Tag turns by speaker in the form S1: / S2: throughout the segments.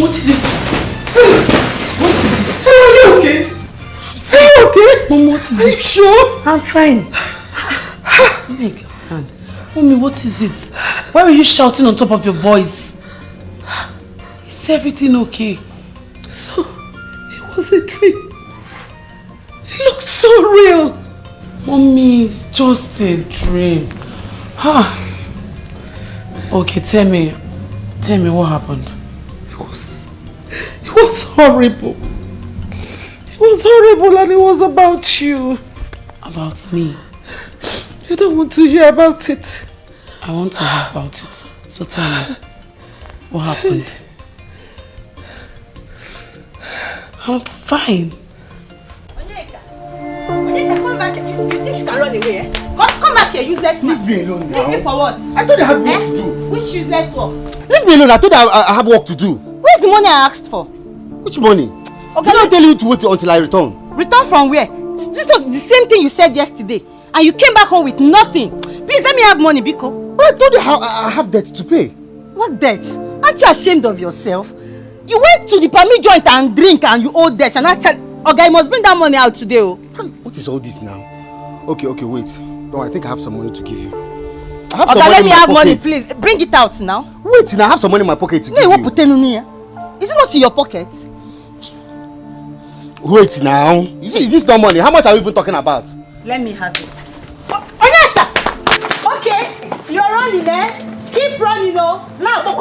S1: Mom, what is it? What is it?
S2: Are you okay? Are you okay?
S1: Mom, what is it?
S2: Are you sure?
S1: I'm fine. Oh my God. Mommy, what is it? Why were you shouting on top of your voice? Is everything okay?
S2: So, it was a dream. It looked so real.
S1: Mommy, it's just a dream. Okay, tell me what happened.
S2: It was horrible. It was horrible, and it was about you.
S1: About me?
S2: You don't want to hear about it.
S1: I want to hear about it. So tell me, what happened? I'm fine.
S3: Onyeka, come back. You think you can run away, eh? Come back here, useless man.
S2: Leave me alone now.
S3: Leave me for what?
S2: I thought I had work to do.
S3: Which useless work?
S2: Leave me alone. I thought I have work to do.
S3: Where's the money I asked for?
S2: Which money?
S3: Okay,
S2: Did I tell you to wait until I return?
S3: Return from where? This was the same thing you said yesterday. And you came back home with nothing. Please let me have money, Biko.
S2: But I told you how I have debt to pay.
S3: What debt? Aren't you ashamed of yourself? You went to the permit joint and drink and you owe debt. And I tell okay, you must bring that money out today. Oh.
S2: What is all this now? Okay, wait. No, I think I have some money to give you.
S3: Okay, let me have money, please. Bring it out now.
S2: Wait, now I have some money in my pocket to give you.
S3: Is it not in your pocket?
S2: Wait now. Is this not money? How much are we even talking about?
S3: Let me have it. Onyeka! Okay, you're running, eh? Keep running, oh. Now, don't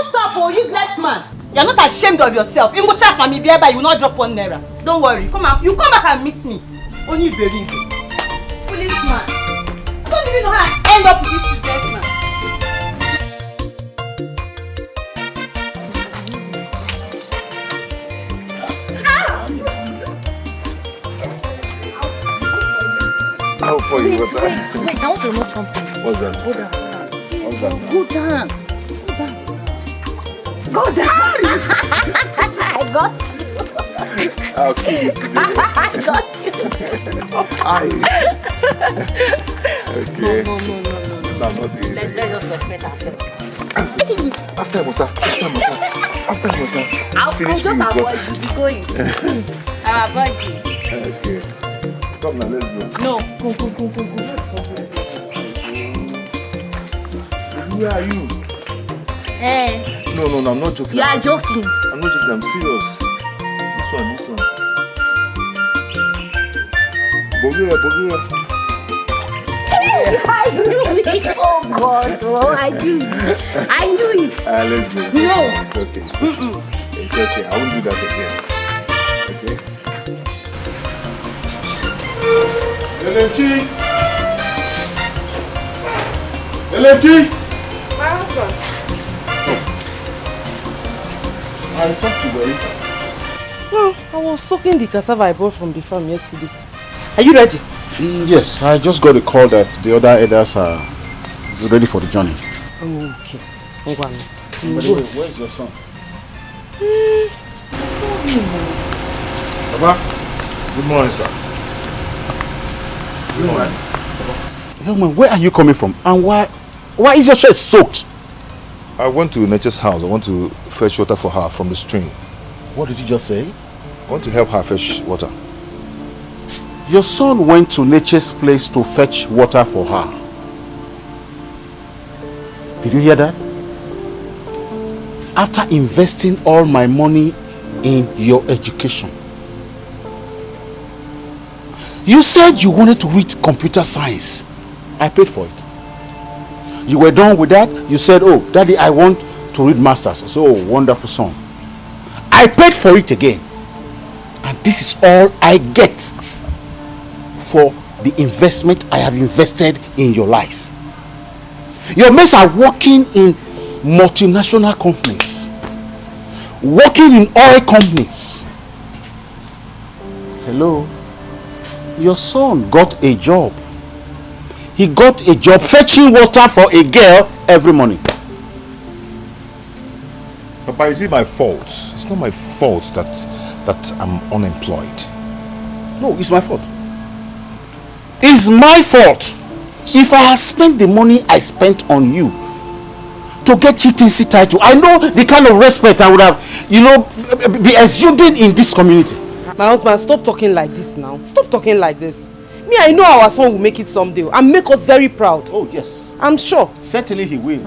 S3: stop, oh, useless man. You're not ashamed of yourself. You will not drop 1 naira. Don't worry. Come on, you come back and meet me. Only very foolish man. I don't even know how I end up with this useless man.
S4: I'll pour you water.
S5: Wait, I want to remove something.
S4: What's that?
S5: Go down.
S4: What's that?
S5: Go down.
S3: Go down. I got you.
S4: I'll kill you today.
S3: I got you.
S4: Okay.
S5: No.
S4: No, I'm not doing it.
S5: Let's just respect ourselves.
S4: After I must have.
S5: I'll just avoid you. Be going. I'll avoid you.
S4: Okay. Come now, let's go.
S5: No. Go.
S4: Where are you?
S5: Hey.
S4: No, I'm not joking.
S5: You are joking.
S4: I'm not joking, I'm serious. This one. Bogira.
S5: I knew it. Oh God. Oh, I knew it.
S4: Let's go.
S5: No.
S4: It's okay. It's okay. I won't do that again. Okay? LMG!
S6: My husband.
S4: I talked to you.
S6: Well, I was soaking the cassava I bought from the farm yesterday. Are you ready?
S7: Yes, I just got a call that the other elders are ready for the journey.
S6: Okay.
S7: Where's your son?
S6: I saw him.
S4: Papa, good morning, sir. Good morning.
S7: Young man, where are you coming from? And why is your shirt soaked?
S4: I went to Nature's house. I want to fetch water for her from the stream.
S7: What did you just say?
S4: I want to help her fetch water.
S7: Your son went to Nature's place to fetch water for her. Did you hear that? After investing all my money in your education. You said you wanted to read computer science. I paid for it. You were done with that. You said, oh, Daddy, I want to read masters. So, wonderful son. I paid for it again. And this is all I get for the investment I have invested in your life. Your mates are working in multinational companies, working in oil companies. Hello? Your son got a job. He got a job fetching water for a girl every morning.
S4: Papa, is it my fault? It's not my fault that I'm unemployed.
S7: No, it's my fault. It's my fault if I have spent the money I spent on you to to get chieftaincy title, I know the kind of respect I would have, be exuding in this community.
S6: My husband, stop talking like this now. Stop talking like this. Me, I know our son will make it someday and make us very proud.
S7: Oh, yes.
S6: I'm sure.
S7: Certainly he will.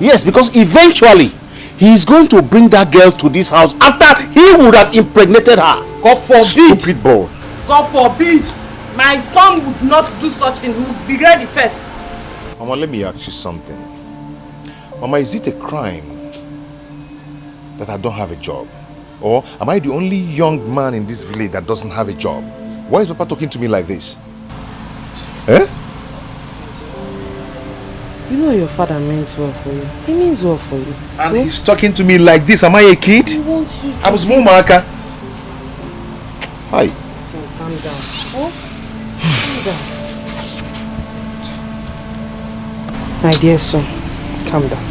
S7: Yes, because eventually he is going to bring that girl to this house after he would have impregnated her.
S6: God forbid.
S7: Stupid boy.
S6: God forbid. My son would not do such thing. He would be ready first.
S4: Mama, let me ask you something. Mama, is it a crime that I don't have a job? Or am I the only young man in this village that doesn't have a job? Why is Papa talking to me like this? Eh?
S6: You know your father meant well for you. He means well for you.
S4: And he's talking to me like this. Am I a kid?
S6: He wants you to
S4: I was Mumaka. Hi.
S6: So calm down. Oh? Calm down. My dear son, calm down.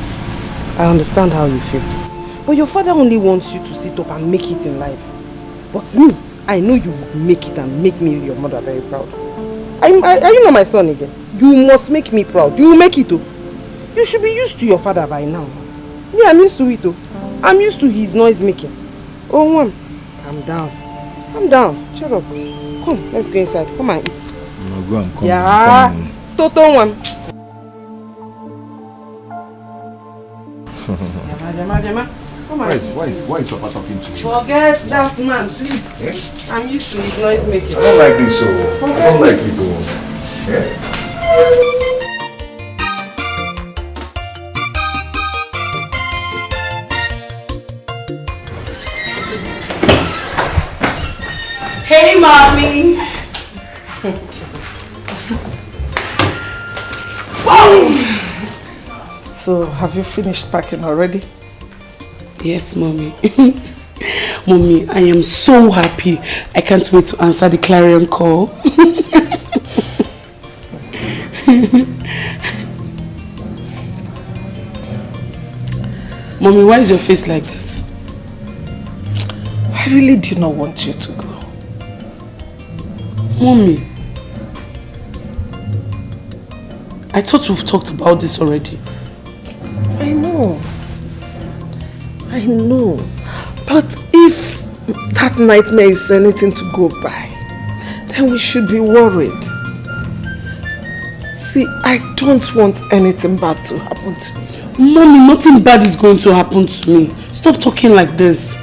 S6: I understand how you feel. But your father only wants you to sit up and make it in life. But me, I know you will make it and make me, your mother, very proud. Are you not my son again? You must make me proud. You will make it too. You should be used to your father by now. Me, I'm used to it too. I'm used to his noise making. Oh, Mom, calm down. Calm down. Shut up. Come, let's go inside. Come and eat.
S4: No, go and come.
S6: Yeah. Toto one. Come on.
S4: Why is Papa talking to me?
S6: Forget that man, please.
S4: Eh?
S6: I'm used to his noise making.
S4: I don't like this, so I don't like it, though. Eh?
S1: Hey, mommy. Wow.
S2: So, have you finished packing already?
S1: Yes, mommy. Mommy, I am so happy. I can't wait to answer the clarion call. Mommy, why is your face like this?
S2: I really do not want you to go.
S1: Mommy, I thought we've talked about this already.
S2: I know. I know. But if that nightmare is anything to go by, then we should be worried. See, I don't want anything bad to happen to you.
S1: Mommy, nothing bad is going to happen to me. Stop talking like this.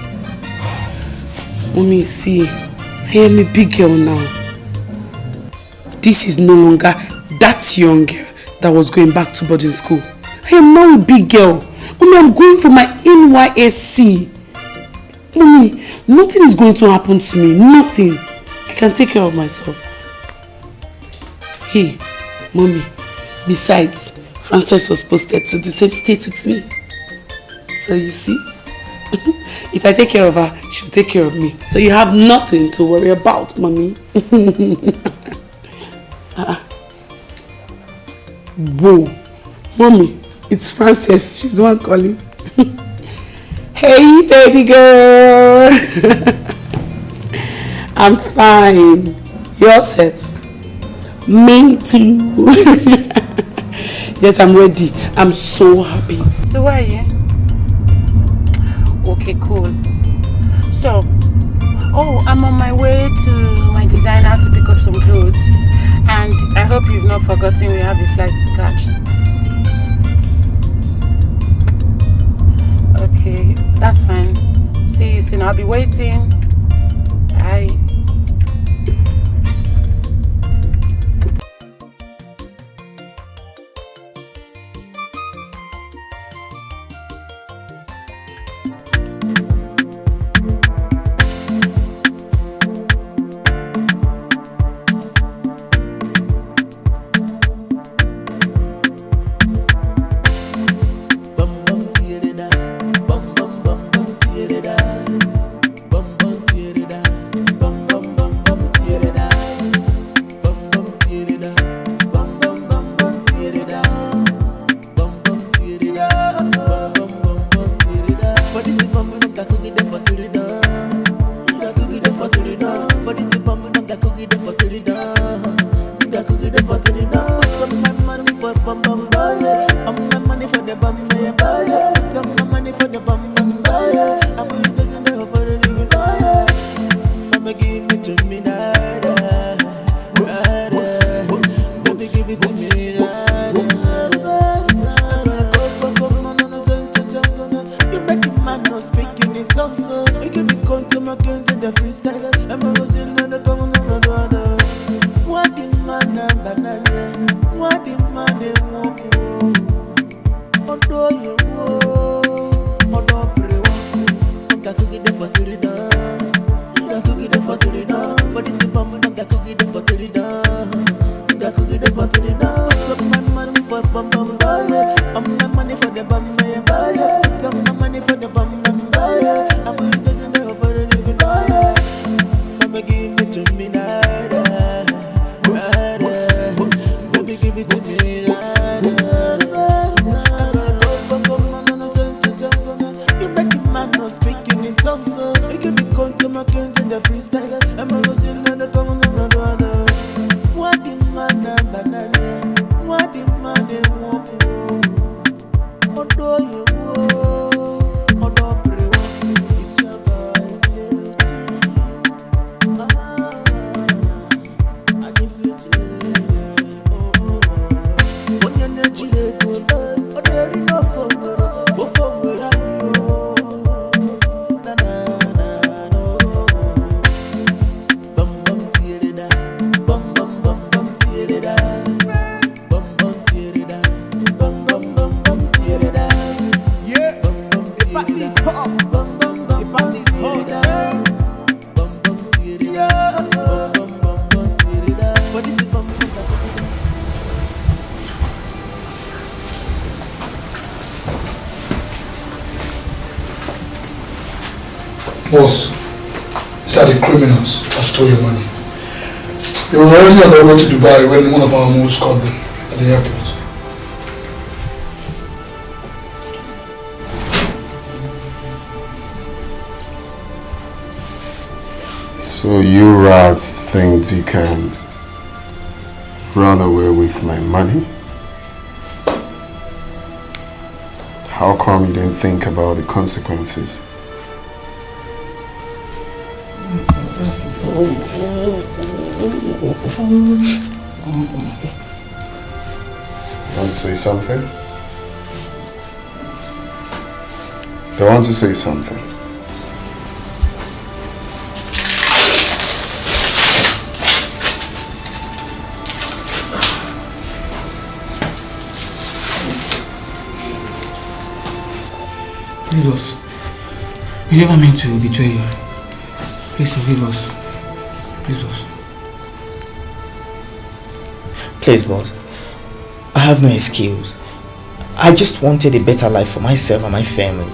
S1: Mommy, see, I am a big girl now. This is no longer that young girl that was going back to boarding school. I am now a big girl. Mommy, I'm going for my NYSC. Mommy, nothing is going to happen to me. Nothing. I can take care of myself. Hey, Mommy, besides, Frances was posted to the same state with me. So you see, if I take care of her, she'll take care of me. So you have nothing to worry about, Mommy. Whoa, Mommy, it's Frances. She's the one calling. Hey, baby girl. I'm fine. You all set? Me too. Yes, I'm ready. I'm so happy.
S5: So where are you? Okay, cool. So, I'm on my way to my designer to pick up some clothes. And I hope you've not forgotten we have a flight to catch. Okay, that's fine. See you soon. I'll be waiting. Bye.
S8: I'm my money for the bum, yeah. I'm my money for the bum, yeah. Boss, these are the criminals that stole your money. They were already on their way to Dubai when one of our moves caught them at the airport.
S9: So you rats think you can run away with my money? How come you didn't think about the consequences? Want to say something? They want to say something.
S10: Please, boss. We never meant to betray you. Please forgive us. Please, boss.
S11: Please, boss. I have no excuse. I just wanted a better life for myself and my family.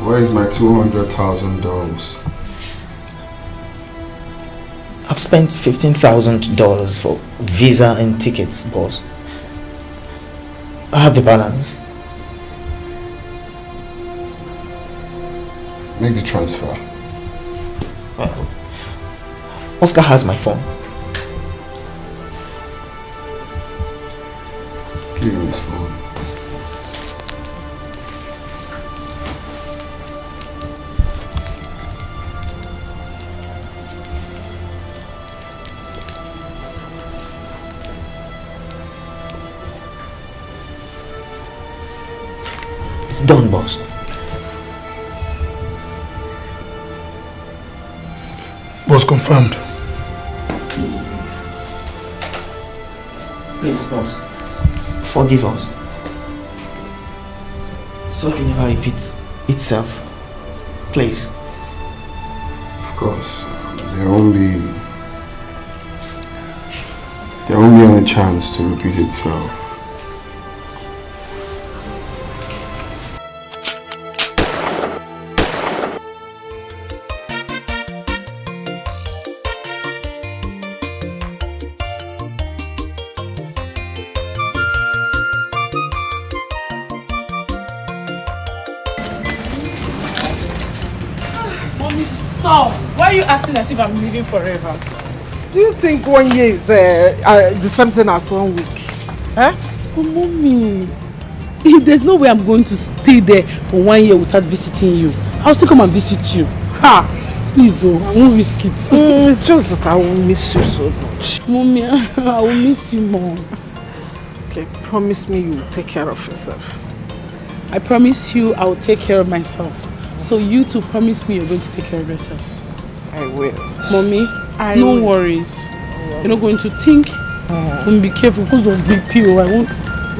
S9: Where is my $200,000?
S11: I've spent $15,000 for visa and tickets, boss. I have the balance.
S9: Make the transfer.
S11: Oscar has my phone.
S9: Give me his phone.
S11: It's done, boss.
S8: Boss, confirmed.
S11: Please, boss. Forgive us. Such will never repeat itself. Please.
S9: Of course, there won't be any chance to repeat itself.
S5: Stop! Why are you acting as if I'm living forever?
S2: Do you think 1 year is the same thing as 1 week? Huh?
S1: Oh, Mommy, there's no way I'm going to stay there for 1 year without visiting you. I'll still come and visit you. Ha! Please, oh, I won't risk it.
S2: It's just that I will miss you so much.
S1: Mommy, I will miss you more.
S2: Okay, promise me you will take care of yourself.
S1: I promise you I will take care of myself. So you too promise me you're going to take care of yourself.
S2: I will.
S1: Mommy, no worries. You're not going to think. Be careful because of BP. I won't.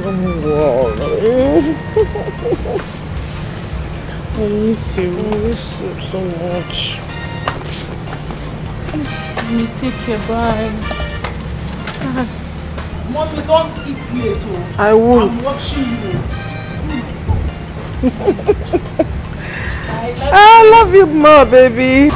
S2: Don't worry.
S1: I miss you.
S2: I miss you so much.
S1: Mommy, take care. Bye. Mommy, don't eat late. Oh.
S2: I won't.
S1: I'm watching you.
S2: I love you more, baby.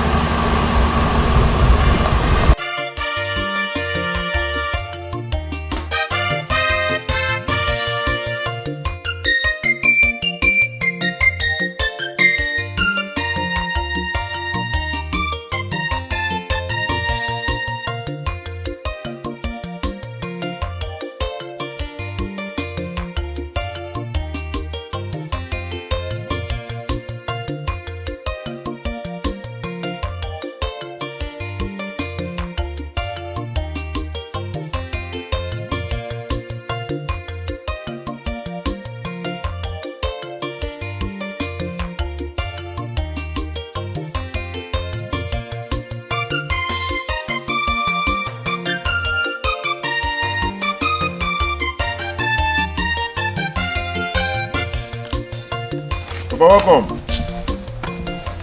S4: Welcome.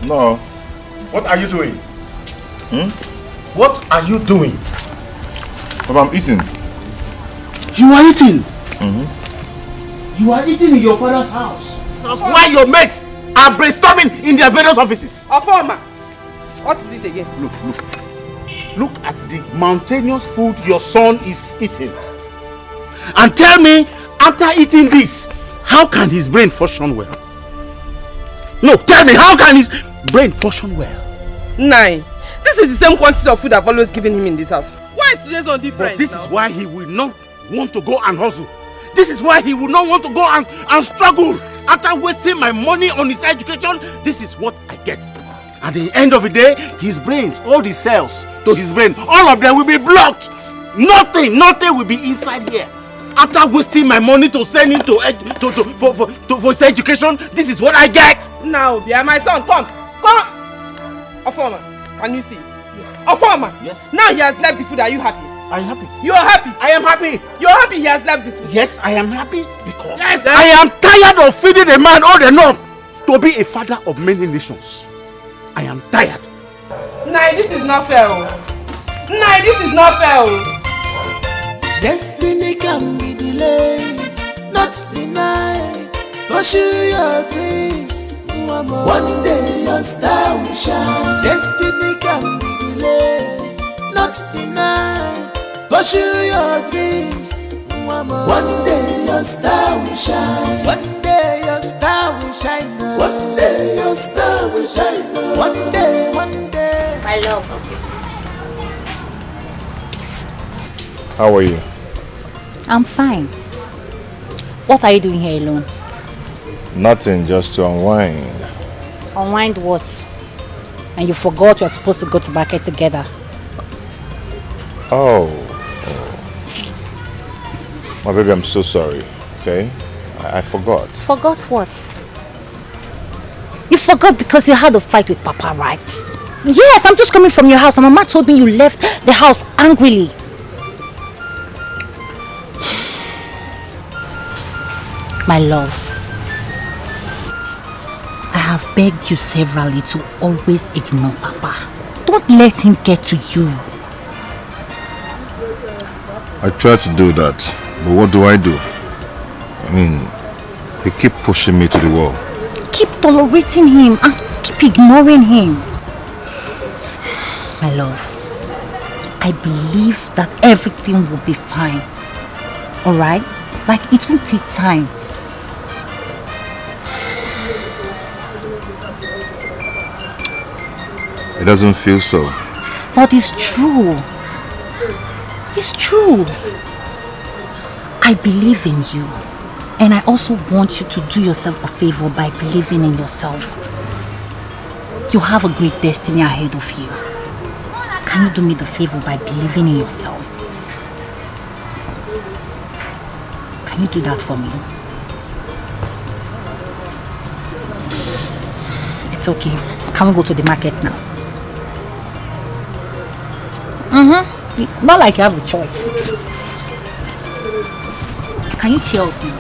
S4: No.
S7: What are you doing? What are you doing?
S4: But I'm eating.
S7: You are eating?
S4: Mm-hmm.
S7: You are eating in your father's house. That's why your mates are brainstorming in their various offices.
S6: Ofoma, what is it again?
S7: Look at the mountainous food your son is eating. And tell me, after eating this, how can his brain function well? No, tell me, how can his brain function well?
S6: 9. This is the same quantity of food I've always given him in this house. Why is today's on different?
S7: But this is why he will not want to go and hustle. This is why he will not want to go and struggle. After wasting my money on his education, this is what I get. At the end of the day, his brains, all the cells to his brain, all of them will be blocked. Nothing will be inside here. After wasting my money to send him for his education, this is what I get.
S6: Now, my son, come. Ofoma, can you see it?
S7: Yes.
S6: Ofoma,
S7: yes.
S6: Now he has left the food. Are you happy?
S7: Are you happy?
S6: You are happy.
S7: I am happy.
S6: You are happy he has left this food?
S7: Yes, I am happy because I am tired of feeding a man old enough to be a father of many nations. I am tired.
S6: Nah, this is not fair. Nah, this is not fair.
S12: Destiny can be delayed, not denied. Pursue your dreams. One day your star will shine. Destiny can be delayed, not denied. Pursue your dreams. One day your star will shine. One day your star will shine. One day your star will shine. One day.
S13: My love.
S4: How are you?
S13: I'm fine. What are you doing here alone?
S4: Nothing, just to unwind.
S13: Unwind what? And you forgot you're supposed to go to market together.
S4: Oh. My baby, I'm so sorry, okay? I forgot.
S13: Forgot what? You forgot because you had a fight with Papa, right? Yes, I'm just coming from your house and Mama told me you left the house angrily. My love, I have begged you severally to always ignore Papa. Don't let him get to you.
S4: I try to do that, but what do? I mean, he keep pushing me to the wall.
S13: Keep tolerating him and keep ignoring him. My love, I believe that everything will be fine. Alright? Like, it will take time.
S4: It doesn't feel so.
S13: But it's true. It's true. I believe in you. And I also want you to do yourself a favor by believing in yourself. You have a great destiny ahead of you. Can you do me the favor by believing in yourself? Can you do that for me? It's okay. Can we go to the market now? Not like you have a choice. Can you chill with me?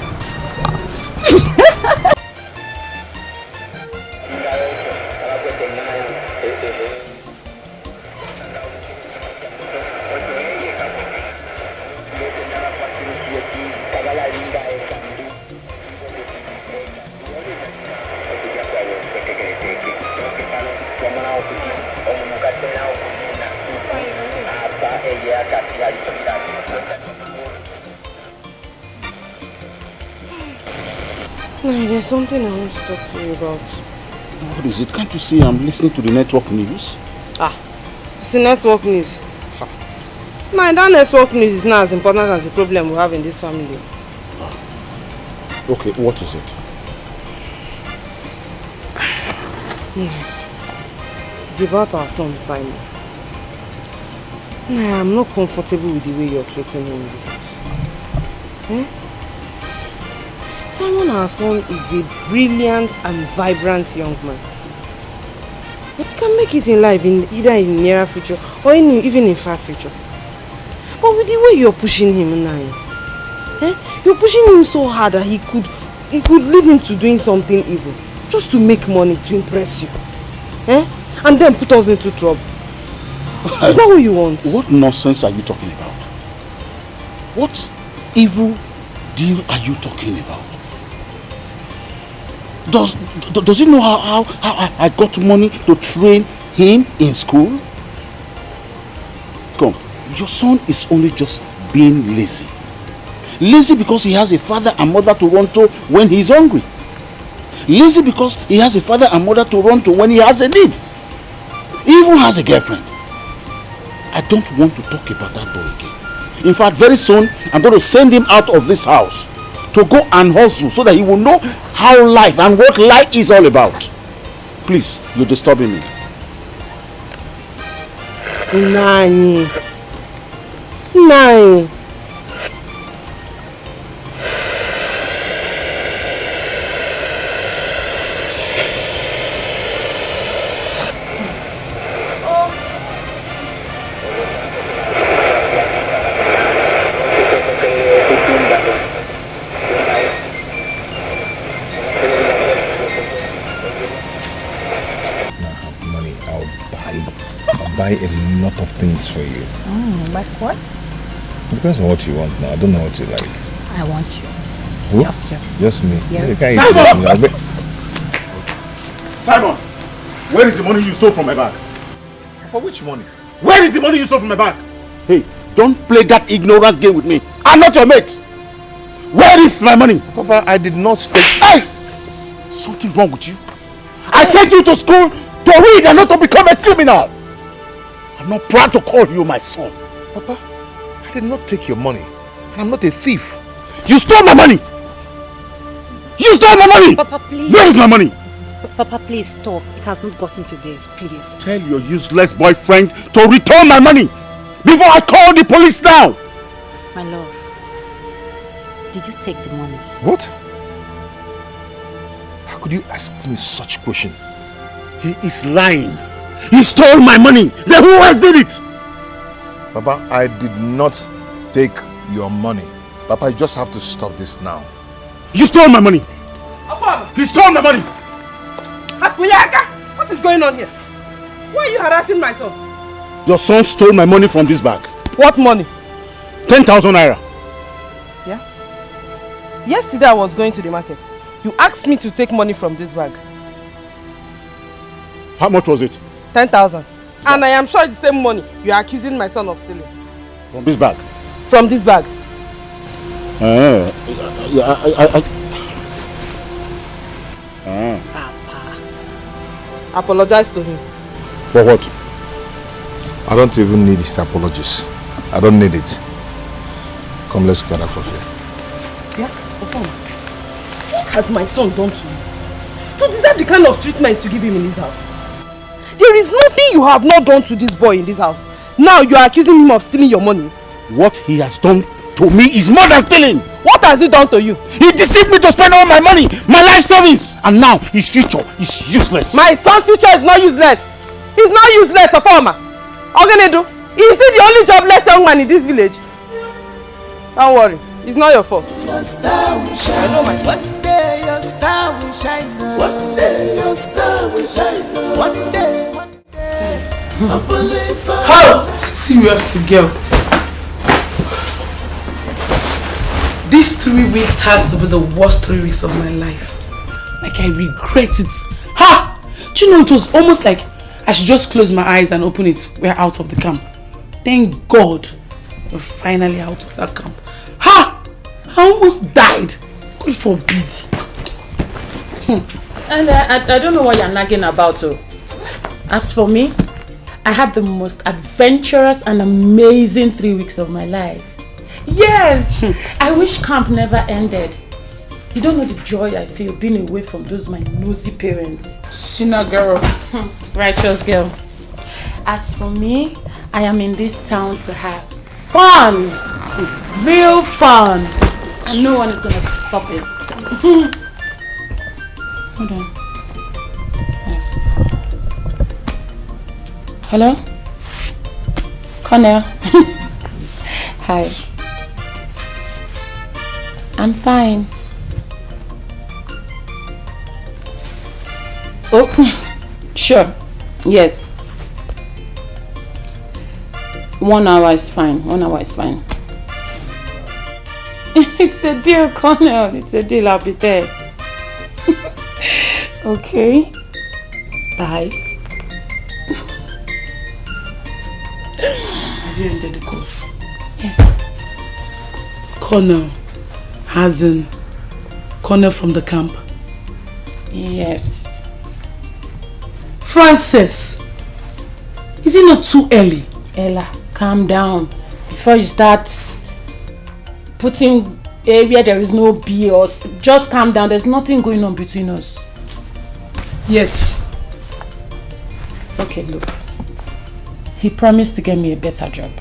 S6: There's something I want to talk to you about.
S7: What is it? Can't you see I'm listening to the network news?
S6: It's the network news. That network news is not as important as the problem we have in this family.
S7: Okay, what is it?
S6: It's about our son, Simon. I'm not comfortable with the way you're treating him in this house. Simon, our son, is a brilliant and vibrant young man. He can make it in life, either in near future or even in far future. But with the way you're pushing him now, you're pushing him so hard that he could lead him to doing something evil, just to make money, to impress you. And then put us into trouble. Is that what you want?
S7: What nonsense are you talking about? What evil deal are you talking about? Does he know how I got money to train him in school? Come, your son is only just being lazy. Lazy because he has a father and mother to run to when he's hungry. Lazy because he has a father and mother to run to when he has a need. He even has a girlfriend. I don't want to talk about that boy again. In fact, very soon, I'm going to send him out of this house to go and hustle so that he will know how life and what life is all about. Please, you're disturbing me.
S6: Nani. Nani.
S4: Buy a lot of things for you.
S13: Like what?
S4: It depends on what you want now. I don't know what you like.
S13: I want you.
S4: Who?
S13: Just you.
S4: Just me?
S13: Yes.
S4: You can't
S7: Simon!
S4: eat
S7: Simon! Where is the money you stole from my bag?
S4: For which money?
S7: Where is the money you stole from my bag? Hey, don't play that ignorant game with me. I'm not your mate. Where is my money?
S4: Papa, I did not take...
S7: Hey! Something wrong with you? I sent you to school to read and not to become a criminal. I'm not proud to call you my son.
S4: Papa, I did not take your money. And I'm not a thief.
S7: You stole my money! You stole my money!
S13: Papa, please.
S7: Where is my money?
S13: Papa, please stop. It has not gotten to this, please.
S7: Tell your useless boyfriend to return my money before I call the police now!
S13: My love, did you take the money?
S4: What? How could you ask me such a question?
S7: He is lying. He stole my money. Then who else did it?
S4: Papa, I did not take your money. Papa, you just have to stop this now.
S7: You stole my money.
S6: Afam!
S7: He stole my money.
S6: Akuyaka! What is going on here? Why are you harassing my son?
S7: Your son stole my money from this bag.
S6: What money?
S7: 10,000 naira.
S6: Yeah? Yesterday I was going to the market. You asked me to take money from this bag.
S7: How much was it?
S6: 10,000. And I am sure it's the same money you are accusing my son of stealing.
S7: From this bag?
S6: From this bag.
S13: Papa.
S6: Apologize to him.
S7: For what?
S4: I don't even need his apologies. I don't need it. Come, let's go out of here.
S6: Yeah? Ofama, what has my son done to you? To deserve the kind of treatment you give him in this house? There is nothing you have not done to this boy in this house. Now you are accusing him of stealing your money.
S7: What he has done to me is more than stealing.
S6: What has he done to you?
S7: He deceived me to spend all my money, my life savings. And now his future is useless.
S6: My son's future is not useless. He's not useless, Ofama. Ogenedu, is he the only jobless young man in this village? Don't worry, it's not your fault.
S12: Your star will shine.
S6: I know my fault.
S12: One day your star will shine. One day your star will shine. One day.
S1: How? Seriously, girl. These 3 weeks has to be the worst 3 weeks of my life. Like, I regret it. Ha! Do you know, it was almost like I should just close my eyes and open it. We're out of the camp. Thank God we're finally out of that camp. Ha! I almost died. God forbid.
S5: And I don't know what you're nagging about. Oh. As for me, I had the most adventurous and amazing 3 weeks of my life. Yes! I wish camp never ended. You don't know the joy I feel being away from those my nosy parents.
S1: Sinner girl.
S5: Righteous girl. As for me, I am in this town to have fun. Real fun. And no one is going to stop it. Hold on. Hello? Connell? Hi. I'm fine. Oh, sure. Yes. 1 hour is fine. 1 hour is fine. It's a deal, Connell. It's a deal. I'll be there. Okay. Bye.
S1: Have you ended the call?
S5: Yes.
S1: Colonel Hazen. Colonel from the camp.
S5: Yes.
S1: Francis, is it not too early?
S5: Ella, calm down. Before you start putting A where there is no B, or just calm down. There's nothing going on between us.
S1: Yet.
S5: Okay, look. He promised to get me a better job.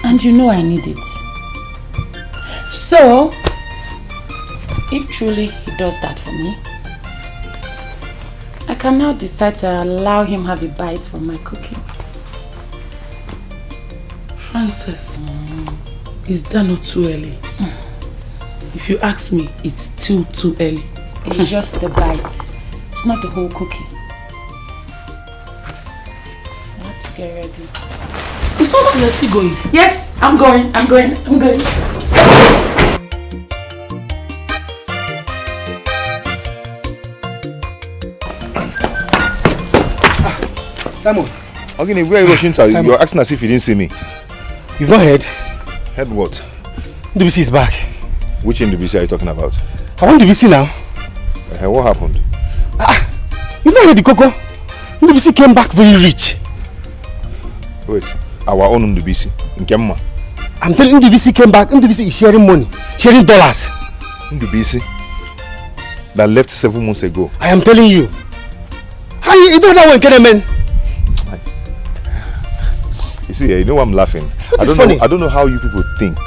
S5: And you know I need it. So, if truly he does that for me, I can now decide to allow him have a bite from my cooking.
S1: Francis, is that not too early? If you ask me, it's still too early.
S5: It's just the bite. It's not the whole cookie. I have to get ready.
S1: You're still going?
S5: Yes, I'm going.
S4: Simon. Okay, where are you rushing to? You're acting as if you didn't see me.
S14: You've not heard?
S4: Heard what?
S14: NDBC is back.
S4: Which NDBC are you talking about?
S14: I want NDBC now.
S4: What happened?
S14: You've not heard the Coco? NDBC came back very rich.
S4: Wait, our own NDBC? In Kemma?
S14: I'm telling you, NDBC came back. NDBC is sharing money, sharing dollars.
S4: NDBC? That left 7 months ago.
S14: I am telling you. How you do that one, Kidnapping?
S4: You see, you know why I'm laughing?
S14: What is funny?
S4: I don't know how you people think.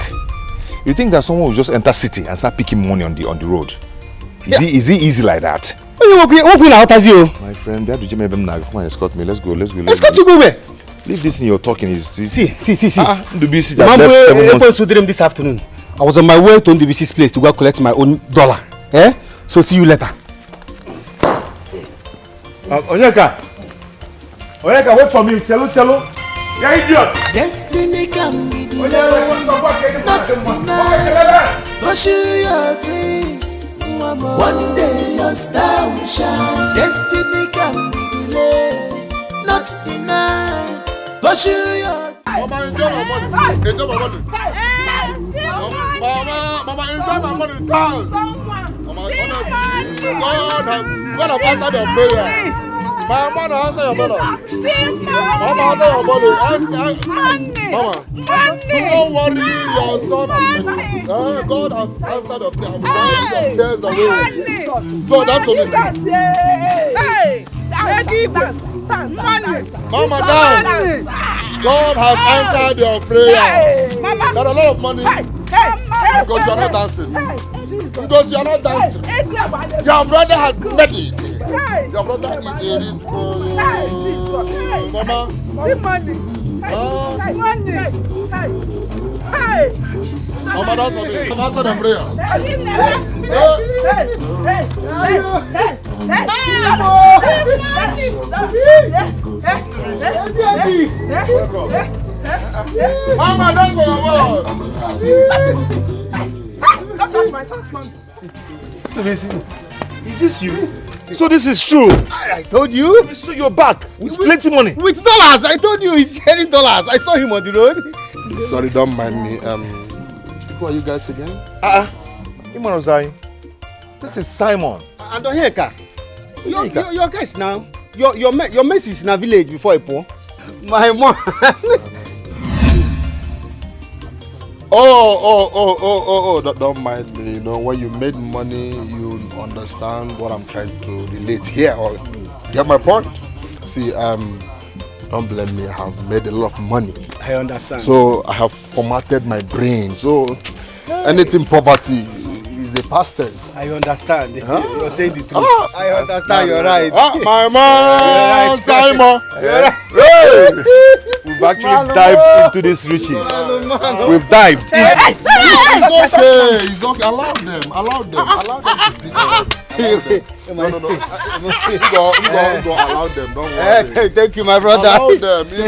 S4: You think that someone will just enter city and start picking money on the road? Is it easy like that?
S14: My
S4: friend, come on, escort me. Let's go.
S14: Escort you go where?
S4: Leave this in your talking.
S14: See.
S4: NDBC
S14: that
S4: left 7 months.
S14: This afternoon. I was on my way to NDBC's place to go collect my own dollar. So see you later.
S4: Onyeka, wait for me. Cello. Yeah, idiot.
S12: Destiny can be delayed, not denied. Pursue your dreams. One day your star will shine. Destiny can be delayed, not denied. Pursue your
S8: Mama, enjoy my money. Enjoy my money. Mama, enjoy my money. Mama, honestly, God has answered your prayer. Mama, answer your brother. Mama, answer your body. Mama, don't worry your son. God has answered your prayer. I'm wiping your tears away. So that's what it is. Mama, down. God has answered your prayer. There's a lot of money. Because you're not dancing. Because you're not dancing. Your brother has made it. Your brother is a rich boy. Mama. Money. Mama, that's what it is. Answer the prayer. Mama, don't go away.
S2: Don't touch my son's money.
S4: Is this you? So this is true.
S14: I told you.
S4: So you're back with plenty money.
S14: With dollars. I told you he's sharing dollars. I saw him on the road.
S8: Sorry, don't mind me. Who are you guys again?
S4: Immerse. This is Simon.
S14: And Onyeka. Your guys now. Your mess is in a village before a poor. My mom.
S8: Don't mind me. You know, when you made money, you understand what I'm trying to relate here. Or get my point? See, don't blame me. I have made a lot of money.
S14: I understand.
S8: So I have formatted my brain. So anything poverty is the past tense.
S14: I understand. You're saying the truth. I understand. You're right.
S8: My man, Simon.
S4: Hey! We've actually dived into these riches. We've dived.
S8: It's okay. Allow them to be honest. No. Go allow them. Don't worry.
S14: Thank you, my brother.
S8: Allow them. You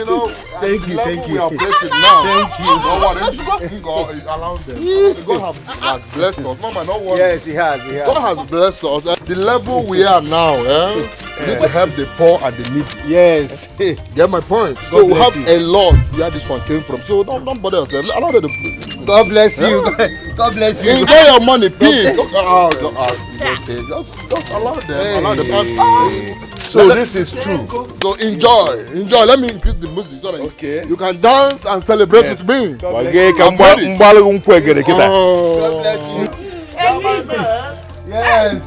S8: know.
S14: Thank you.
S8: We are breaking now.
S14: Thank you.
S8: No worry. God allow them. God has blessed us. Mama, no worry.
S14: Yes, he has.
S8: God has blessed us. The level we are now, we need to help the poor and the needy.
S14: Yes.
S8: Get my point? So we have a lot where this one came from. So don't bother yourself. Allow them to.
S14: God bless you. God bless you.
S8: Enjoy your money, please. Just allow them. Allow them.
S4: So this is true.
S8: So enjoy. Let me increase the music so that you can dance and celebrate with me.
S14: God bless you. Yes.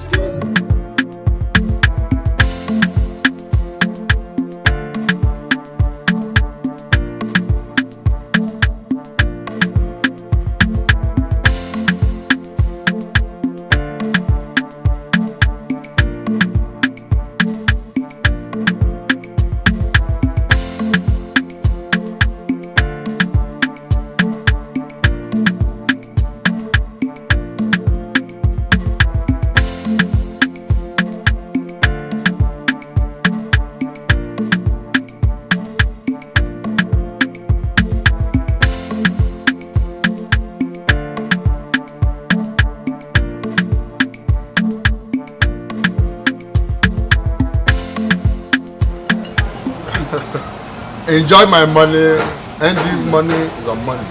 S8: Enjoy my money, and the money is your money.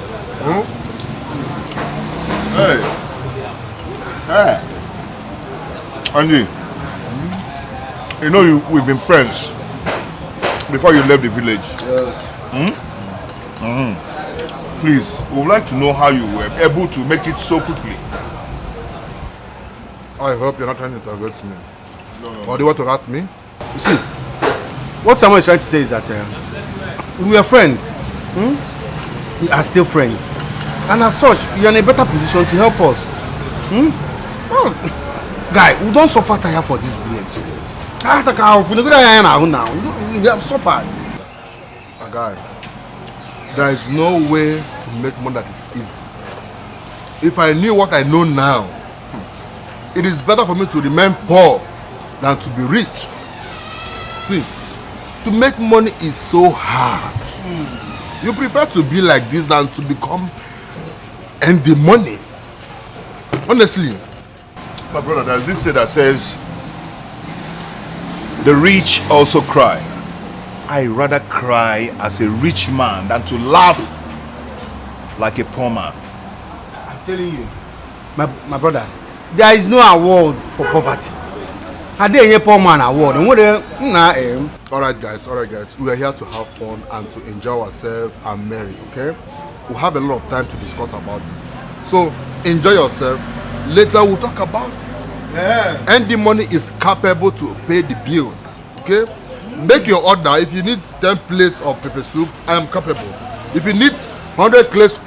S4: Hey, Andy, you know we've been friends before you left the village.
S8: Yes.
S4: Please, we would like to know how you were able to make it so quickly.
S8: I hope you're not trying to target me. No. Or do you want to rat me?
S14: You see, what someone is trying to say is that we were friends. We are still friends. And as such, you're in a better position to help us. Guy, we don't suffer tire for this village. We have suffered.
S8: Guy, there is no way to make money that is easy. If I knew what I know now, it is better for me to remain poor than to be rich. See, to make money is so hard. You prefer to be like this than to become and the money. Honestly.
S4: My brother, there's this say that says, the rich also cry. I rather cry as a rich man than to laugh like a poor man.
S14: I'm telling you, my brother, there is no award for poverty. Had they a poor man award?
S8: Alright guys, we are here to have fun and to enjoy ourselves and marry, okay? We'll have a lot of time to discuss about this. So enjoy yourself. Later we'll talk about it.
S14: Yeah.
S8: And the money is capable to pay the bills, okay? Make your order. If you need 10 plates of pepper soup, I am capable. If you need 100 crates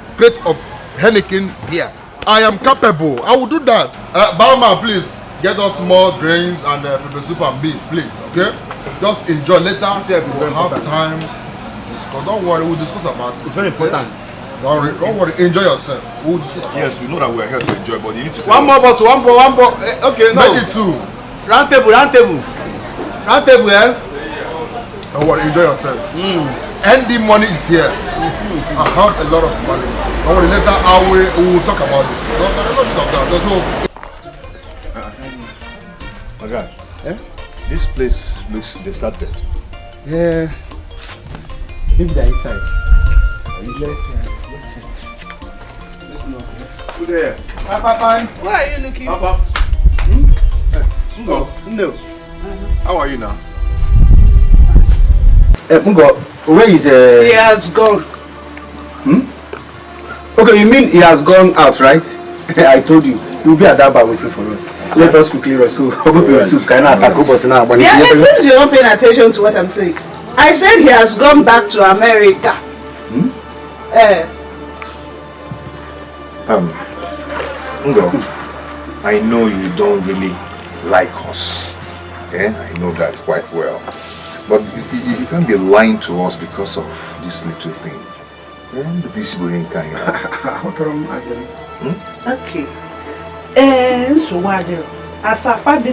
S8: of Heineken beer, I am capable. I will do that. Barman, please get us more drinks and pepper soup and beef, please, okay? Just enjoy. Later we'll have time to discuss. Don't worry, we'll discuss about it.
S14: It's very important.
S8: Don't worry, enjoy yourself. We'll discuss.
S4: Yes, we know that we're here to enjoy, but you need to
S14: one more bottle. Okay, no.
S8: Make it two.
S14: Round table,
S8: Don't worry, enjoy yourself. And the money is here. I have a lot of money. Don't worry, later we will talk about it.
S4: My God, this place looks deserted.
S14: Yeah. Maybe they're inside. Let's check. Let's know.
S4: Good there.
S14: Bye.
S2: Where are you looking for?
S4: Papa.
S14: No.
S4: How are you now?
S14: Mungo, where is
S2: He has gone.
S14: Okay, you mean he has gone out, right? I told you, he will be at that bar waiting for us. Let us quickly rush. So,
S2: Yeah, it seems you're not paying attention to what I'm saying. I said he has gone back to America.
S4: Mungo, I know you don't really like us. Yeah, I know that quite well. But you can't be lying to us because of this little thing. The peaceable ain't kind.
S2: Okay. So what? As a father,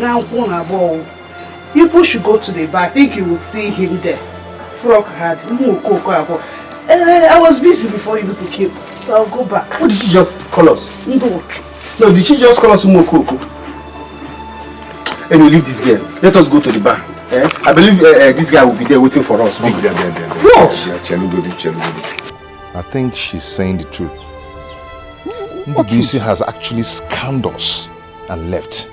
S2: people should go to the bar. I think you will see him there. Frog had
S6: I was busy before you people came, so I'll go back.
S14: What did she just call us?
S6: No.
S14: No, did she just call us Umokoko? Anyway, leave this girl. Let us go to the bar. I believe this guy will be there waiting for us.
S4: What? I think she's saying the truth. BC has actually scammed us and left.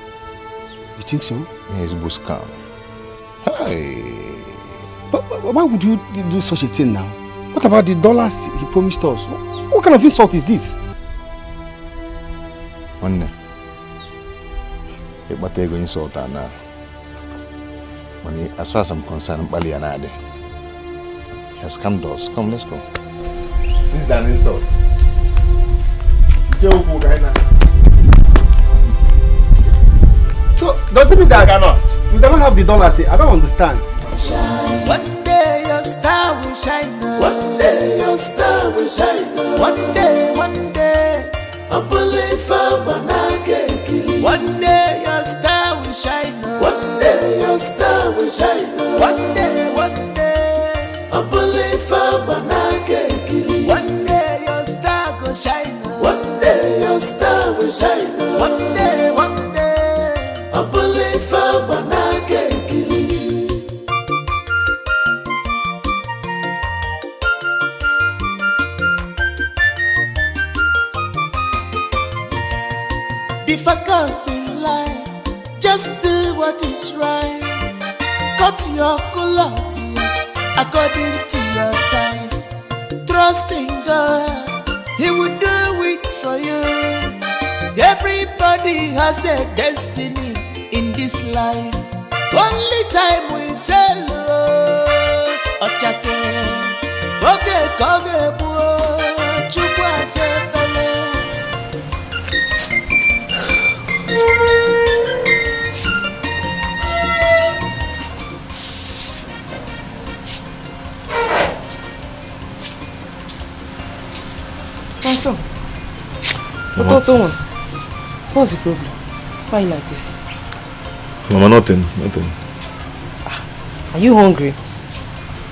S14: You think so?
S4: Yeah, it's a scam. Hey.
S14: But why would you do such a thing now? What about the dollars he promised us? What kind of insult is this?
S4: One but they're going insult her now. As far as I'm concerned, Bali and Ade. He has scammed us. Come, let's go. This is an insult.
S14: So, does it mean that we cannot have the dollars? I don't understand.
S12: One day your star will shine. One day your star will shine. One day, I believe I'm one day your star will shine. One day your star will shine. One day, I believe I'm one day your star will shine. One day your star will shine. One day, I believe I'm Be focused in life, just do what is right. Cut your culotte according to your size. Trust in God, He will do it for you. Everybody has a destiny in this life. Only time will tell you. Ochake, oge koge buo, chukwa sepele.
S6: What's the problem? Why are you like this?
S4: Mama, nothing.
S6: Are you hungry?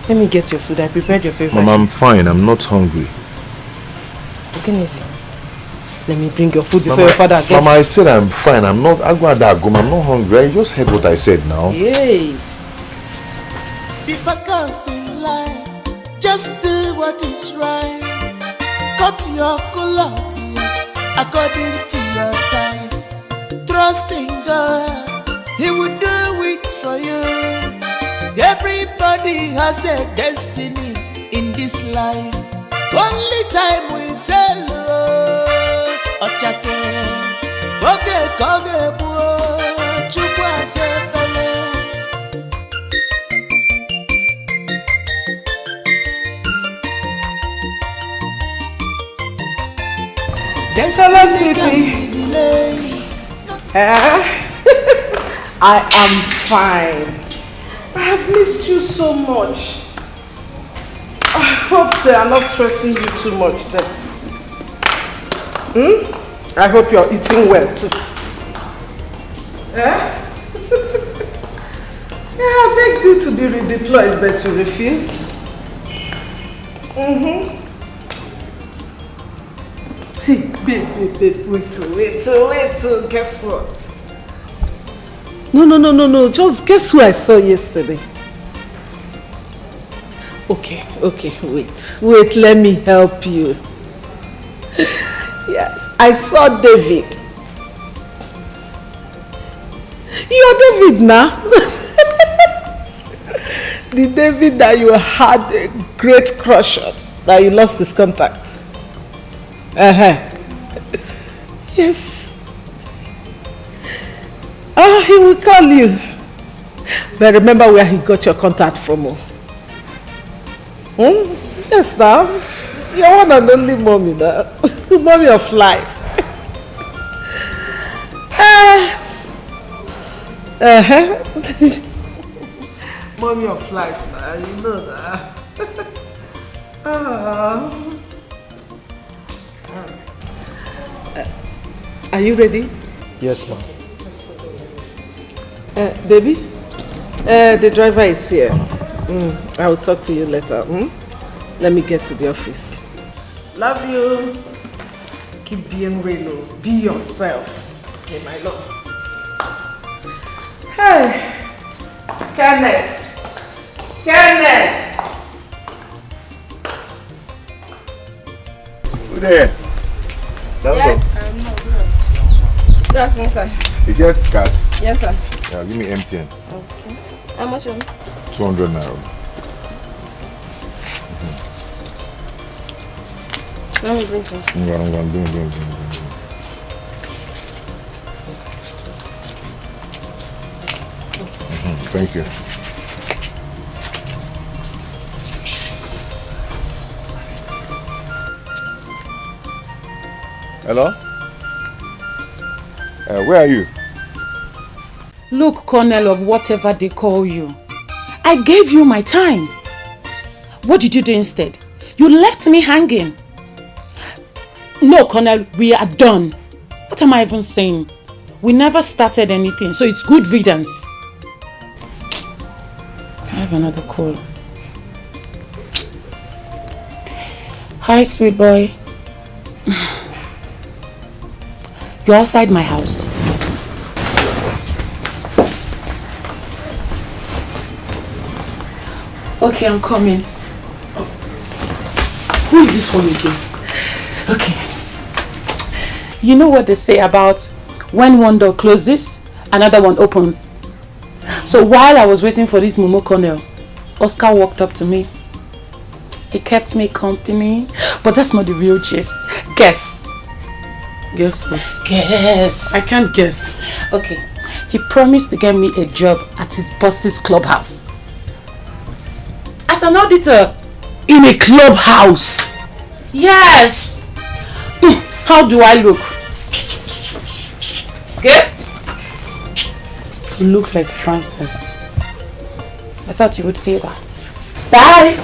S6: Let me get your food. I prepared your favorite.
S4: Mama, I'm fine. I'm not hungry.
S6: Okay, easy. Let me bring your food before your father gets.
S4: Mama, I said I'm fine. I'm not hungry. I just heard what I said now.
S6: Yay!
S12: Be focused in life. Just do what is right. Cut your culotte according to your size. Trust in God, He will do it for you. Everybody has a destiny in this life. Only time will tell you. Ochake, oge koge buo, chukwa sepele.
S6: Hello, City. I am fine. I have missed you so much. I hope they are not stressing you too much then. I hope you're eating well too. Yeah, I begged you to be redeployed, but you refused. Hey, babe, wait, guess what? No, just guess who I saw yesterday. Okay, wait, let me help you. Yes, I saw David. You're David now. The David that you had a great crush on, that you lost his contact. Yes. He will call you. But remember where he got your contact from. Yes, now. You're one and only mommy now. Mommy of life. Mommy of life, you know that. Are you ready?
S14: Yes, ma'am.
S6: Baby, the driver is here. I will talk to you later.
S2: Let me get to the office. Love you. Keep being real. Be yourself. Okay, my love. Hey, Kenneth.
S4: Who there?
S15: Yes. That's inside.
S4: You get card?
S15: Yes, sir.
S4: Yeah, give me MTN.
S15: Okay. How much of it?
S4: 200 naira.
S15: Let me bring some.
S4: Bring. Thank you. Hello? Where are you?
S5: Look, Colonel of whatever they call you, I gave you my time. What did you do instead? You left me hanging. No, Colonel, we are done. What am I even saying? We never started anything, so it's good riddance. I have another call. Hi, sweet boy. You're outside my house. Okay, I'm coming. Who is this one again? Okay. You know what they say about when one door closes, another one opens. So while I was waiting for this Momo Colonel, Oscar walked up to me. He kept me company, but that's not the real gist. Guess.
S1: Guess what?
S5: Guess.
S1: I can't guess.
S5: Okay. He promised to get me a job at his boss's clubhouse. As an auditor.
S1: In a clubhouse?
S5: Yes. How do I look? Okay?
S1: You look like Frances.
S5: I thought you would say that. Bye.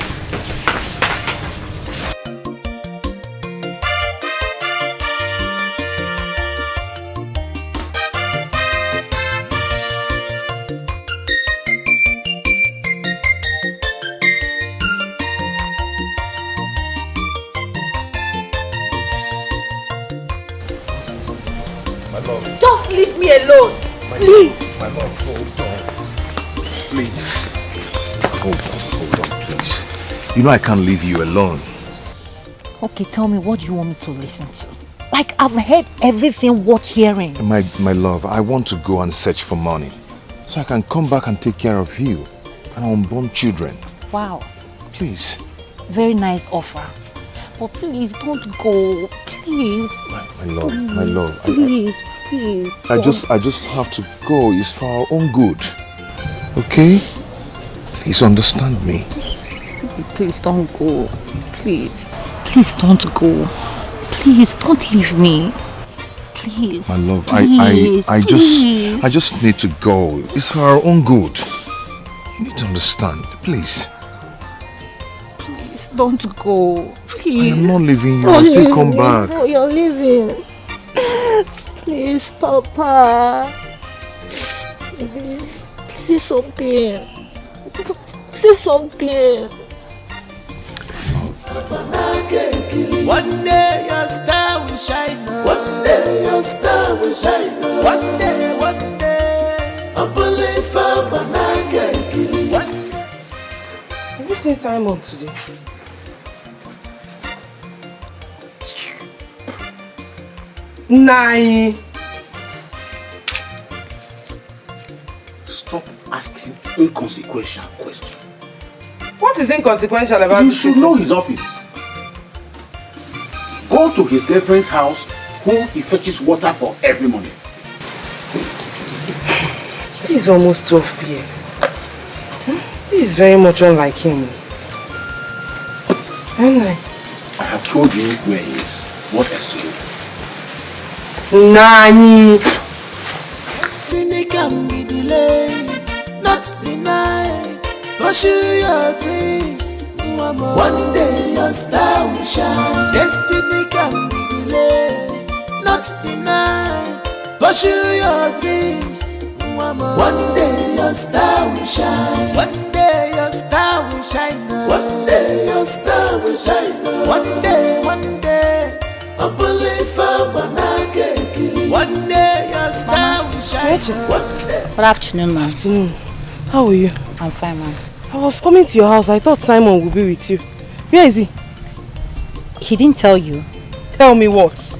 S3: Just leave me alone, please.
S4: My love, hold on. Please. Hold on, please. You know I can't leave you alone.
S13: Okay, tell me, what do you want me to listen to? Like, I've heard everything worth hearing.
S4: My love, I want to go and search for money so I can come back and take care of you and our unborn children.
S13: Wow.
S4: Please.
S13: Very nice offer. But please, don't go. Please.
S4: My love.
S13: Please.
S4: I just have to go. It's for our own good. Okay? Please understand me.
S13: Please don't go. Please. Please don't go. Please don't leave me. Please.
S4: My love,
S13: please,
S4: I just need to go. It's for our own good. You need to understand. Please.
S13: Please don't go. Please.
S4: I am not leaving you. I'll still come back.
S13: No, you're leaving. Please, Papa. Please, say something. Say something.
S12: One day your star will shine. One day your star will shine. One day.
S6: Have you seen Simon today? Nai.
S7: Stop asking inconsequential questions.
S6: What is inconsequential about
S7: You
S6: this?
S7: should know his office. Go to his girlfriend's house, who he fetches water for every morning.
S6: It is almost 12 p.m. This is very much unlike him.
S7: I have told you where he is. What else to do?
S6: Nani.
S12: Destiny can be delayed, not denied. Pursue your dreams. One day your star will shine. Destiny can be delayed, not denied. Pursue your dreams. One day your star will shine. One day your star will shine. One day your star will shine. One day, I believe one day your star will shine. One day.
S13: Good afternoon, ma'am.
S6: Afternoon. How are you?
S13: I'm fine, ma'am.
S6: I was coming to your house. I thought Simon would be with you. Where is he?
S13: He didn't tell you.
S6: Tell me what?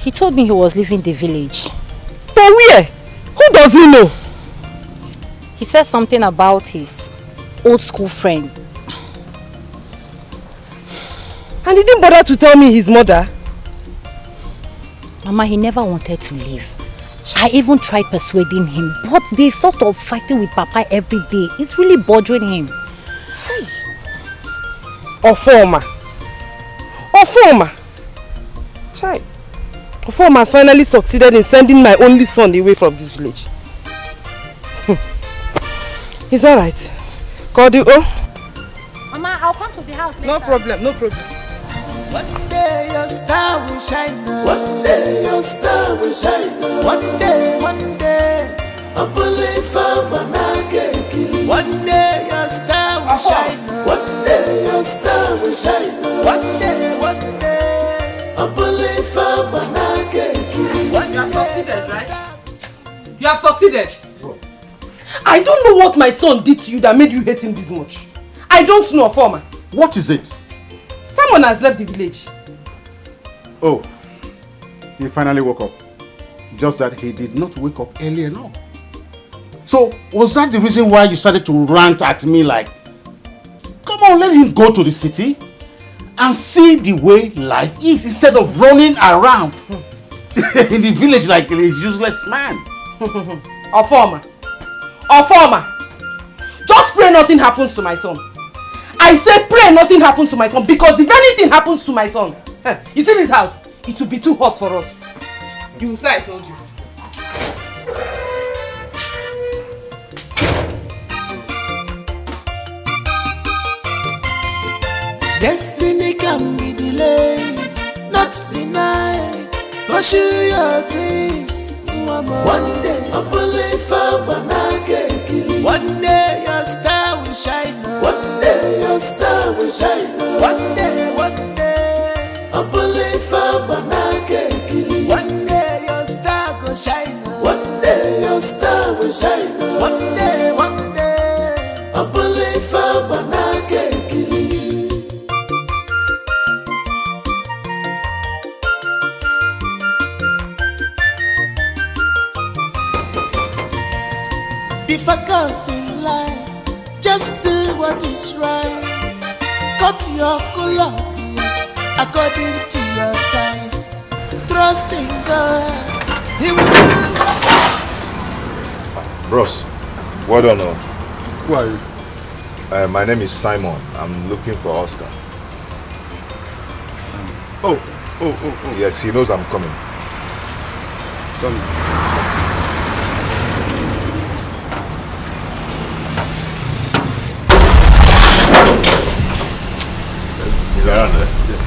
S13: He told me he was leaving the village.
S6: But where? Who does he know?
S13: He said something about his old school friend.
S6: And he didn't bother to tell me his mother?
S13: Mama, he never wanted to leave. I even tried persuading him, but the thought of fighting with Papa every day is really bothering him.
S6: Ofoma. Chai. Ofoma has finally succeeded in sending my only son away from this village. He's alright. Call you.
S13: Mama, I'll come to the house later.
S6: No problem.
S12: One day your star will shine. One day your star will shine. One day, I believe one day your star will shine. One day your star will shine. One day, I believe
S6: You have succeeded, right? You have succeeded. I don't know what my son did to you that made you hate him this much. I don't know, Ofoma.
S7: What is it?
S6: Someone has left the village.
S7: Oh, he finally woke up. Just that he did not wake up early enough. So, was that the reason why you started to rant at me like, come on, let him go to the city and see the way life is instead of running around in the village like a useless man?
S6: Ofoma, just pray nothing happens to my son. I say pray nothing happens to my son, because if anything happens to my son, you see this house, it will be too hot for us. You say I told you.
S12: Destiny can be delayed, not denied. Pursue your dreams. One day, I believe one day your star will shine. One day your star will shine. One day, I believe one day your star will shine. One day your star will shine. One day, I believe be focused in life, just do what is right. Cut your color according to your size. Trust in God, He will do.
S4: Bros, well done.
S8: Who are you?
S4: My name is Simon. I'm looking for Oscar.
S8: Oh.
S4: Yes, he knows I'm coming.
S8: Come.
S4: He's around there?
S8: Yes.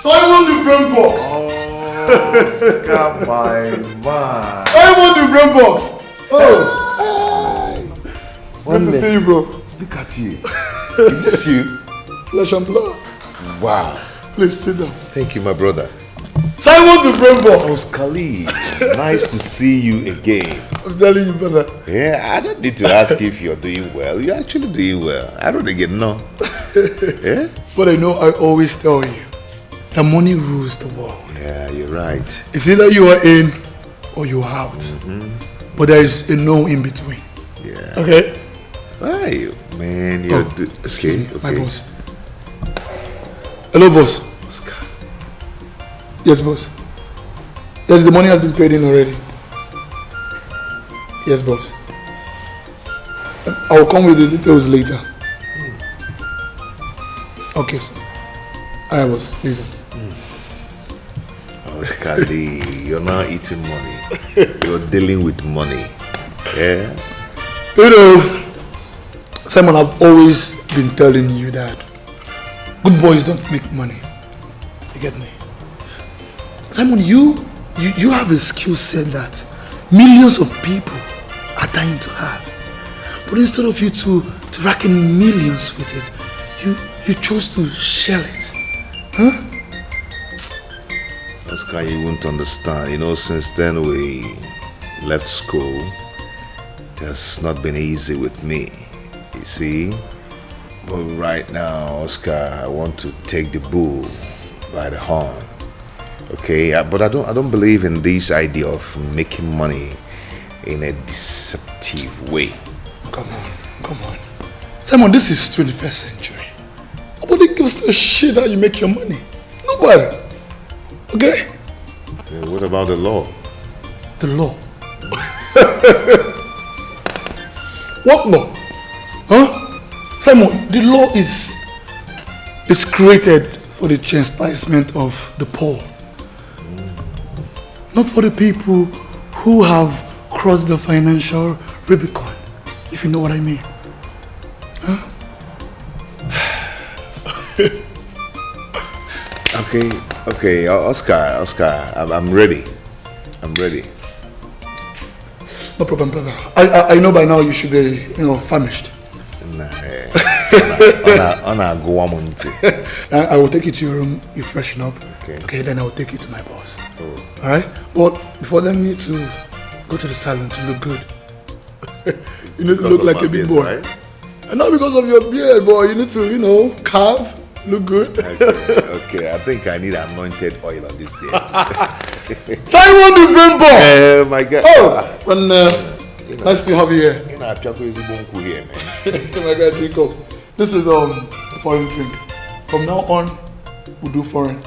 S7: Simon the brain box.
S4: Oscar, my man.
S7: Simon the brain box. Oh.
S8: Good to see you, bro.
S4: Look at you. Is this you?
S8: Flesh and blood.
S4: Wow.
S8: Please sit down.
S4: Thank you, my brother.
S8: Simon the brain boss.
S4: Khalid, nice to see you again.
S8: I'm telling you, brother.
S4: Yeah, I don't need to ask if you're doing well. You're actually doing well. I don't get no. Yeah?
S8: But I know I always tell you, the money rules the world.
S4: Yeah, you're right.
S8: It's either you are in or you are out. But there is a no in between.
S4: Yeah.
S8: Okay?
S4: Why, man? You're
S8: excuse me, my boss. Hello, boss.
S4: Oscar.
S8: Yes, boss. Yes, the money has been paid in already. Yes, boss. I will come with the details later. Okay, sir. Alright, boss. Listen.
S4: Oscar Lee, you're not eating money. You're dealing with money. Yeah?
S8: You know, Simon, I've always been telling you that good boys don't make money. You get me? Simon, you have a skill set that millions of people are dying to have. But instead of you to rack in millions with it, you chose to shell it. Huh?
S4: Oscar, you won't understand. You know, since then we left school, it has not been easy with me. You see? But right now, Oscar, I want to take the bull by the horn. Okay? But I don't believe in this idea of making money in a deceptive way.
S8: Come on. Simon, this is 21st century. Nobody gives a shit how you make your money. Nobody. Okay?
S4: Yeah, what about the law?
S8: The law? What law? Huh? Simon, the law is created for the chastisement of the poor. Not for the people who have crossed the financial Rubicon, if you know what I mean. Huh?
S4: Okay, Oscar, I'm ready.
S8: No problem, brother. I know by now you should be, famished.
S4: Nah,
S8: I will take you to your room, you freshen up.
S4: Okay,
S8: then I will take you to my boss. Alright? But before then, you need to go to the salon to look good. You need to look like a big boy. Right? And not because of your beard, boy. You need to, carve, look good.
S4: Okay, I think I need anointed oil on these days.
S8: Simon the brain boss!
S4: My God.
S8: Oh, nice to have you here.
S4: You know, I'm here, man.
S8: My God, drink up. This is a foreign drink. From now on, we'll do foreign.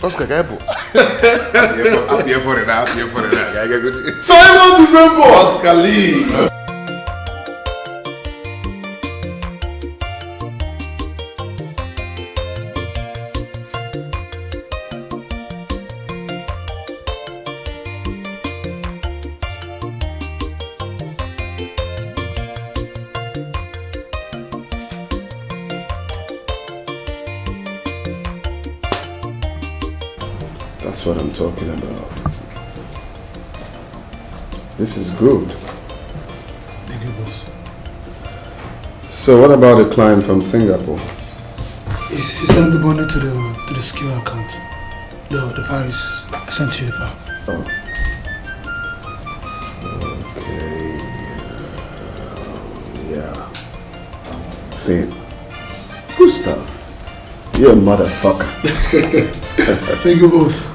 S4: Oscar, I'm here for it now.
S8: Simon the brain boss!
S4: Oscar Lee!
S9: That's what I'm talking about. This is good.
S8: Thank you, boss.
S9: So what about the client from Singapore?
S8: He sent the money to the secure account. The file is sent to the file.
S9: Okay. Yeah. See, good stuff. You're a motherfucker.
S8: Thank you, boss.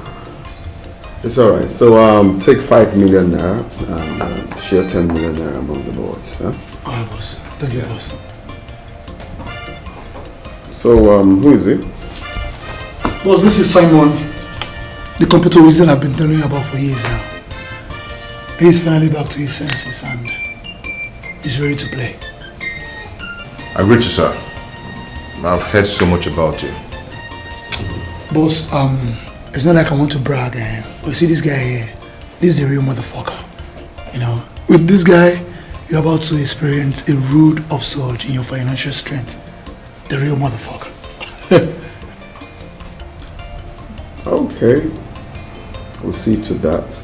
S9: It's alright. So take 5 million naira and share 10 million naira among the boys. Huh?
S8: Alright, boss. Thank you, boss.
S9: So who is it?
S8: Boss, this is Simon, the computer wizard I've been telling you about for years now. He's finally back to his senses and he's ready to play.
S4: I greet you, sir. I've heard so much about you.
S8: Boss, it's not like I want to brag, but you see this guy here, this is the real motherfucker. With this guy, you're about to experience a rude upsurge in your financial strength. The real motherfucker.
S9: Okay. We'll see to that.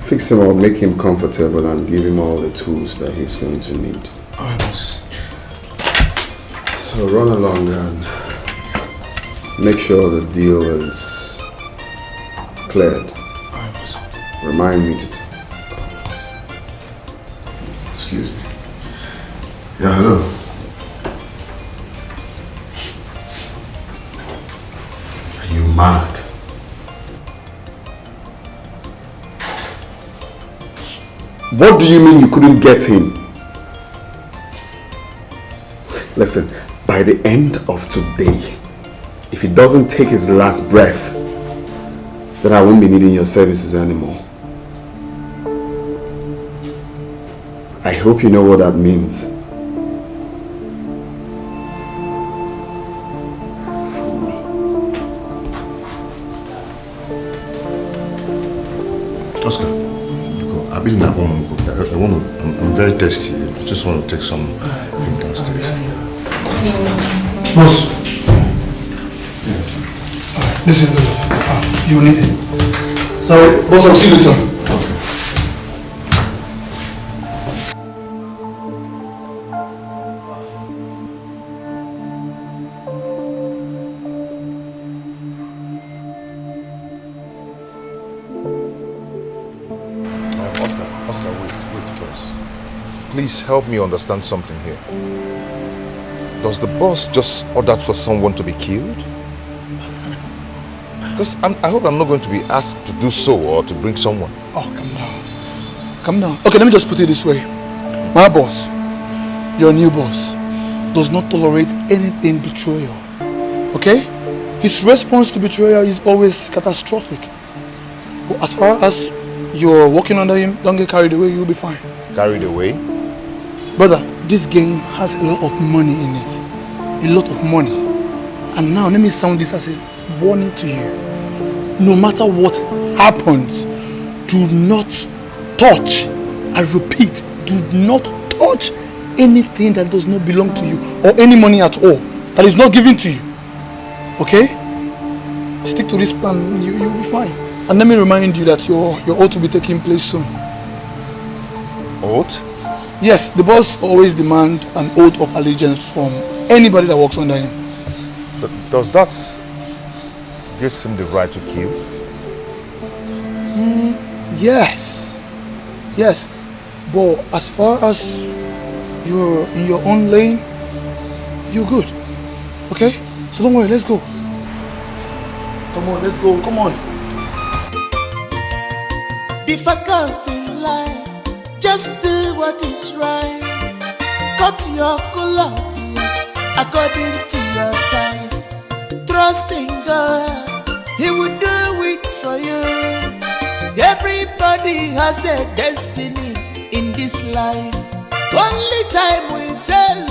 S9: Fix him up, make him comfortable and give him all the tools that he's going to need.
S8: Alright, boss.
S9: So run along and make sure the deal is cleared. Remind me to... Excuse me. Yeah, hello. Are you mad? What do you mean you couldn't get him? Listen, by the end of today, if he doesn't take his last breath, then I won't be needing your services anymore. I hope you know what that means.
S4: Oscar, I've been in that one. I'm very thirsty. I just want to take some drink downstairs.
S10: Boss. Yes. Alright, this is the farm. You need it. Sorry, boss, I'll see you later.
S4: Oscar, wait first. Please help me understand something here. Does the boss just order for someone to be killed? Because I hope I'm not going to be asked to do so or to bring someone.
S10: Oh, come down. Come down. Okay, let me just put it this way. My boss, your new boss, does not tolerate anything betrayal. Okay? His response to betrayal is always catastrophic. But as far as you're working under him, don't get carried away, you'll be fine.
S4: Carried away?
S10: Brother, this game has a lot of money in it. A lot of money. And now let me sound this as a warning to you. No matter what happens, do not touch, I repeat, do not touch anything that does not belong to you or any money at all that is not given to you. Okay? Stick to this plan, you'll be fine. And let me remind you that your oath will be taking place soon.
S4: Oath?
S10: Yes, the boss always demands an oath of allegiance from anybody that works under him.
S4: Does that give him the right to kill?
S10: Yes. Yes. But as far as you're in your own lane, you're good. Okay? So don't worry, let's go. Come on, let's go. Come on.
S12: Be focused in life. Just do what is right. Cut your cloth according to your size. Trust in God, He will do it for you. Everybody has a destiny in this life. Only time will tell you.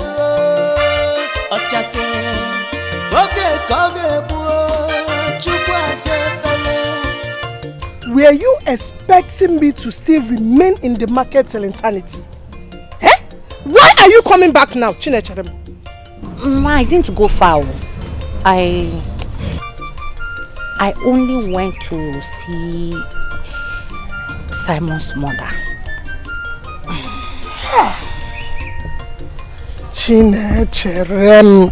S2: Were you expecting me to still remain in the market till eternity? Eh? Why are you coming back now, Chinecherem?
S13: I didn't go far. I only went to see Simon's mother.
S2: Chinecherem.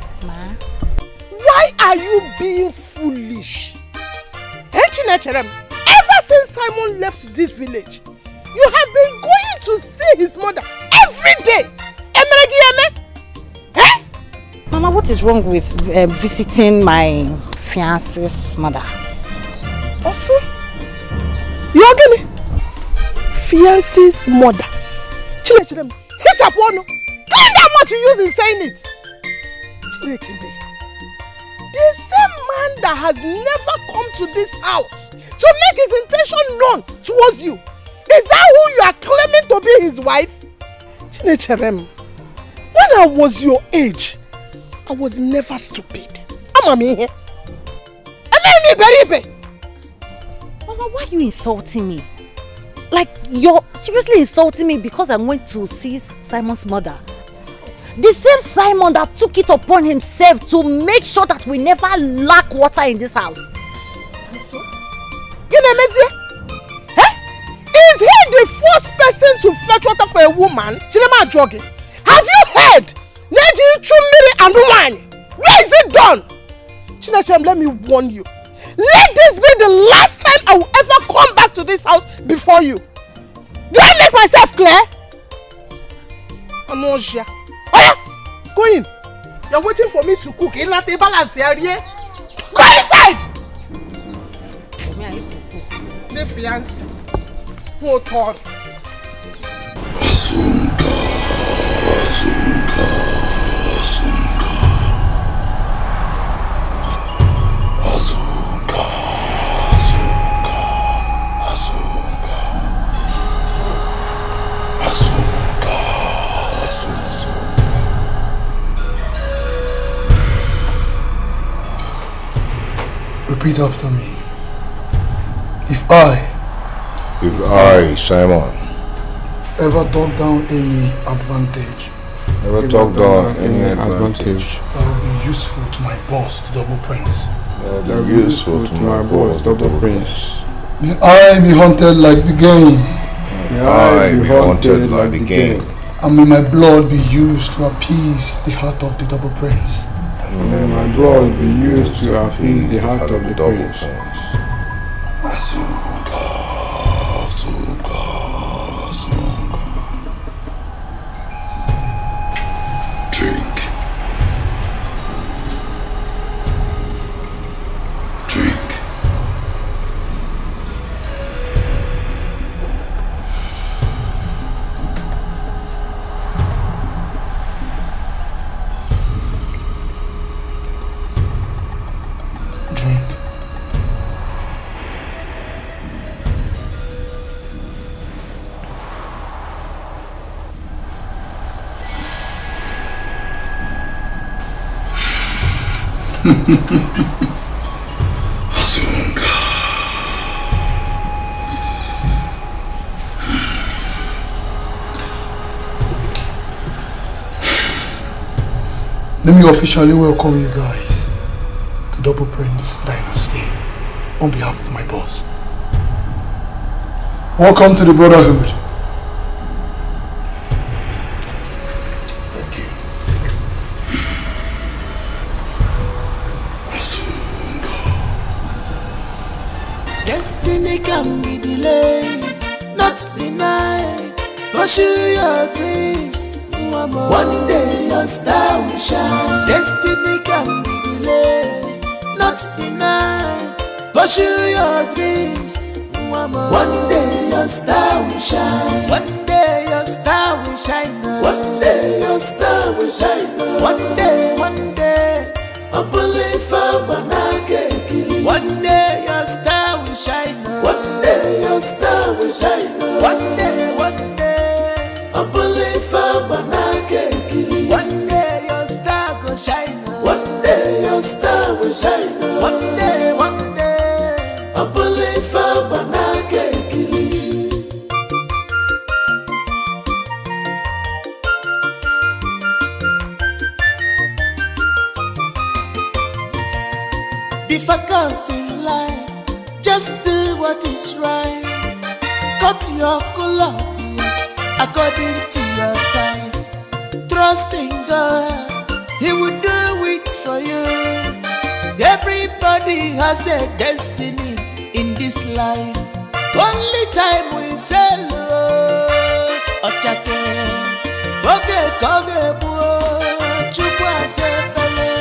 S2: Why are you being foolish? Eh, Chinecherem? Ever since Simon left this village, you have been going to see his mother every day. Eh?
S13: Mama, what is wrong with visiting my fiance's mother?
S2: Also, you are getting fiance's mother. Chinecherem, hit up one. Clean that much you use in saying it. Chinekebe, the same man that has never come to this house to make his intention known towards you. Is that who you are claiming to be his wife? Chinecherem, when I was your age, I was never stupid. I'm here.
S13: Mama, why are you insulting me? Like, you're seriously insulting me because I went to see Simon's mother. The same Simon that took it upon himself to make sure that we never lack water in this house.
S2: So? Is he the first person to fetch water for a woman? Have you heard? And wine. Where is it done? Chinechem, let me warn you. Let this be the last time I will ever come back to this house before you. Do I make myself clear? Anosia. Oh yeah, go in. You're waiting for me to cook. In la table and say, go inside. The fiancé. Hold on.
S8: Asunka, Asunka, Asunka. Asunka, Asunka, Asunka. Asunka, Asunka.
S10: Repeat after me. If
S4: I, Simon,
S10: ever talk down any advantage
S4: that will
S10: be useful to my boss, the double prince,
S4: that will be useful to my boss, the double prince,
S10: may I be haunted like the game.
S4: May I be haunted like the game.
S10: And may my blood be used to appease the heart of the double prince.
S8: And may my blood be used to appease the heart of the double prince. Asunka, Asunka, Asunka. Drink. Drink.
S10: Drink.
S8: Asunka.
S10: Let me officially welcome you guys to Double Prince Dynasty on behalf of my boss. Welcome to the Brotherhood.
S8: Thank you. Asunka.
S12: Destiny can be delayed, not denied. Pursue your dreams. One day your star will shine. Destiny can be delayed, not denied. Pursue your dreams. One day your star will shine. One day your star will shine. One day your star will shine. One day. One day your star will shine. One day your star will shine. One day. One day your star will shine. One day your star will shine. One day. Be focused in life, just do what is right. Cut your culotte according to your size. Trust in God, He will do it for you. Everybody has a destiny in this life. Only time will tell you. Ochake, koge buo, chukwu azebele.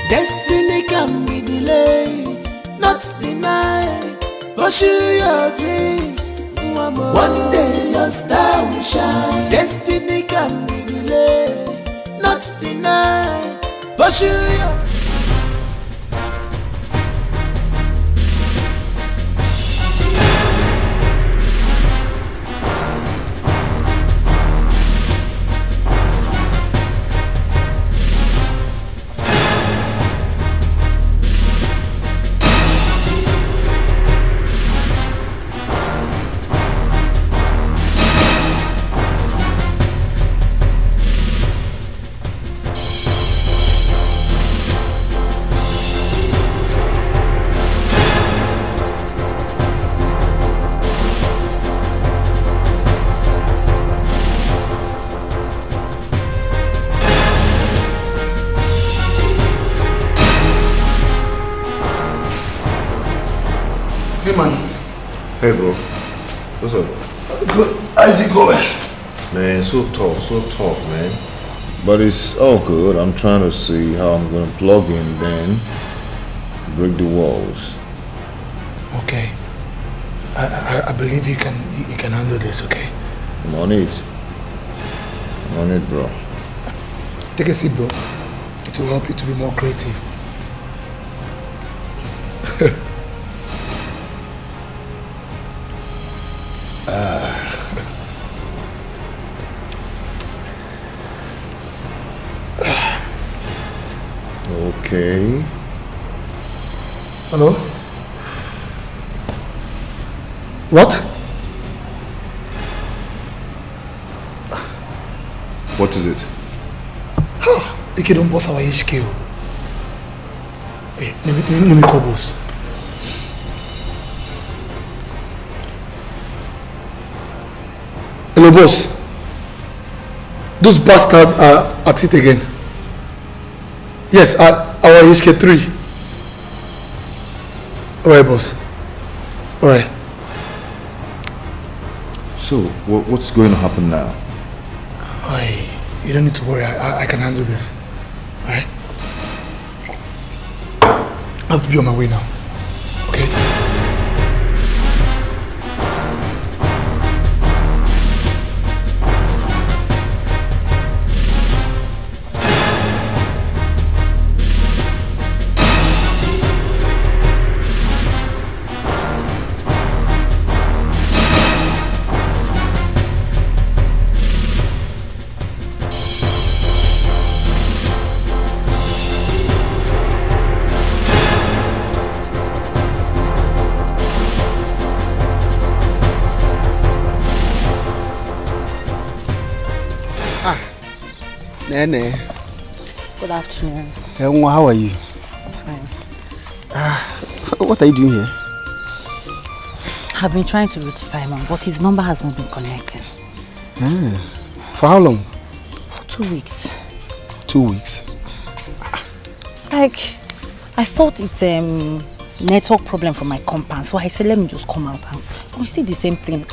S12: Destiny can be delayed, not denied. Pursue your dreams. One day your star will shine. Destiny can be delayed, not denied. Pursue your
S4: Hey bro, what's up?
S10: Good. How's it going?
S4: Man, so tough, man. But it's all good. I'm trying to see how I'm gonna plug in, then break the walls.
S10: Okay. I believe you can handle this, okay?
S4: I'm on it. Bro.
S10: Take a seat, bro. It will help you to be more creative.
S4: Okay.
S10: Hello? What?
S4: What is it?
S10: You don't boss our HQ. Wait, let me call boss. Hello, boss. Those bastards are at it again. Yes, our HK 3. Alright, boss. Alright.
S4: So, what's going to happen now?
S10: You don't need to worry. I can handle this. Alright? I have to be on my way now. Okay?
S14: Nene.
S13: Good afternoon.
S14: How are you?
S13: Fine.
S14: What are you doing here?
S13: I've been trying to reach Simon, but his number has not been connecting.
S14: For how long?
S13: For 2 weeks.
S14: 2 weeks?
S13: Like, I thought it's a network problem from my compound, so I said let me just come out. But it's still the same thing.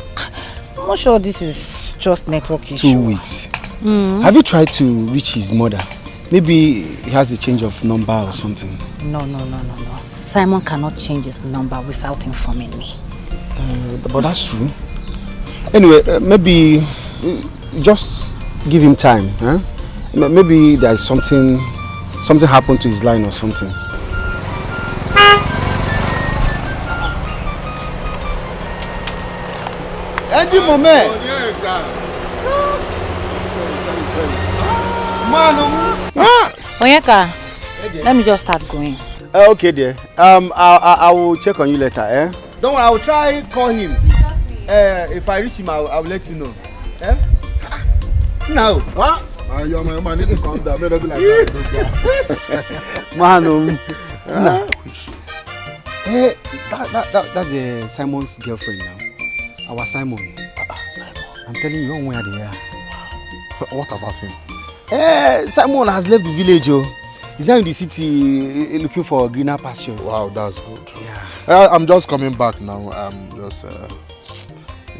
S13: I'm not sure this is just network issue.
S14: 2 weeks? Have you tried to reach his mother? Maybe he has a change of number or something.
S13: No. Simon cannot change his number without informing me.
S14: But that's true. Anyway, maybe just give him time. Huh? Maybe there's something happened to his line or something. Andy Moment.
S13: Onyeka, let me just start going.
S14: Okay, dear. I will check on you later. Eh? Don't worry, I will try call him. If I reach him, I will let you know. Eh? No.
S8: Huh? You're my man. Need to calm down. May not be like that.
S14: Man, that's Simon's girlfriend now. Our Simon.
S8: Simon.
S14: I'm telling you, where they are.
S8: What about him?
S14: Simon has left the village. He's now in the city looking for greener pastures.
S8: Wow, that's good.
S14: Yeah.
S8: I'm just coming back now. I'm just,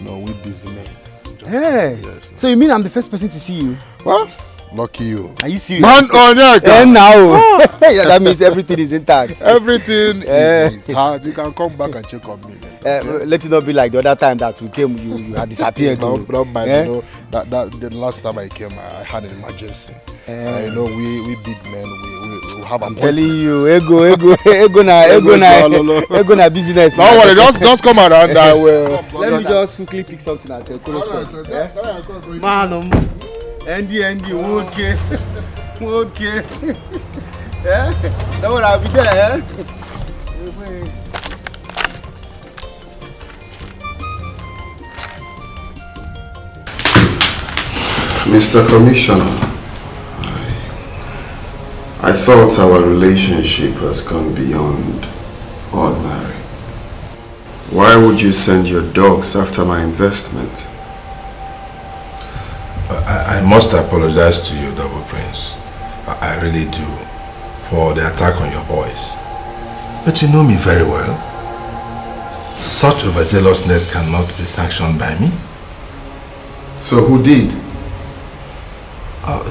S8: we busy men.
S14: Hey. Yes, no. So you mean I'm the first person to see you?
S8: Well, lucky you.
S14: Are you serious?
S8: Man,
S14: now. Yeah, that means everything is intact.
S8: Everything is intact. You can come back and check on me.
S14: Let it not be like the other time that we came, you had disappeared.
S8: Don't mind, that the last time I came, I had an emergency. We big men, we have a.
S14: I'm telling you, ego na business.
S8: Don't worry, just come around.
S14: Let me just quickly pick something at the corner. Man, Andy, okay. Yeah, don't worry, I'll be there.
S9: Mr. Commissioner, I thought our relationship has gone beyond ordinary. Why would you send your dogs after my investment?
S4: I must apologize to you, Double Prince. I really do, for the attack on your boys. But you know me very well. Such overzealousness cannot be sanctioned by me.
S9: So who did?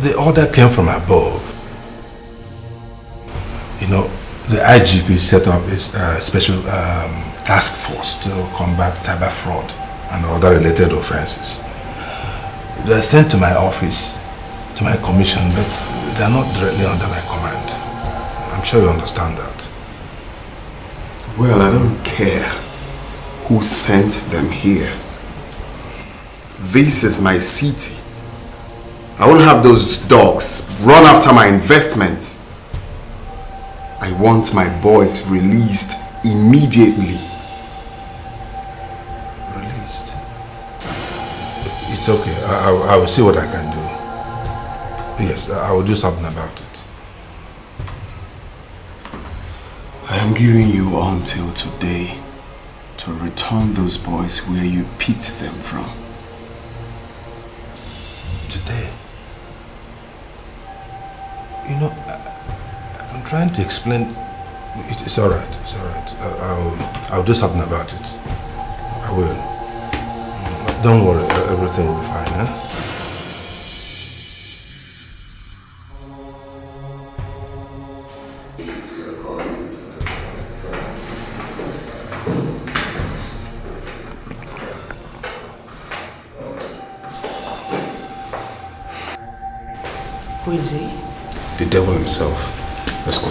S4: The order came from above. You know, the IGP set up a special task force to combat cyber fraud and other related offenses. They are sent to my office, to my commission, but they are not directly under my command. I'm sure you understand that.
S9: Well, I don't care who sent them here. This is my city. I won't have those dogs run after my investments. I want my boys released immediately.
S4: Released? It's okay. I will see what I can do. Yes, I will do something about it.
S9: I am giving you until today to return those boys where you picked them from.
S4: Today? You know, I'm trying to explain. It's all right. It's all right. I'll do something about it. I will. Don't worry. Everything will be fine. Eh?
S1: Who is he?
S14: The devil himself. Let's go.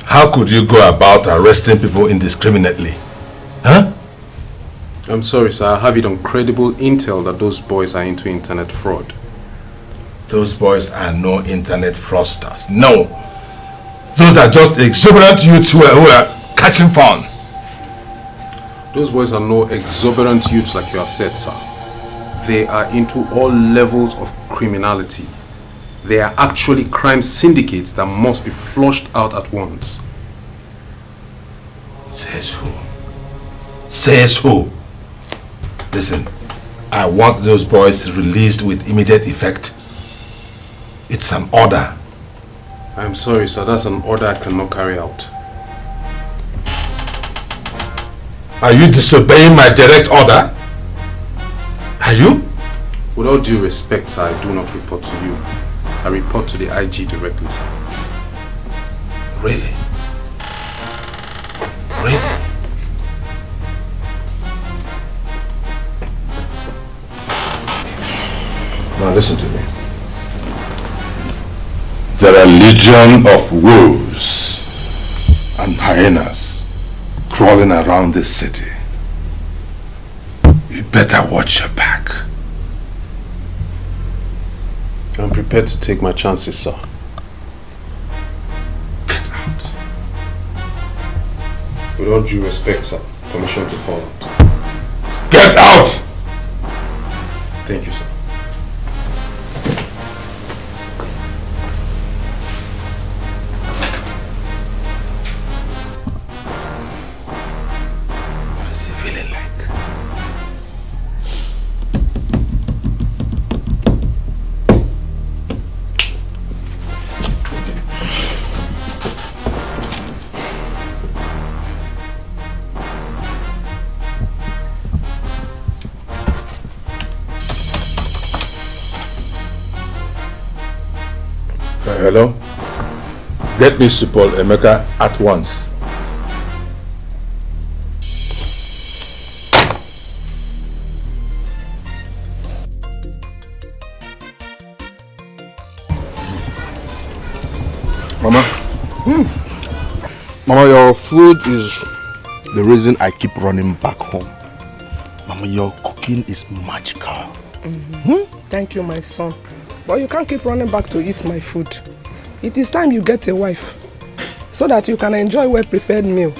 S4: How could you go about arresting people indiscriminately? Huh?
S16: I'm sorry, sir. I have it on credible intel that those boys are into internet fraud.
S4: Those boys are no internet fraudsters. No. Those are just exuberant youths who are catching fun.
S16: Those boys are no exuberant youths like you have said, sir. They are into all levels of criminality. They are actually crime syndicates that must be flushed out at once.
S4: Says who? Says who? Listen, I want those boys released with immediate effect. It's an order.
S16: I'm sorry, sir. That's an order I cannot carry out.
S4: Are you disobeying my direct order? Are you?
S16: With all due respect, sir, I do not report to you. I report to the IG directly, sir.
S4: Really? Really? Now listen to me. There are legion of wolves and hyenas crawling around this city. You better watch your back.
S16: I'm prepared to take my chances, sir.
S4: Get out.
S16: With all due respect, sir, permission to fall out.
S4: Get out!
S16: Thank you, sir.
S4: What is he feeling like? Hello? Get me Supol Emeka at once.
S8: Mama. Mama, your food is the reason I keep running back home. Mama, your cooking is magical.
S2: Thank you, my son. But you can't keep running back to eat my food. It is time you get a wife so that you can enjoy well-prepared meal.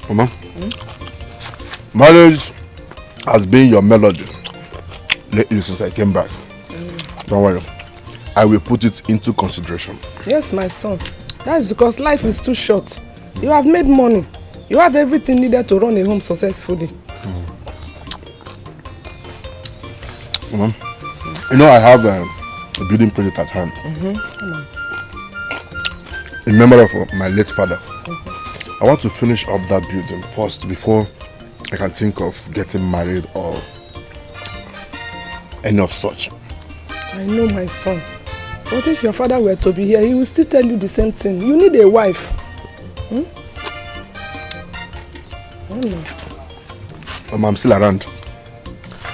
S8: Mama, marriage has been your melody lately since I came back. Don't worry, I will put it into consideration.
S2: Yes, my son. That is because life is too short. You have made money. You have everything needed to run a home successfully.
S8: Mama, you know I have a building project at hand.
S2: Come on.
S8: In memory of my late father. I want to finish up that building first before I can think of getting married or any of such.
S2: I know, my son. What if your father were to be here? He will still tell you the same thing. You need a wife.
S8: I'm still around.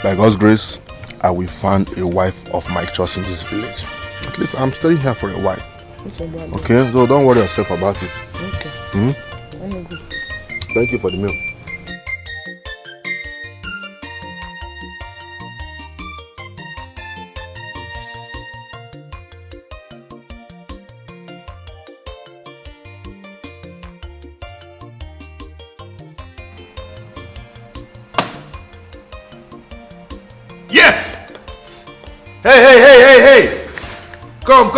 S8: By God's grace, I will find a wife of my choice in this village. At least I'm staying here for a while. Okay, so don't worry yourself about it.
S2: Okay.
S8: Thank you for the meal.
S4: Yes! Hey! Come.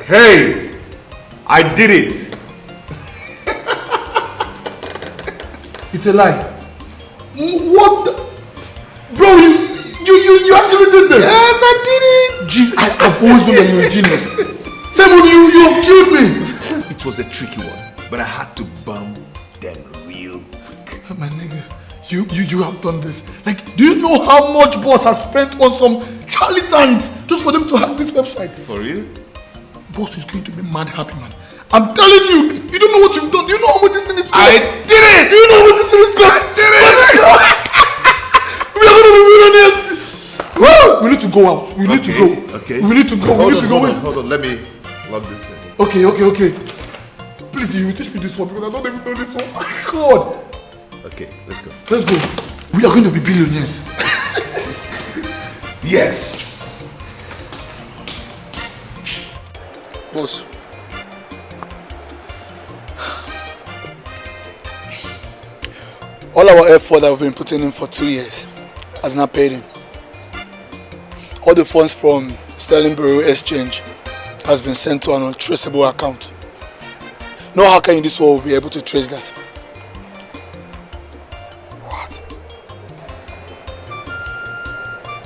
S4: Hey! I did it!
S10: It's a lie. What the? Bro, you actually did this?
S4: Yes, I did it!
S10: I've always known that you're a genius. Simon, you have killed me.
S4: It was a tricky one, but I had to bomb them real quick.
S10: My nigga, you have done this. Like, do you know how much boss has spent on some charlatans just for them to have this website?
S4: For real?
S10: Boss is going to be mad happy, man. I'm telling you, you don't know what you've done. Do you know how much this thing is
S4: I did it!
S10: Do you know how much this thing is cost?
S4: I did it!
S10: We are going to be millionaires! Woo! We need to go out. We need to go.
S4: Okay.
S10: We need to go.
S4: Hold on. Let me log this thing.
S10: Okay. Please, you teach me this one because I don't even know this one. God.
S4: Okay, let's go.
S10: Let's go. We are going to be billionaires.
S4: Yes!
S10: Boss. All our effort that we've been putting in for 2 years has not paid in. All the funds from Sterling Bureau Exchange has been sent to an untraceable account. No hacker in this world will be able to trace that.
S9: What?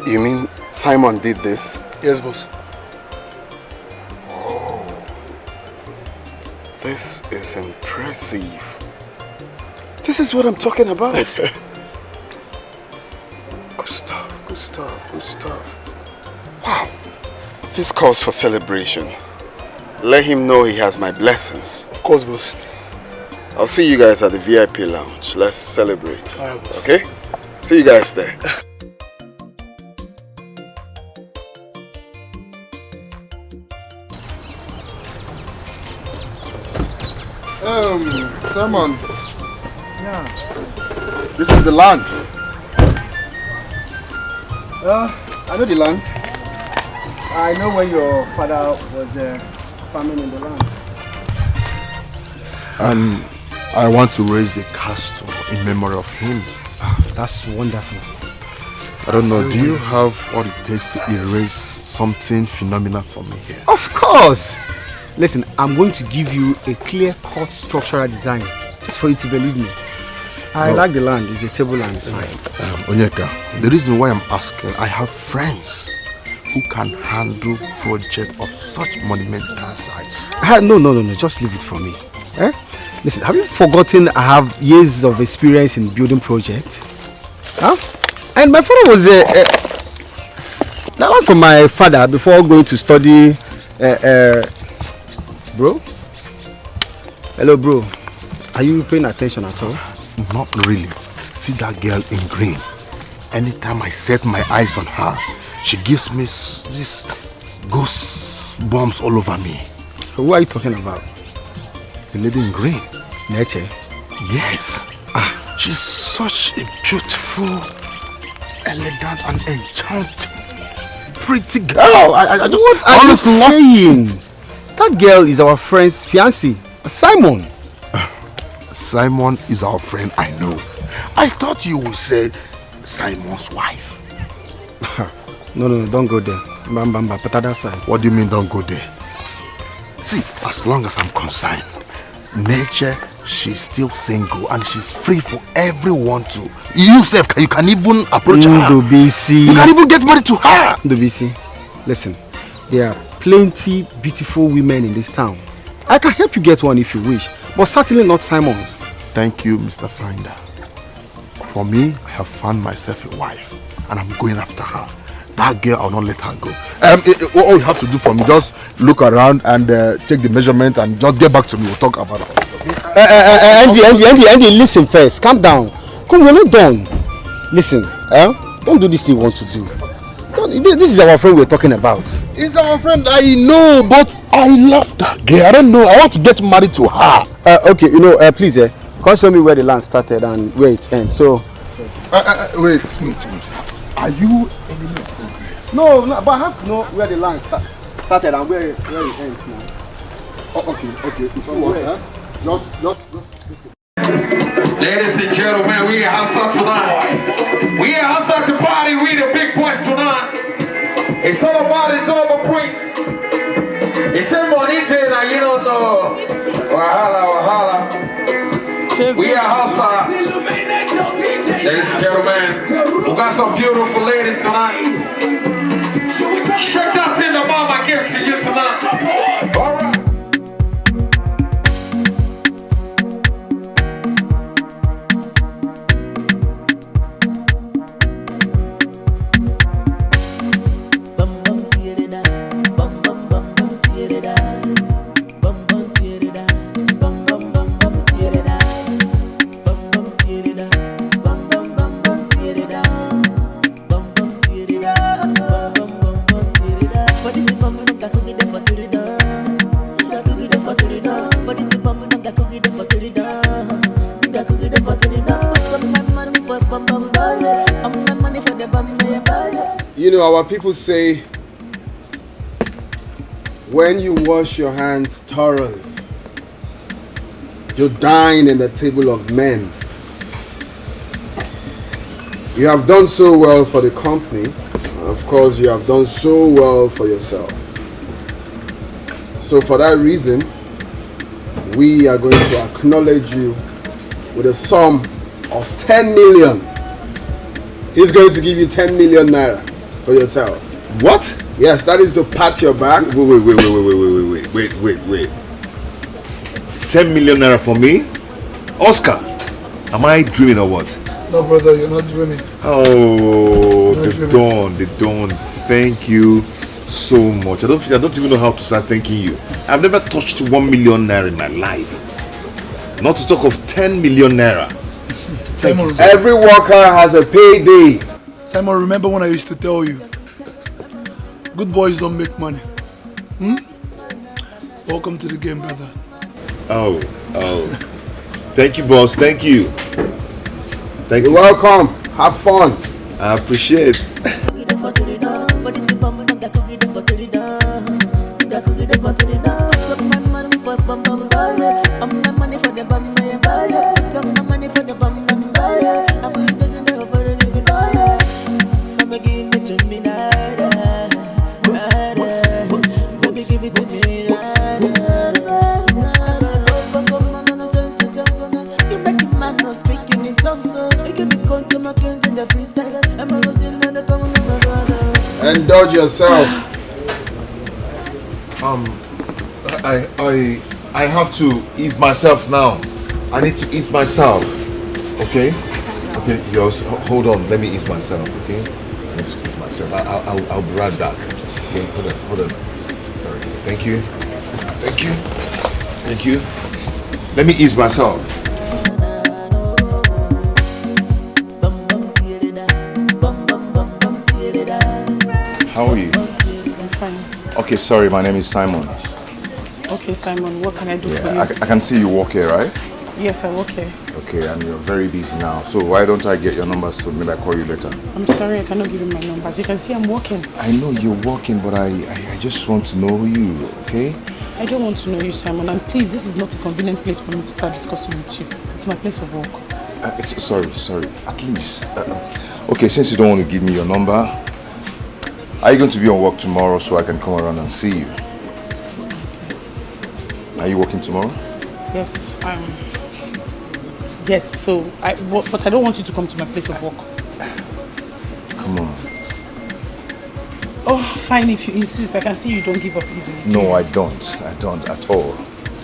S9: You mean Simon did this?
S10: Yes, boss.
S9: Oh, this is impressive. This is what I'm talking about. Good stuff. Wow. This calls for celebration. Let him know he has my blessings.
S10: Of course, boss.
S9: I'll see you guys at the VIP lounge. Let's celebrate.
S10: All right, boss.
S9: Okay? See you guys there.
S8: Simon.
S6: Yeah.
S8: This is the land.
S6: I know the land. I know where your father was farming in the land.
S8: I want to raise a castle in memory of him.
S14: That's wonderful.
S8: I don't know, do you have what it takes to erase something phenomenal for me here?
S14: Of course! Listen, I'm going to give you a clear-cut structural design just for you to believe me. I like the land. It's a table land. It's fine.
S8: Onyeka, the reason why I'm asking, I have friends who can handle projects of such monumental size.
S14: No. Just leave it for me. Listen, have you forgotten I have years of experience in building projects? And my father was that one from my father before going to study. Bro? Hello, bro. Are you paying attention at all?
S8: Not really. See that girl in green? Anytime I set my eyes on her, she gives me this ghost bombs all over me.
S14: Who are you talking about?
S8: The lady in green.
S14: Neche?
S8: Yes. She's such a beautiful, elegant and enchanting, pretty girl. I just
S14: what are you saying? That girl is our friend's fiancé, Simon.
S8: Simon is our friend, I know. I thought you would say Simon's wife.
S14: No, don't go there. Bamba, patada side.
S8: What do you mean don't go there? See, as long as I'm concerned, nature
S4: she's still single and she's free for everyone to. You can even approach her.
S14: Ndobisi.
S4: You can even get married to her.
S14: Ndobisi, listen, there are plenty beautiful women in this town. I can help you get one if you wish, but certainly not Simon's.
S4: Thank you, Mr. Finder. For me, I have found myself a wife and I'm going after her. That girl, I'll not let her go. All you have to do for me, just look around and take the measurement and just get back to me. We'll talk about it. Okay?
S14: Andy, listen first. Calm down. Come, we're not done. Listen, don't do this thing you want to do. This is our friend we're talking about.
S4: It's our friend, I know, but I love that girl. I don't know. I want to get married to her.
S14: Okay, please, come show me where the land started and where it ends. So,
S4: wait. Are you?
S14: No, but I have to know where the land started and where it ends now.
S4: Oh, okay. Just.
S17: Ladies and gentlemen, we are outside tonight. We are outside to party with the big boys tonight. It's all about the double prince. It's a bonita that you don't know. Wahala. We are outside. Ladies and gentlemen, we got some beautiful ladies tonight. Check that thing the mama gave to you tonight. All right.
S9: You know, our people say, when you wash your hands thoroughly, you dine in the table of men. You have done so well for the company. Of course, you have done so well for yourself. So for that reason, we are going to acknowledge you with a sum of 10 million. He's going to give you 10 million naira for yourself.
S4: What?
S9: Yes, that is to pat your back.
S4: Wait. 10 million naira for me? Oscar, am I dreaming or what?
S10: No, brother, you're not dreaming.
S4: Oh, they don't. Thank you so much. I don't even know how to start thanking you. I've never touched 1 million naira in my life. Not to talk of 10 million naira.
S10: Simon,
S9: every worker has a payday.
S10: Simon, remember when I used to tell you, good boys don't make money. Welcome to the game, brother.
S4: Oh. Thank you, boss. Thank you. Thank you.
S9: You're welcome. Have fun.
S4: I appreciate.
S9: Indulge yourself.
S4: I have to ease myself now. I need to ease myself. Okay, girls, hold on. Let me ease myself. Okay, I need to ease myself. I'll be right back. Okay, hold on. Sorry. Thank you. Let me ease myself. How are you?
S5: I'm fine.
S4: Okay, sorry, my name is Simon.
S5: Okay, Simon, what can I do for you?
S4: I can see you work here, right?
S5: Yes, I work here.
S4: Okay, and you're very busy now. So why don't I get your numbers so maybe I call you later?
S5: I'm sorry, I cannot give you my numbers. You can see I'm working.
S4: I know you're working, but I just want to know you, okay?
S5: I don't want to know you, Simon. And please, this is not a convenient place for me to start discussing with you. It's my place of work.
S4: Sorry. At least. Okay, since you don't want to give me your number, are you going to be on work tomorrow so I can come around and see you? Are you working tomorrow?
S5: Yes,
S1: Yes, so but I don't want you to come to my place of work.
S4: Come on.
S1: Oh, fine, if you insist. I can see you don't give up easily.
S4: No, I don't. I don't at all.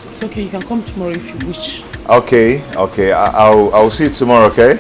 S1: It's okay, you can come tomorrow if you wish.
S4: Okay. I'll see you tomorrow, okay?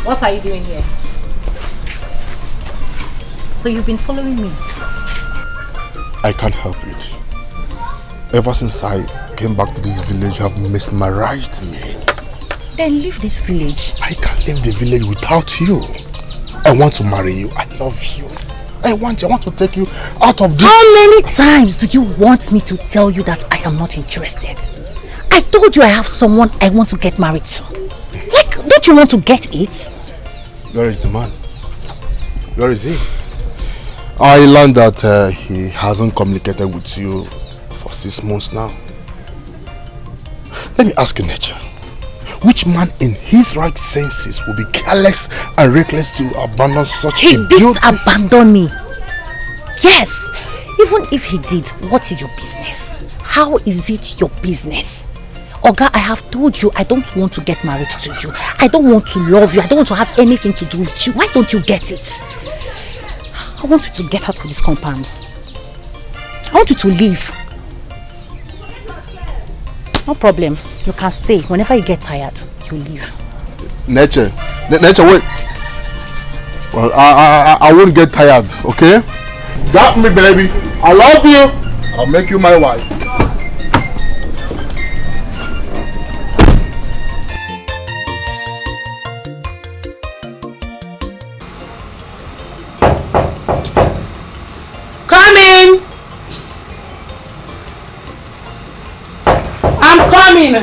S13: What are you doing here? So you've been following me?
S9: I can't help it. Ever since I came back to this village, you have mesmerized me.
S13: Then leave this village.
S9: I can't leave the village without you. I want to marry you. I love you. I want to take you out of this.
S13: How many times do you want me to tell you that I am not interested? I told you I have someone I want to get married to. Like, don't you want to get it?
S9: Where is the man? Where is he? I learned that he hasn't communicated with you for 6 months now. Let me ask you, Nature. Which man in his right senses will be careless and reckless to abandon such
S13: a beauty? He didn't abandon me. Yes. Even if he did, what is your business? How is it your business? Oga, I have told you I don't want to get married to you. I don't want to love you. I don't want to have anything to do with you. Why don't you get it? I want you to get out of this compound. I want you to leave. No problem. You can stay. Whenever you get tired, you leave.
S9: Nature, wait. Well, I won't get tired, okay? Got me, baby. I love you. I'll make you my wife.
S1: Coming! I'm coming!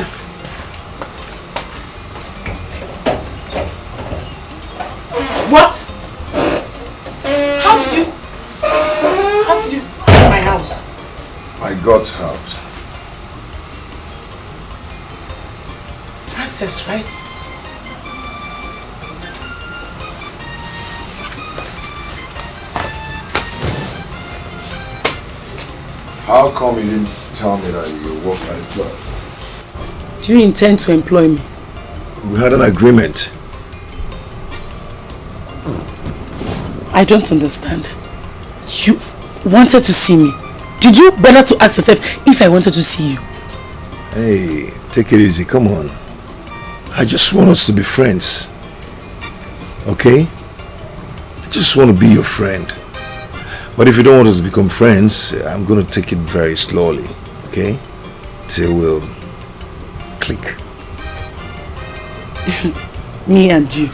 S1: What? How did you find my house?
S4: I got helped.
S1: Frances, right?
S4: How come you didn't tell me that you work at a club?
S1: Do you intend to employ me?
S4: We had an agreement.
S1: I don't understand. You wanted to see me. Did you bother to ask yourself if I wanted to see you?
S4: Hey, take it easy, come on. I just want us to be friends. Okay? I just want to be your friend. But if you don't want us to become friends, I'm going to take it very slowly. Okay? Till we'll click.
S1: Me and you.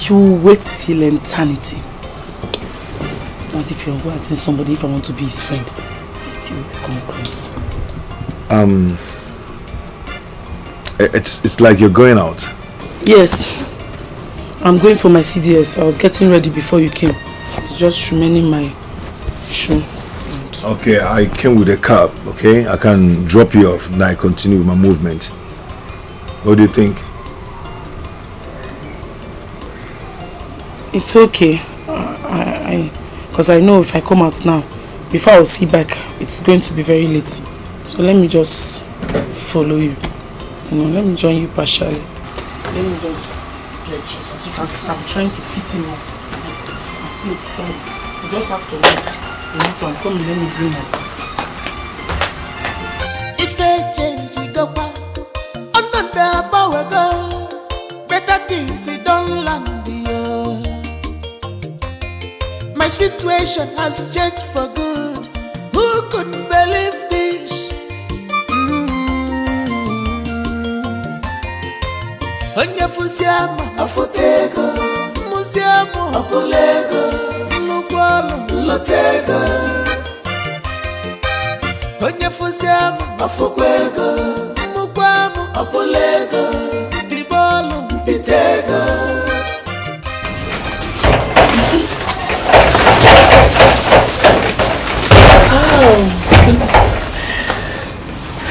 S1: You will wait till eternity. As if you're asking somebody if I want to be his friend. That you come across.
S4: It's like you're going out.
S1: Yes. I'm going for my CDS. I was getting ready before you came. It's just remaining my shoe.
S4: Okay, I came with a cab, okay? I can drop you off and I continue with my movement. What do you think?
S1: It's okay. Because I know if I come out now, before I'll see back, it's going to be very late. So let me just follow you. Let me join you partially. Let me just get just as you can see, I'm trying to fit in. So you just have to wait. I'm coming, let me bring her.
S12: If I change go back, another power go. Better things don't land here. My situation has changed for good. Who could believe this? Onye fusiamo afotego, musiamo apolego, lugwalo lotego. Onye fusiamo afokwego, mukwamo apolego, dibolo mpitego.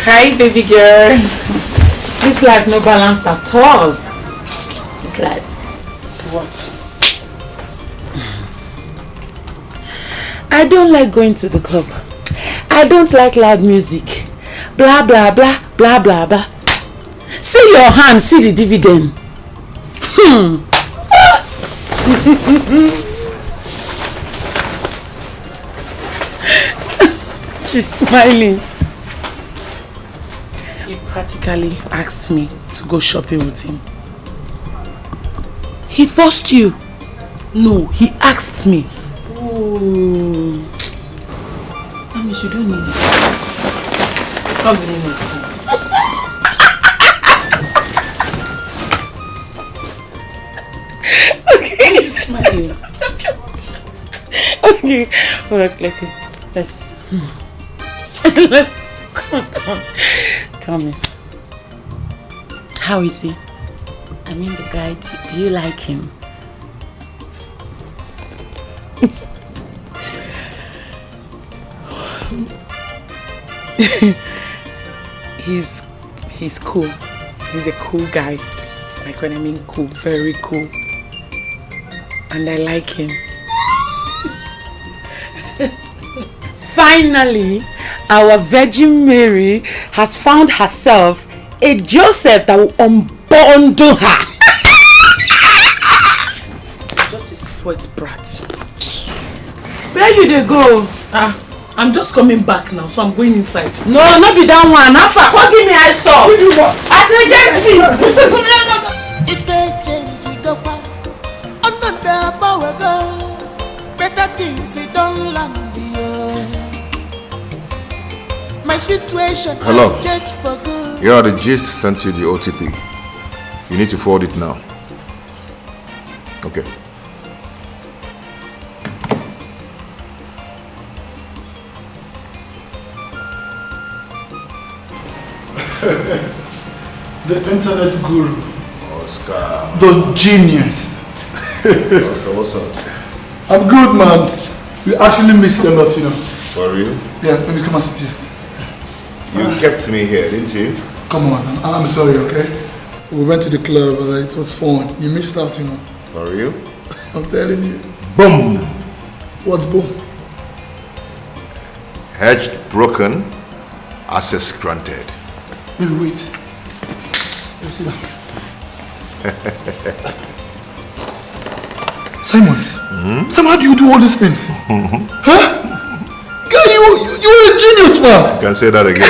S5: Hi, baby girl. This life no balance at all. This life.
S1: What?
S5: I don't like going to the club. I don't like loud music. Blah blah blah blah blah blah. See your hand, see the dividend. She's smiling. He practically asked me to go shopping with him. He forced you? No, he asked me. Oh. That means you don't need it. How's the meaning? Okay, you're smiling. I'm just... Okay, alright, let's... Let's... Come on. Tell me. How is he? I mean the guy, do you like him? He's cool. He's a cool guy. Like when I mean cool, very cool. And I like him. Finally, our Virgin Mary has found herself a Joseph that will unbundle her. Just a spoiled brat.
S1: Where you dey go? I'm just coming back now, so I'm going inside.
S5: No, not be that one. Afa, what give me I saw?
S1: Who do what?
S5: I said gently.
S12: If a change go back, another power go. Better things don't land here. My situation
S4: Hello.
S12: has changed for good.
S4: Yeah, the gist sent you the OTP. You need to forward it now. Okay.
S10: The internet guru.
S4: Oscar.
S10: The genius.
S4: Oscar, what's up?
S10: I'm good, man. We actually missed a lot, you know.
S4: For real?
S10: Yeah, let me come and sit here.
S4: You kept me here, didn't you?
S10: Come on, I'm sorry, okay? We went to the club, but it was fun. You missed out, you know.
S4: For real?
S10: I'm telling you.
S4: Boom!
S10: What's boom?
S4: Hedge broken, access granted.
S10: Maybe wait. Let me sit down. Simon, Simon, how do you do all these things? Huh? Guy, you're a genius, man.
S4: You can say that again.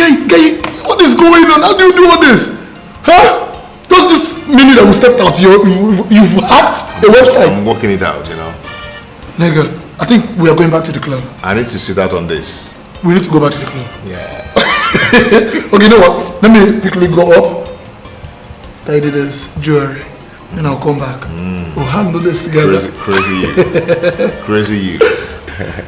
S10: Guy, what is going on? How do you do all this? Huh? Does this mean that we stepped out? You've hacked the website?
S4: I'm working it out, you know.
S10: Nigga, I think we are going back to the club.
S4: I need to sit out on this.
S10: We need to go back to the club.
S4: Yeah.
S10: Okay, you know what? Let me quickly go up, tidy this jewelry, and I'll come back. We'll handle this together.
S4: Crazy you. Crazy you.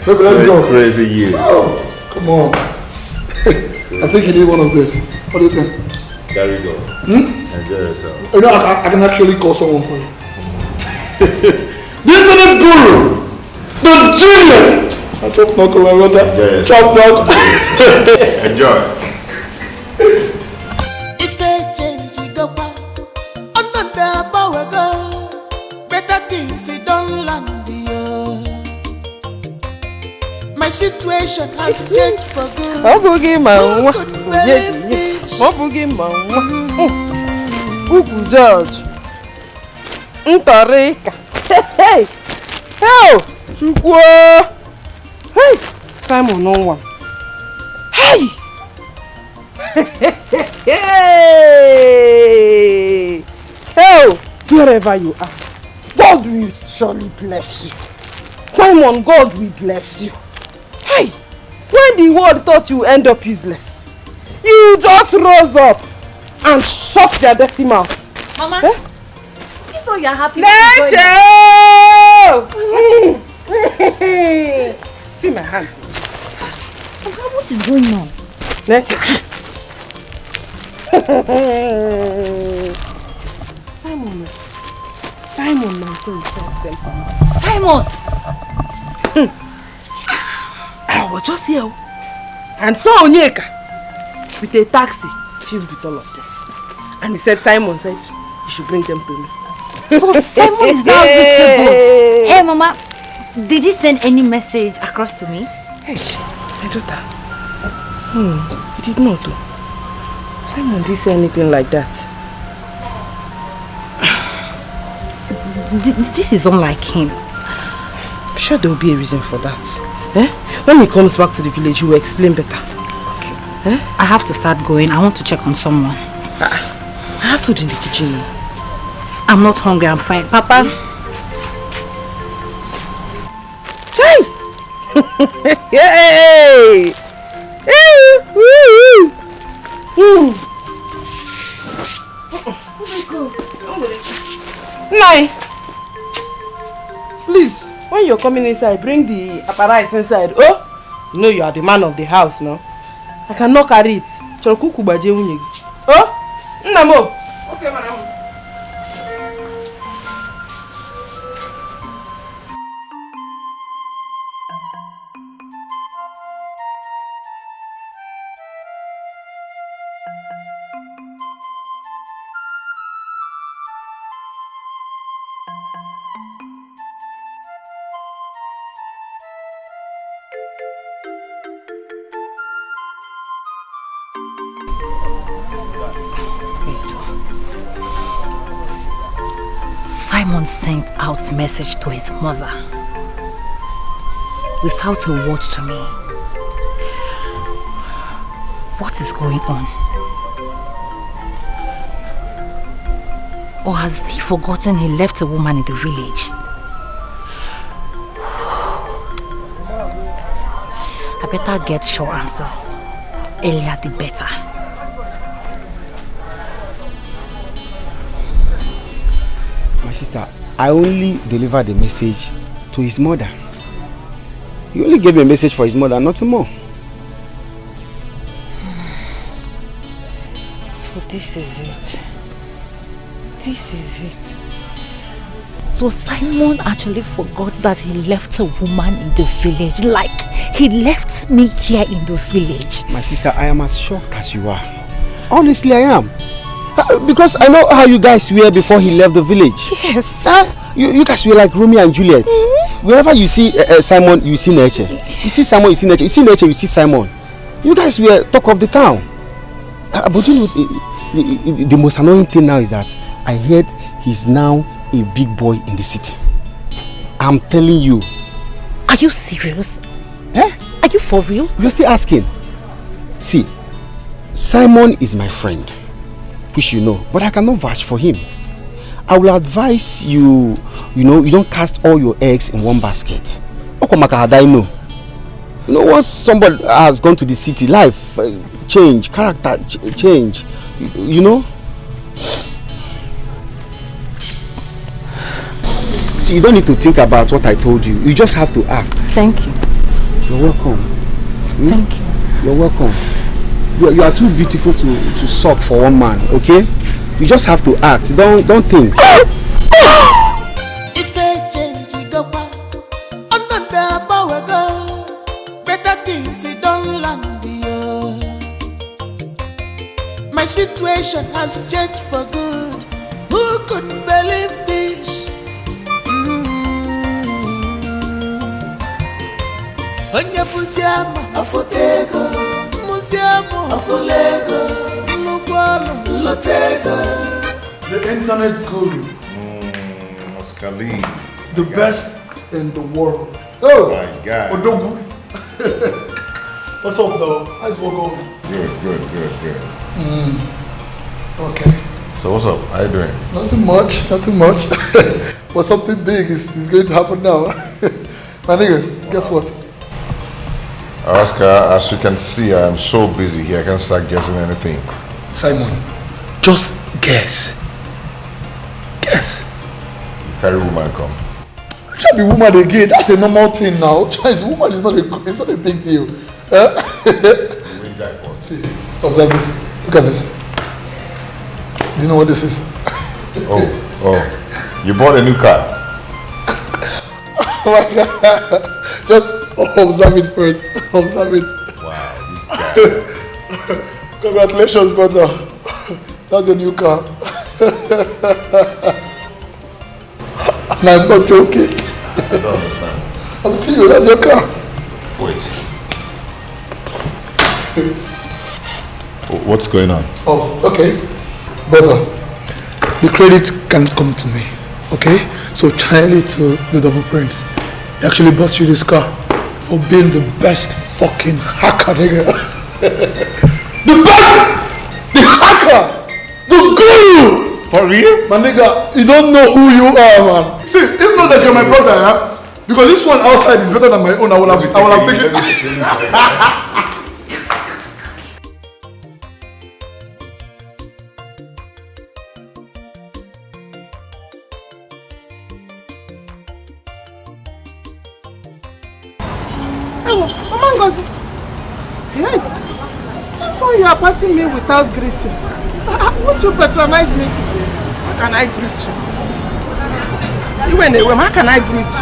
S10: Look, let's go.
S4: Crazy you.
S10: Oh, come on. I think you need one of this. What do you think?
S4: There you go. Enjoy yourself.
S10: You know, I can actually call someone for you. The internet guru! The genius! I chop knock on my brother. Chop knock.
S4: Enjoy.
S12: If a change go back, another power go. Better things don't land here. My situation has changed for good. Who could believe this?
S6: Ukwu George. Ntorika. Hey! Hey! Chukwu! Hey! Simon on one. Hey! Hey! Hey! Wherever you are, God will surely bless you. Simon, God will bless you.
S2: Hey, when the world thought you end up useless, you just rose up and shut their dirty mouths.
S13: Mama, this all you're happy
S2: See my hand.
S13: Mama, what is going on?
S2: Nature. Simon, now so he sends them for me.
S13: Simon!
S2: I was just here and saw Onyeka with a taxi filled with all of this. And he said, Simon said, you should bring them to me.
S13: So Simon is now reachable. Hey, Mama, did he send any message across to me?
S2: Hey, my daughter. He did not. Simon didn't say anything like that.
S13: This is unlike him.
S2: I'm sure there will be a reason for that. When he comes back to the village, he will explain better.
S13: Okay. I have to start going. I want to check on someone.
S2: I have food in the kitchen.
S13: I'm not hungry. I'm fine. Papa.
S2: Chai! Yay! Nai! Please, when you're coming inside, bring the apparatus inside. Oh! You know you are the man of the house, no? I cannot carry it. Oh! Namo! Okay, madam.
S13: Simon sent out message to his mother without a word to me. What is going on? Or has he forgotten he left a woman in the village? I better get sure answers. Earlier the better.
S14: My sister, I only delivered the message to his mother. He only gave a message for his mother, nothing more.
S13: So this is it. This is it. So Simon actually forgot that he left a woman in the village, like he left me here in the village.
S14: My sister, I am as shocked as you are. Honestly, I am. Because I know how you guys were before he left the village.
S13: Yes.
S14: You guys were like Romeo and Juliet. Wherever you see Simon, you see nature. You see Simon, you see nature. You see nature, you see Simon. You guys were talk of the town. But you know, the most annoying thing now is that I heard he's now a big boy in the city. I'm telling you.
S13: Are you serious? Are you for real?
S14: You're still asking. See, Simon is my friend, which you know, but I cannot vouch for him. I will advise you, you don't cast all your eggs in one basket. You know, once somebody has gone to the city, life change, character change, you know. So you don't need to think about what I told you. You just have to act.
S13: Thank you.
S14: You're welcome.
S13: Thank you.
S14: You're welcome. You are too beautiful to suck for one man, okay? You just have to act. Don't think.
S12: If a change go another power go, better things don't land here. My situation has changed for good. Who could believe this? Onye fusiama afotego, musiamo apolego, lugwalo lotego.
S10: The internet guru.
S4: Escalating.
S10: The best in the world.
S4: Oh my God.
S10: Odogu. What's up, though? How's it going?
S4: Good.
S10: Okay.
S4: So what's up? How you doing?
S10: Nothing much. But something big is going to happen now. My nigga, guess what?
S4: Oscar, as you can see, I am so busy here. I can't start guessing anything.
S10: Simon, just guess. Guess.
S4: You carry woman come.
S10: Try be woman again. That's a normal thing now. Try woman is not a big deal. See, observe this. Look at this. Do you know what this is?
S4: Oh. You bought a new car.
S10: Oh my God. Just observe it first. Observe it.
S4: Wow, this guy.
S10: Congratulations, brother. That's your new car. And I'm not joking.
S4: I don't understand.
S10: I'm serious, that's your car.
S4: Wait. What's going on?
S10: Oh, okay. Brother, the credit can come to me. Okay? So channel it to the double prince. He actually bought you this car for being the best fucking hacker, nigga. The best! The hacker! The guru!
S4: For real?
S10: My nigga, you don't know who you are, man. See, even though that you're my brother, huh? Because this one outside is better than my own, I will have taken it.
S2: Mama Ngozi. Hey, that's why you are passing me without greeting. Won't you patronize me today? How can I greet you? You went away, how can I greet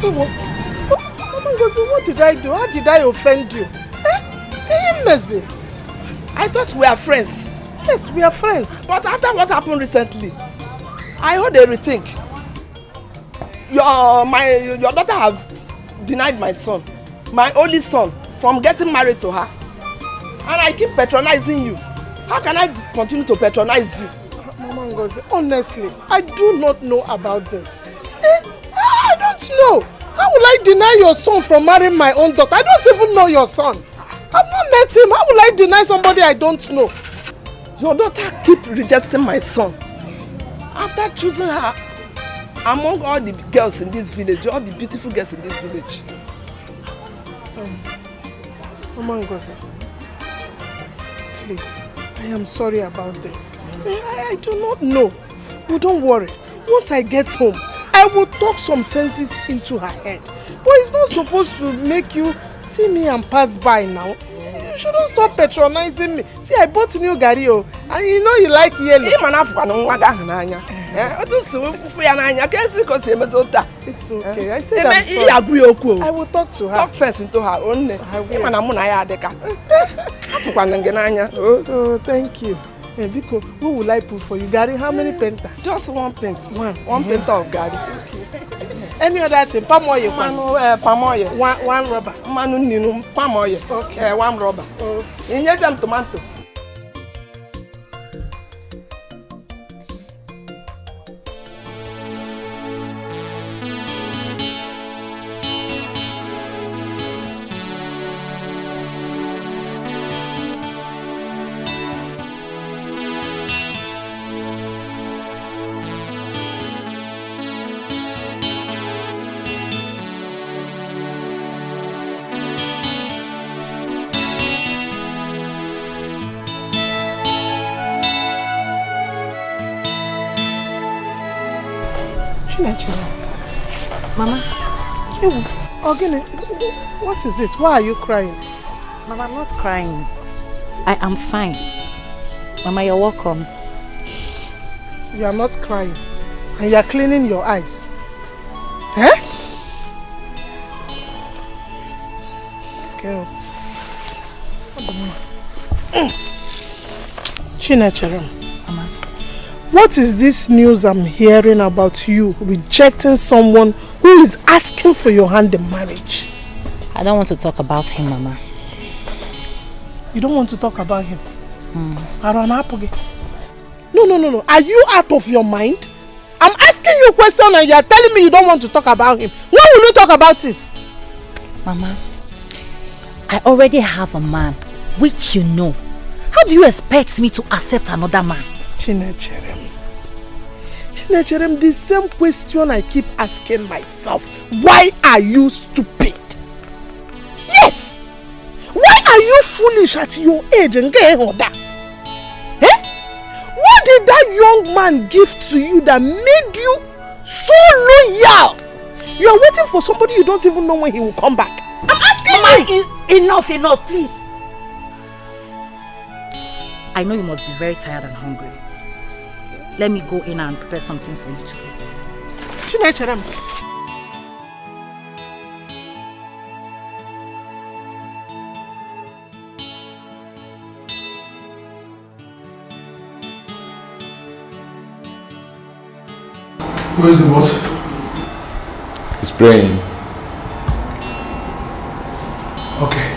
S2: you? Mama Ngozi, what did I do? How did I offend you? Hey, Mercy. I thought we are friends. Yes, we are friends. But after what happened recently, I heard a rethink. Your daughter have denied my son, my only son, from getting married to her. And I keep patronizing you. How can I continue to patronize you? Mama Ngozi, honestly, I do not know about this. I don't know. How will I deny your son from marrying my own daughter? I don't even know your son. I've not met him. How will I deny somebody I don't know? Your daughter keep rejecting my son. After choosing her among all the girls in this village, all the beautiful girls in this village. Mama Ngozi, please, I am sorry about this. I do not know. But don't worry. Once I get home, I will talk some senses into her head. But it's not supposed to make you see me and pass by now. You shouldn't stop patronizing me. See, I bought new gari, and you know you like yellow. It's okay. I said I'm sorry. I will talk to her. Talk sense into her only. Oh, thank you. Biko, what will I put for you? Gari, how many penta? Just one penta. One penta of gari. Okay. Any other thing? Palm oil. Palm oil. One rubber. Palm oil. Okay. One rubber. You need some tomato.
S13: Mama.
S2: Ogene, what is it? Why are you crying?
S13: Mama, I'm not crying. I am fine. Mama, you're welcome.
S2: You are not crying. And you are cleaning your eyes. Eh? Okay. Chinecherem.
S13: Mama.
S2: What is this news I'm hearing about you rejecting someone who is asking for your hand in marriage?
S13: I don't want to talk about him, Mama.
S2: You don't want to talk about him? No. Are you out of your mind? I'm asking you a question and you are telling me you don't want to talk about him. When will you talk about it?
S13: Mama, I already have a man, which you know. How do you expect me to accept another man?
S2: Chinecherem, the same question I keep asking myself. Why are you stupid? are you foolish at your age and getting on that? Eh? What did that young man give to you that made you so loyal? You are waiting for somebody you don't even know when he will come back. I'm asking you.
S13: Enough, please. I know you must be very tired and hungry. Let me go in and prepare something for you to eat.
S10: Where's the boss?
S4: He's praying.
S10: Okay.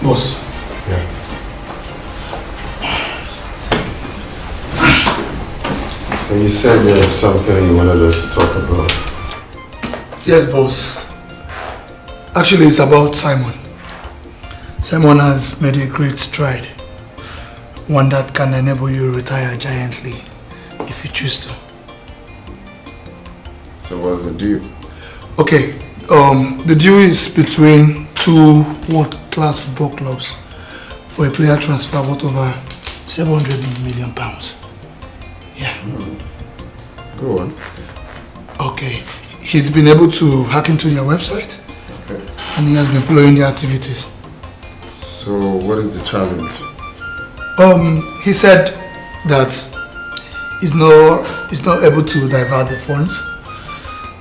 S10: Boss.
S4: Yeah.
S9: And you said there was something you wanted us to talk about.
S10: Yes, boss. Actually, it's about Simon. Simon has made a great stride. One that can enable you to retire giantly, if you choose to.
S9: So what's the deal?
S10: Okay, the deal is between two world-class football clubs for a player transfer worth over £700 million. Yeah.
S9: Go on.
S10: Okay. He's been able to hack into their website.
S9: Okay.
S10: And he has been following their activities.
S9: So what is the challenge?
S10: He said that he's not able to divert the funds,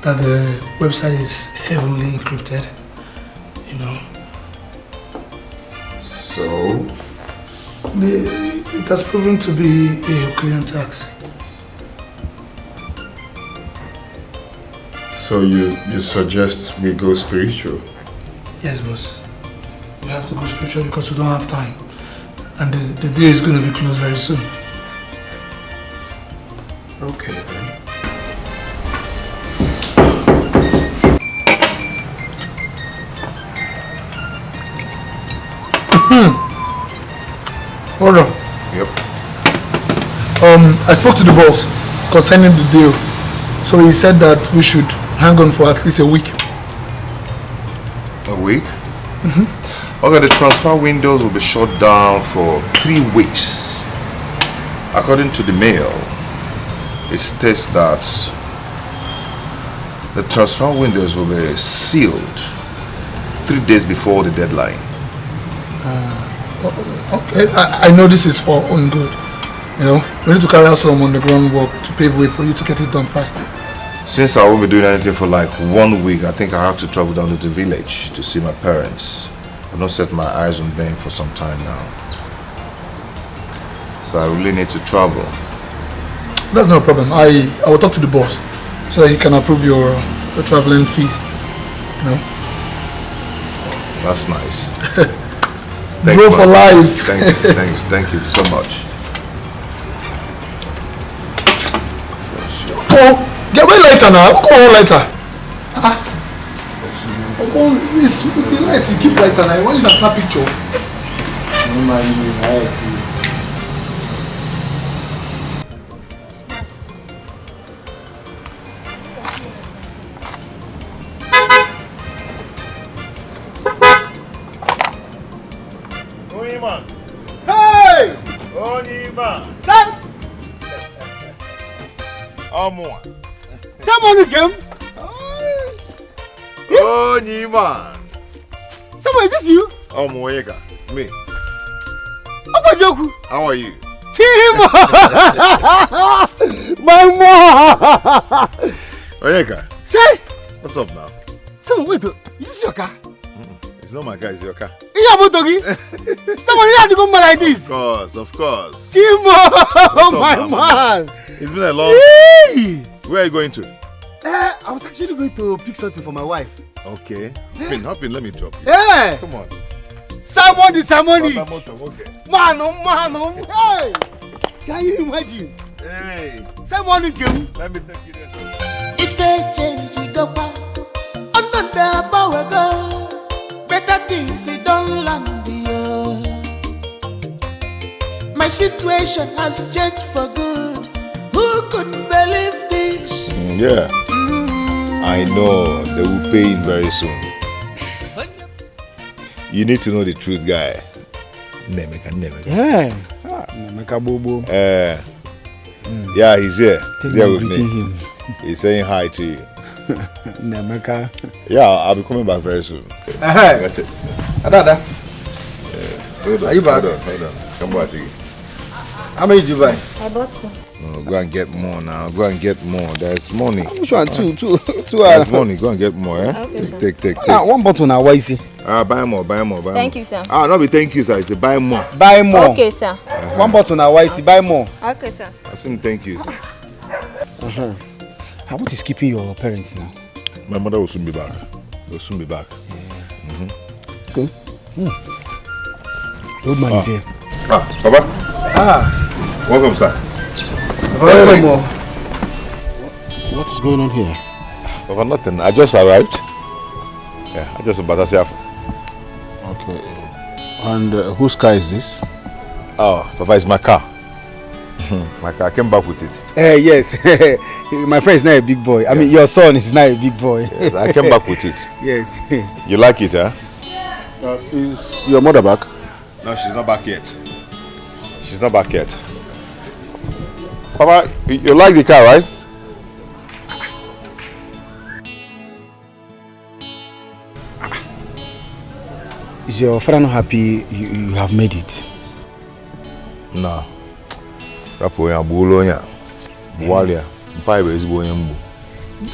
S10: that the website is heavily encrypted, you know.
S9: So?
S10: It has proven to be a Herculean task.
S9: So you suggest we go spiritual?
S10: Yes, boss. We have to go spiritual because we don't have time. And the day is going to be closed very soon.
S9: Okay, then.
S10: Hold on.
S4: Yep.
S10: I spoke to the boss concerning the deal. So he said that we should hang on for at least a week.
S4: A week? Okay, the transfer windows will be shut down for 3 weeks. According to the mail, it states that the transfer windows will be sealed 3 days before the deadline.
S10: Okay, I know this is for own good. You know, we need to carry out some on the groundwork to pave way for you to get it done faster.
S4: Since I won't be doing anything for like 1 week, I think I have to travel down to the village to see my parents. I've not set my eyes on them for some time now. So I really need to travel.
S10: That's no problem. I will talk to the boss so that he can approve your traveling fees. You know?
S4: That's nice.
S10: Go for life.
S4: Thank you so much.
S10: Oh, get away later now. Go on later. This light, keep lighter now. You want to use a snap picture?
S9: No mind me, I
S8: Hey! Onima! Sam! Someone came?
S4: Onima!
S8: Someone, is this you?
S4: It's me. How are you?
S14: Timo! My mom!
S4: Oyeka.
S14: Say!
S4: What's up now?
S14: Someone, wait, is this your car?
S4: It's not my car, it's your car.
S14: Someone had to come like this.
S4: Of course.
S14: Timo! My man!
S4: It's been a long
S14: time.
S4: Where are you going to?
S14: I was actually going to pick something for my wife.
S4: Okay. Hop in, let me drop you.
S14: Yeah!
S4: Come on.
S14: Simon.
S4: Okay.
S14: Man, hey! Can you imagine?
S4: Hey!
S14: Simon,
S4: let me take you there.
S12: If a change go back, another power go. Better things don't land here. My situation has changed for good. Who could believe this?
S4: Yeah. I know they will pay in very soon. You need to know the truth, guy. Nemeka.
S14: Yeah. Nemeka Bobo.
S4: Yeah, he's here. He's here with
S14: greeting
S4: me.
S14: him.
S4: He's saying hi to you.
S14: Nemeka.
S4: Yeah, I'll be coming back very soon.
S14: That's
S4: it.
S14: Adada.
S4: Are you back? Hold on. Come back to you.
S14: How many did you buy?
S15: I bought two.
S4: No, go and get more now. Go and get more. There's money.
S14: Which one? Two.
S4: There's money. Go and get more.
S15: Okay,
S4: Take.
S14: One bottle now. Why is it?
S4: Buy more.
S15: Thank you, sir.
S4: Not be thank you, sir. It's a buy more.
S14: Buy more.
S15: Okay, sir.
S14: One bottle now. Why is it? Buy more.
S15: Okay, sir.
S4: I said thank you, sir.
S14: What is keeping your parents now?
S4: My mother will soon be back.
S14: Cool. Old man is here.
S4: Papa. Welcome, sir.
S14: Welcome.
S7: What is going on here?
S4: Papa, nothing. I just arrived. Yeah, I just about to say.
S7: Okay. And whose car is this?
S4: Oh, Papa, it's my car. My car. I came back with it.
S14: Yes. My friend is not a big boy. I mean, your son is not a big boy.
S4: Yes, I came back with it.
S14: Yes.
S4: You like it, huh?
S7: Is your mother back?
S4: No, she's not back yet. Papa, you like the car, right?
S14: Is your father not happy you have made it?
S4: No.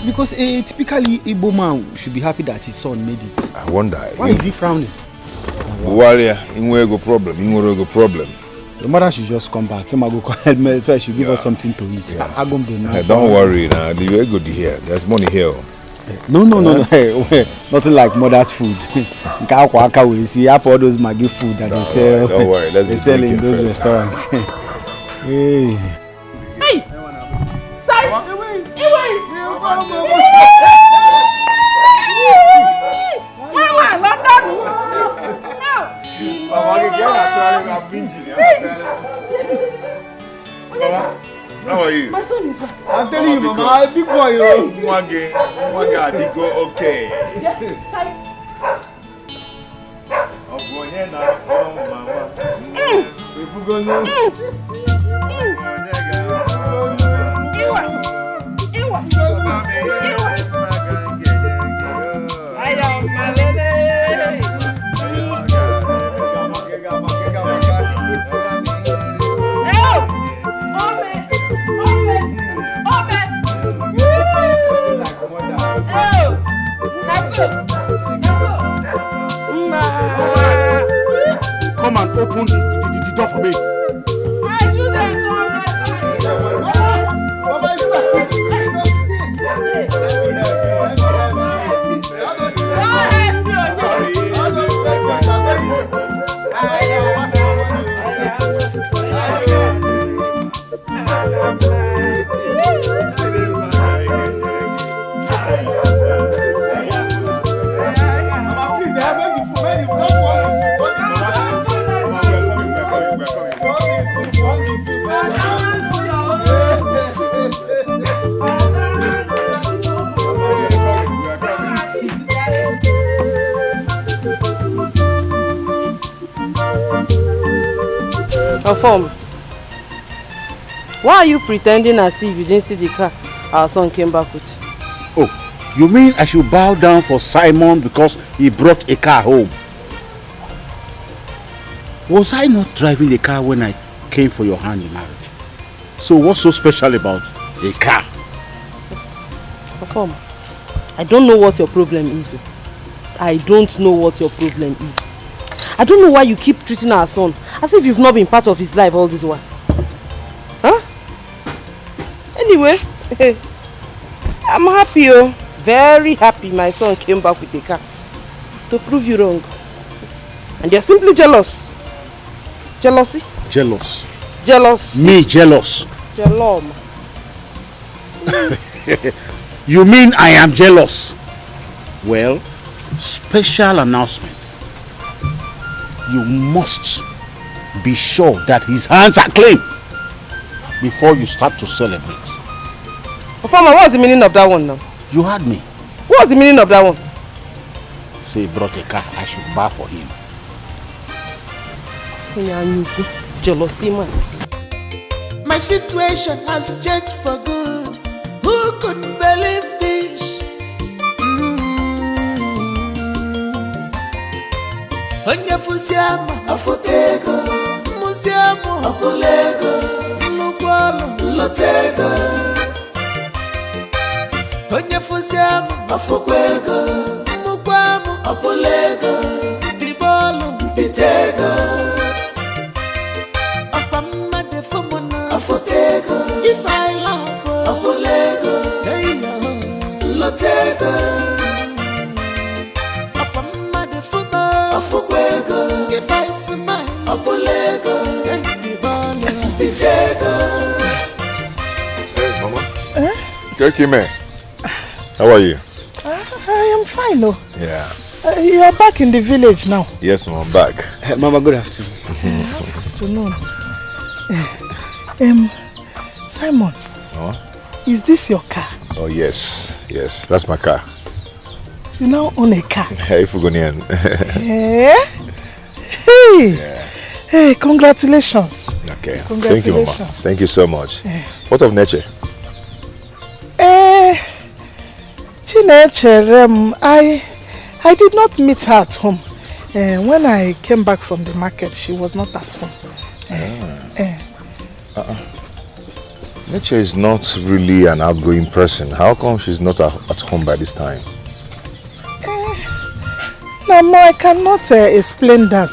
S14: Because a typically Igbo man should be happy that his son made it.
S4: I wonder.
S14: Why is he frowning?
S4: Problem.
S14: Your mother should just come back. Him go help me so I should give us something to eat.
S4: Don't worry now. The way good here. There's money here.
S14: No. Nothing like mother's food. We see all those Maggi food that they sell.
S4: Don't worry.
S14: They sell in those restaurants. Hey.
S4: How are you?
S14: My son is back. I'm telling you, Mama, I'm a big boy.
S4: Okay.
S14: Yeah, size.
S7: Come and open the door for me.
S6: Confirm. Why are you pretending as if you didn't see the car our son came back with?
S7: Oh, you mean I should bow down for Simon because he brought a car home? Was I not driving the car when I came for your hand in marriage? So what's so special about a car?
S6: Perform. I don't know what your problem is. I don't know what your problem is. I don't know why you keep treating our son as if you've not been part of his life all this while. Huh? Anyway, I'm happy, oh. Very happy my son came back with a car to prove you wrong. And you're simply jealous. Jealousy?
S7: Jealous.
S6: Jealous.
S7: Me jealous.
S6: Jealous.
S7: You mean I am jealous? Well, special announcement. You must be sure that his hands are clean before you start to celebrate.
S6: Farmer, what's the meaning of that one now?
S7: You heard me.
S6: What's the meaning of that one?
S7: So he brought a car, I should buy for him.
S6: Jealousy, man.
S12: My situation has changed for good. Who could believe this? Onye fusiamo afotego, musiamo apolego, lukwalo lotego. Onye fusiamo afokwego, mukwamo apolego, dibolo pitego. Apamma de fomona afotego, if I love apolego, hey yo, lotego. Apamma de fomona afokwego, if I smile apolego, hey dibolo pitego.
S4: Hey mama. Okay, man. How are you?
S2: I am fine, oh.
S4: Yeah.
S2: You are back in the village now.
S4: Yes, Mama, I'm back.
S14: Mama, good afternoon.
S2: Afternoon. Simon.
S4: Oh?
S2: Is this your car?
S4: Oh, yes. Yes, that's my car.
S2: You now own a car.
S4: Hey, Fugonian.
S2: Hey.
S4: Yeah.
S2: Hey, congratulations.
S4: Okay.
S2: Congratulations.
S4: Thank you, Mama. Thank you so much.
S2: Yeah.
S4: What of nature?
S2: Chineche, I did not meet her at home. When I came back from the market, she was not at home.
S4: Nature is not really an outgoing person. How come she's not at home by this time?
S2: No, I cannot explain that.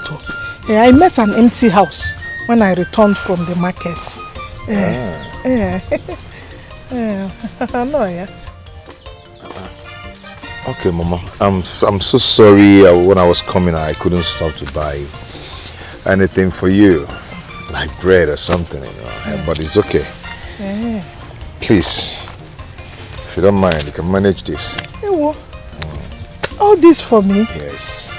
S2: I met an empty house when I returned from the market. No, yeah.
S4: Okay, Mama. I'm so sorry. When I was coming, I couldn't stop to buy anything for you, like bread or something, you know. But it's okay. Please, if you don't mind, you can manage this.
S2: All this for me?
S4: Yes.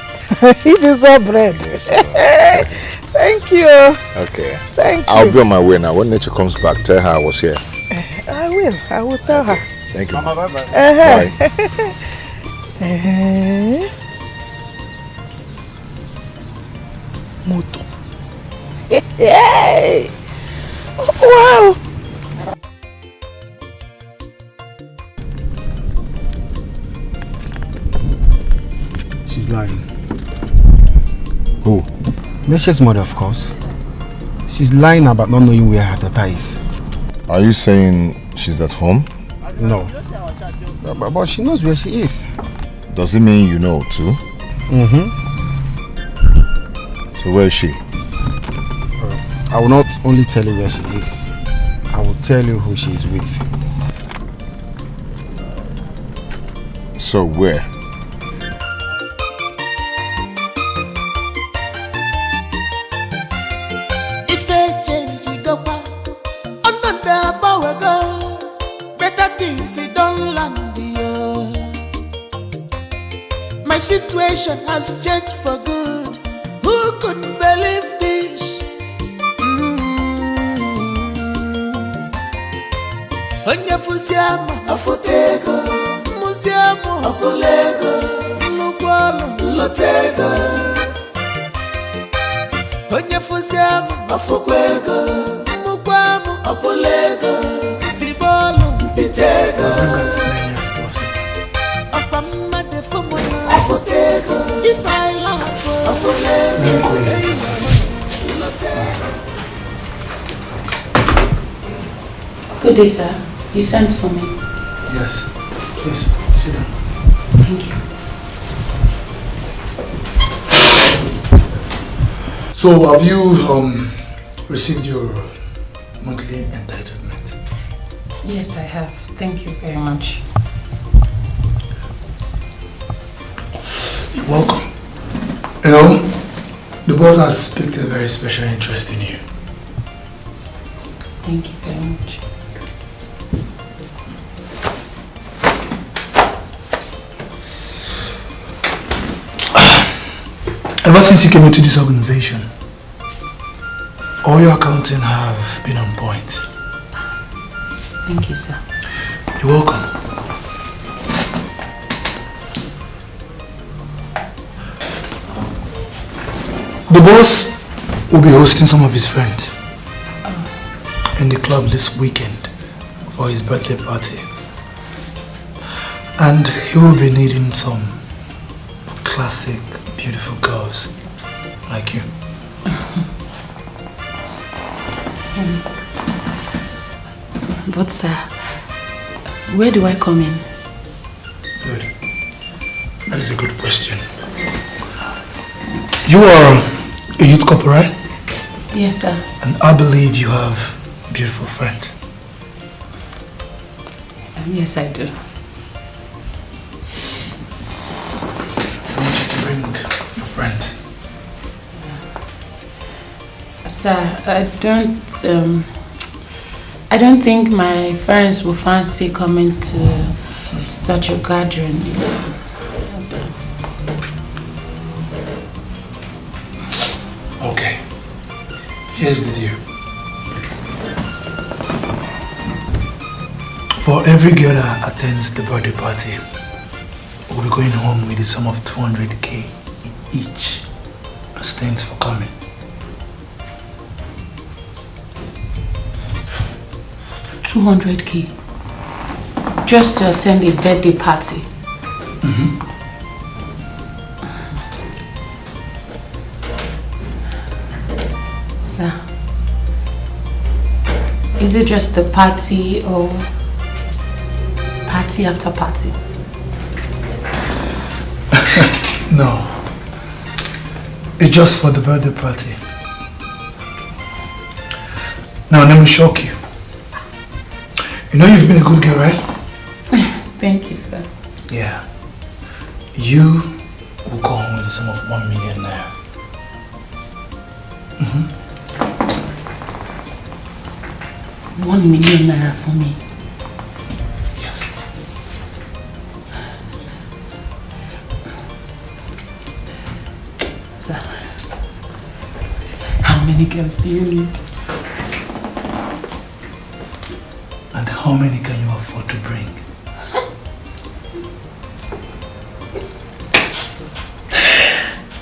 S2: It is all bread.
S4: Yes.
S2: Thank you.
S4: Okay.
S2: Thank you.
S4: I'll be on my way now. When nature comes back, tell her I was here.
S2: I will tell her.
S4: Thank you.
S14: Mama, bye-bye.
S4: Bye.
S2: Moto. Hey! Wow!
S14: She's lying.
S4: Who?
S14: Nesha's mother, of course. She's lying about not knowing where her daughter is.
S4: Are you saying she's at home?
S14: No. But she knows where she is.
S4: Does it mean you know too? So where is she?
S14: I will not only tell you where she is. I will tell you who she is with.
S4: So where?
S12: If a change go back, another power go. Better things it don't land here. My situation has changed for good. Who could believe this? Onye fusiamo afotego, musiamo apolego, lukwalo lotego. Onye fusiamo afokwego, mukwamo apolego, dibolo pitego.
S14: Bring as many as possible.
S12: Apamma de fomona afotego, if I love apolego.
S5: Good day, sir. You sent for me.
S10: Yes. Please, sit down.
S5: Thank you.
S10: So, have you received your monthly entitlement?
S5: Yes, I have. Thank you very much.
S10: You're welcome. You know, the boss has picked a very special interest in you.
S5: Thank you very much.
S10: Ever since you came into this organization, all your accounting have been on point.
S5: Thank you, sir.
S10: You're welcome. The boss will be hosting some of his friends in the club this weekend for his birthday party. And he will be needing some classic, beautiful girls like you.
S5: But sir, where do I come in?
S10: Good. That is a good question. You are a youth couple, right?
S5: Yes, sir.
S10: And I believe you have a beautiful friend.
S5: Yes, I do.
S10: I want you to bring your friend.
S5: Sir, I don't think my friends will fancy coming to such a gathering.
S10: Okay. Here's the deal. For every girl that attends the birthday party, we'll be going home with a sum of 200k each as thanks for coming.
S5: $200k just to attend a birthday party. Sir, is it just a party or party after party?
S10: No. It's just for the birthday party. Now let me shock you. You know you've been a good girl, right?
S5: Thank you, sir.
S10: Yeah. You will go home with a sum of 1 million naira.
S5: 1 million naira for me.
S10: Yes.
S5: Sir, how many girls do you need?
S10: And how many can you afford to bring?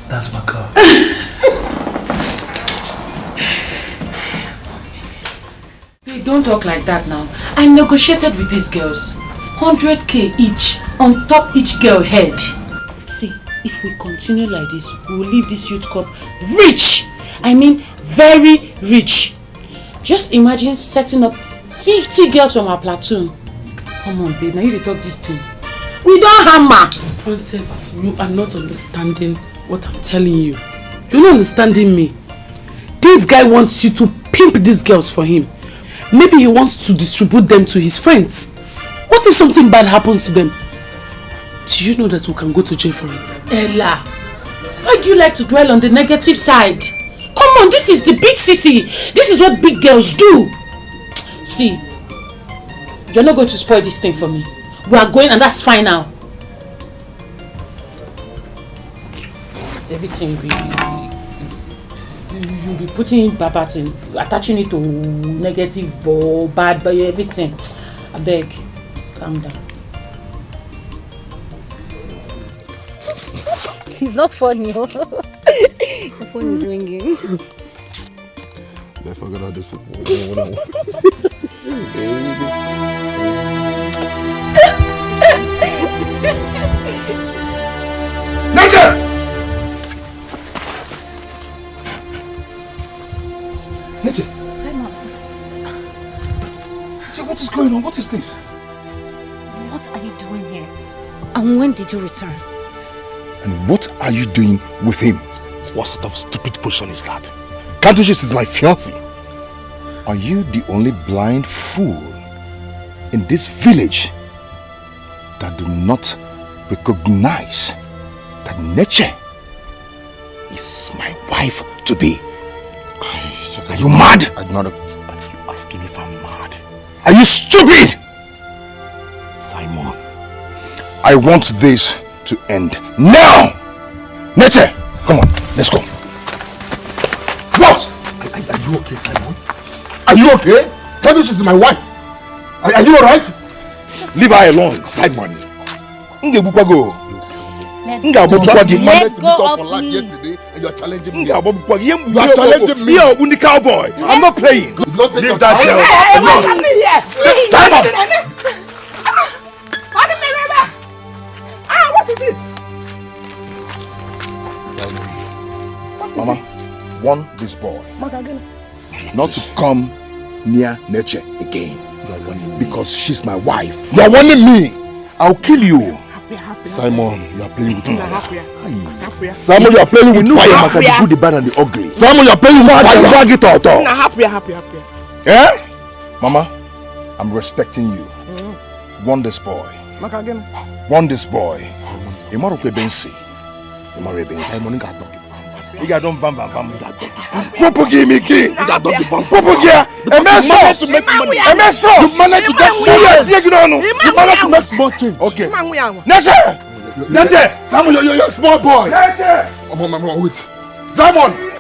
S10: That's my car.
S5: Hey, don't talk like that now. I negotiated with these girls. 100k each on top each girl head. See, if we continue like this, we will leave this youth club rich. I mean, very rich. Just imagine setting up 50 girls from our platoon. Come on, babe. Now you talk this thing. We don't hammer.
S1: Frances, you are not understanding what I'm telling you. You're not understanding me. This guy wants you to pimp these girls for him. Maybe he wants to distribute them to his friends. What if something bad happens to them? Do you know that we can go to jail for it?
S5: Ella, why do you like to dwell on the negative side? Come on, this is the big city. This is what big girls do. See, you're not going to spoil this thing for me. We are going and that's fine now. Everything you'll be putting babat in, attaching it to negative, bad, everything. I beg, calm down.
S15: It's not funny. The phone is ringing.
S8: I forgot how this people.
S10: Nature! Nature!
S15: Simon.
S10: Nature, what is
S13: What are you doing here? And when did you return?
S4: And what are you doing with him? What sort of stupid position is that? Can't you see she's my fiancé? Are you the only blind fool in this village that do not recognize that nature is my wife to be? Are you mad? Are you asking if I'm mad? Are you stupid? Simon, I want this to end now! Nature, come on, let's go. What? Are you okay, Simon? Are you okay? Tell me she's my wife. Are you alright? Leave her alone, Simon. Let's go of me. Yesterday and you are challenging me. You are challenging me. You are the cowboy. I'm not playing. Leave that girl alone. Simon!
S2: What is it?
S4: Mama, warn this boy not to come near nature again. Because she's my wife. You are warning me. I'll kill you. Simon, you are playing with fire. Simon, you are playing with fire. The good, the bad, and the ugly. Simon, you are playing with fire. Eh? Mama, I'm respecting you. Warn this boy. Warn this boy. Simon, you got done vam. Popo give me key. You got done vam. Popo give. Immerse to make money. Immerse. You managed to get serious. You managed to make small change. Okay. Nature. Simon, you're a small boy. Nature. Oh, wait. Simon.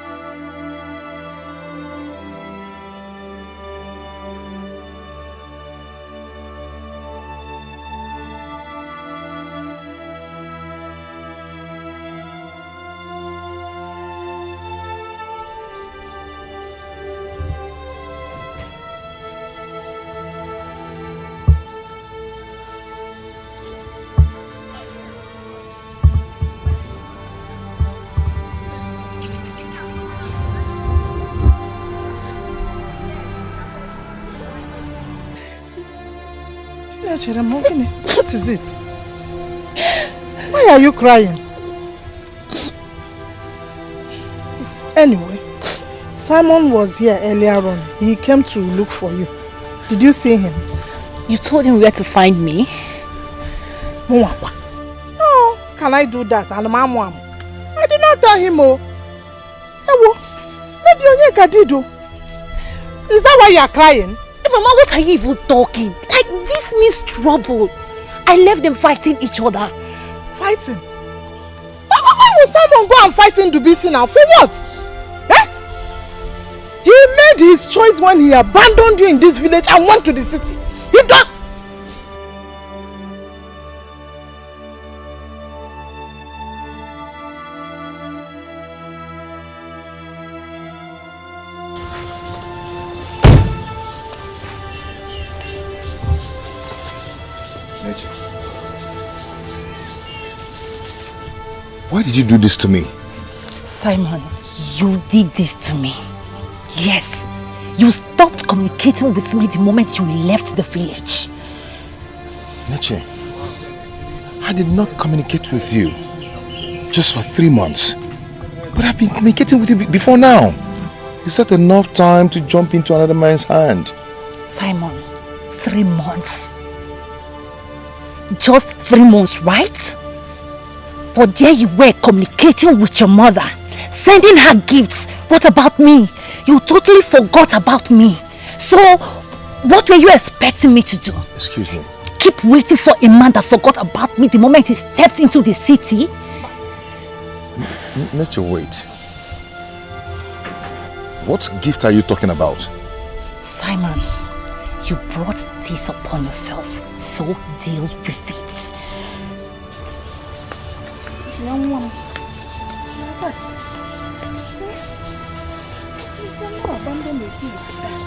S2: What is it? Why are you crying? Anyway, Simon was here earlier on. He came to look for you. Did you see him?
S13: You told him where to find me?
S2: No, can I do that? I did not tell him. Is that why you are crying?
S13: Mama, what are you even talking? Like, this means trouble. I left them fighting each other.
S2: Fighting? Why would Simon go and fight in Dubisi now? For what? Eh? He made his choice when he abandoned you in this village and went to the city. He does...
S4: Why did you do this to me?
S13: Simon, you did this to me. Yes. You stopped communicating with me the moment you left the village.
S4: Neche, I did not communicate with you just for 3 months. But I've been communicating with you before now. Is that enough time to jump into another man's hand?
S13: Simon, 3 months. Just 3 months, right? But there you were communicating with your mother, sending her gifts. What about me? You totally forgot about me. So, what were you expecting me to do?
S4: Excuse me.
S13: Keep waiting for a man that forgot about me the moment he stepped into the city?
S4: Let you wait. What gift are you talking about?
S13: Simon, you brought this upon yourself, so deal with it.
S2: Young woman, what? You cannot abandon the kid like that.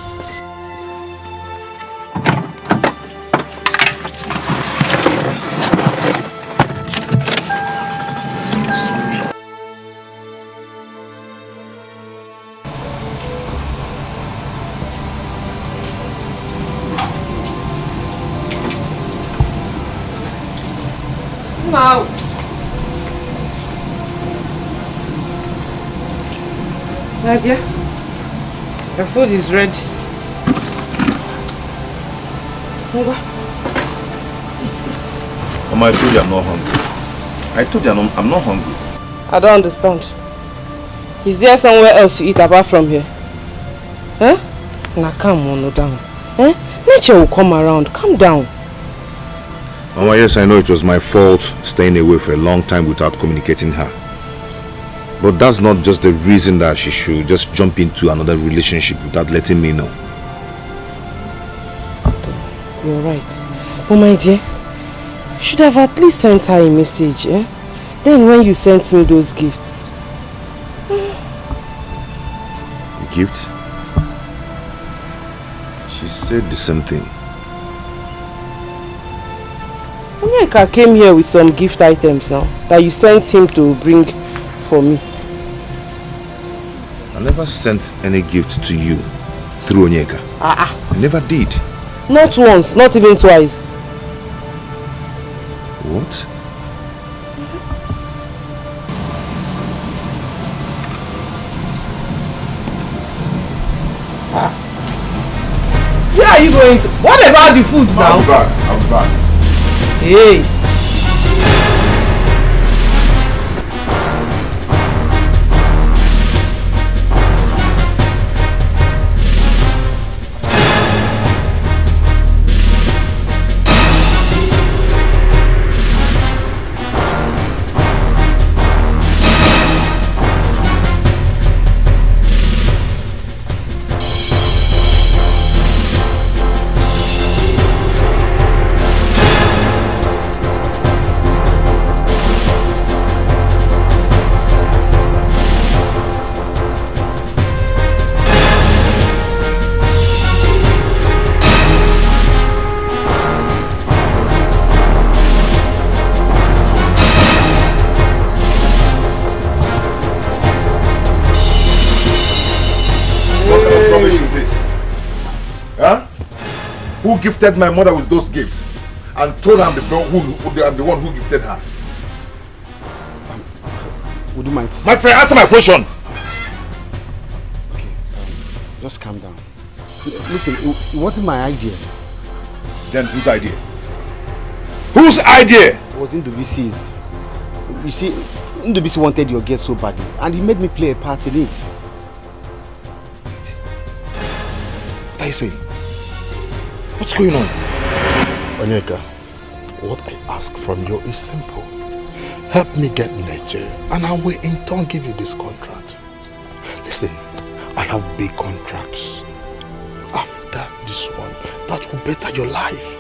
S6: Now. Nadia, your food is ready. Eat it.
S4: Mama, I told you I'm not hungry. I told you I'm not hungry.
S6: I don't understand. Is there somewhere else to eat apart from here? Huh? Now calm on, no down. Eh? Nature will come around. Calm down.
S4: Mama, yes, I know it was my fault staying away for a long time without communicating her. But that's not just the reason that she should just jump into another relationship without letting me know.
S6: You're right. Oh my dear, you should have at least sent her a message, eh? Then when you sent me those gifts.
S4: The gifts? She said the same thing.
S6: Onyeka came here with some gift items now that you sent him to bring for me.
S4: I never sent any gift to you through Onyeka. I never did.
S6: Not once, not even twice.
S4: What?
S6: Where are you going to? What about the food now?
S4: I'll be back. I'll be back.
S6: Hey.
S4: Who gifted my mother with those gifts and told her I'm the one who gifted her?
S14: Would you mind?
S4: My friend, answer my question.
S14: Okay, just calm down. Listen, it wasn't my idea.
S4: Then whose idea? Whose idea?
S14: It was Ndubisi's. You see, Ndubisi wanted your guest so badly, and he made me play a part in it.
S4: What are you saying? What's going on?
S8: Onyeka, what I ask from you is simple. Help me get nature, and I will in turn give you this contract. Listen, I have big contracts. After this one, that will better your life.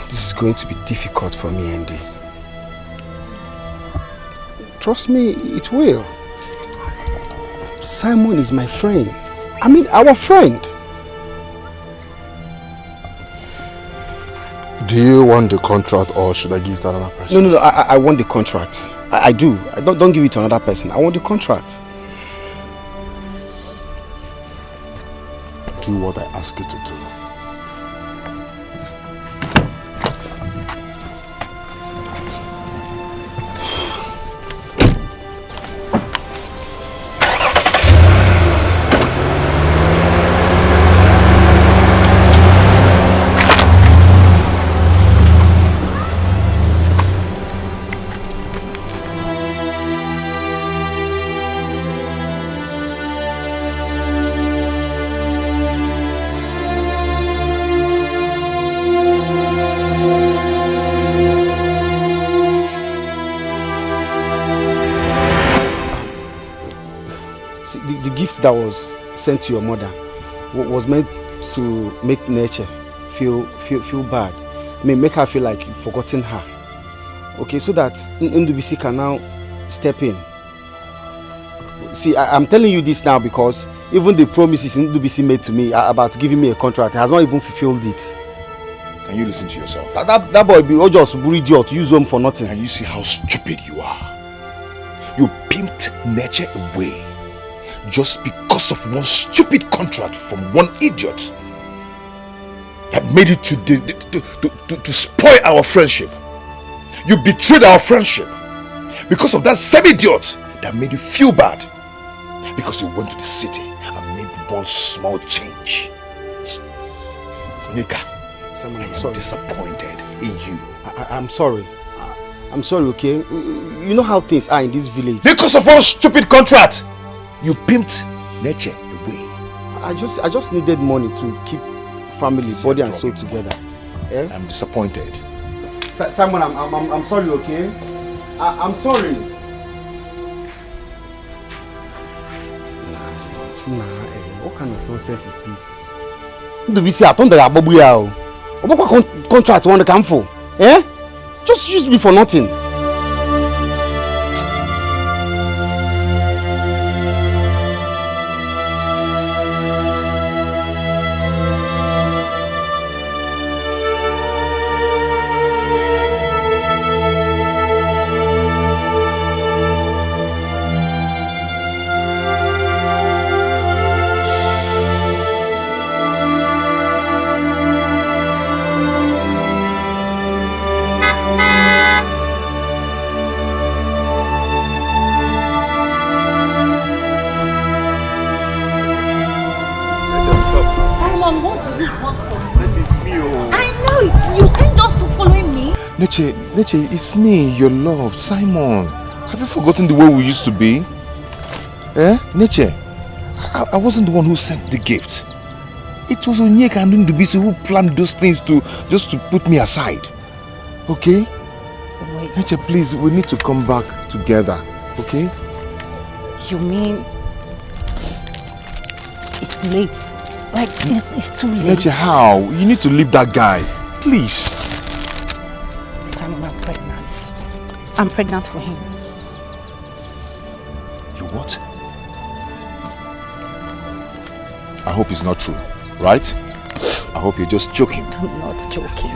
S14: This is going to be difficult for me, Andy. Trust me, it will. Simon is my friend. I mean, our friend.
S8: Do you want the contract or should I give it to another person?
S14: No, I want the contract. I do. Don't give it to another person. I want the contract.
S8: Do what I ask you to do.
S14: That was sent to your mother was meant to make nature feel bad. I mean, make her feel like you've forgotten her. Okay, so that Ndubisi can now step in. See, I'm telling you this now because even the promises Ndubisi made to me about giving me a contract has not even fulfilled it.
S4: Can you listen to yourself?
S14: That boy be just idiot to use him for nothing.
S4: Can you see how stupid you are? You pimped nature away just because of one stupid contract from one idiot that made it to spoil our friendship. You betrayed our friendship because of that same idiot that made you feel bad because you went to the city and made one small change. Nika, I'm disappointed in you.
S14: I'm sorry. I'm sorry, okay? You know how things are in this village.
S4: Because of one stupid contract, you pimped nature away.
S14: I just needed money to keep family, body and soul together. Eh?
S4: I'm disappointed.
S14: Simon, I'm sorry, okay? I'm sorry. What kind of nonsense is this? Do we see I told you what contract you want to come for? Eh? Just use me for nothing.
S4: Neche, it's me, your love, Simon. Have you forgotten the way we used to be? Eh? Neche, I wasn't the one who sent the gift. It was Onyeka and Ndubisi who planned those things just to put me aside. Okay?
S13: Wait.
S4: Neche, please, we need to come back together. Okay?
S13: You mean it's late? Like, it's too late?
S4: Neche, how? You need to leave that guy. Please.
S13: I'm pregnant for him.
S4: You what? I hope it's not true, right? I hope you're just joking.
S13: I'm not joking.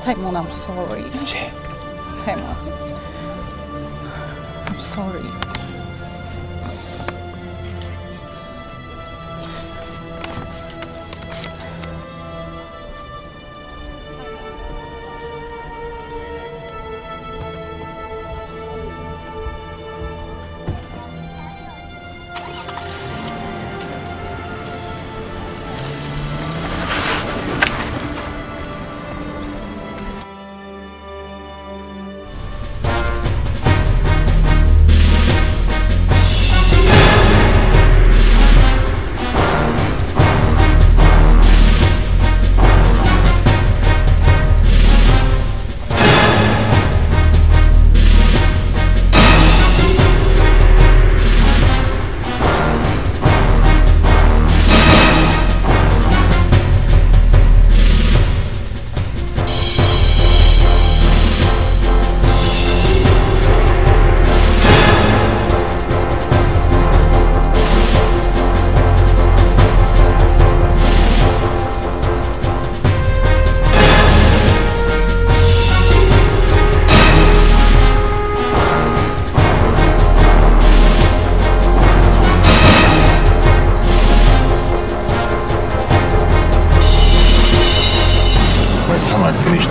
S13: Simon, I'm sorry. Simon, I'm sorry.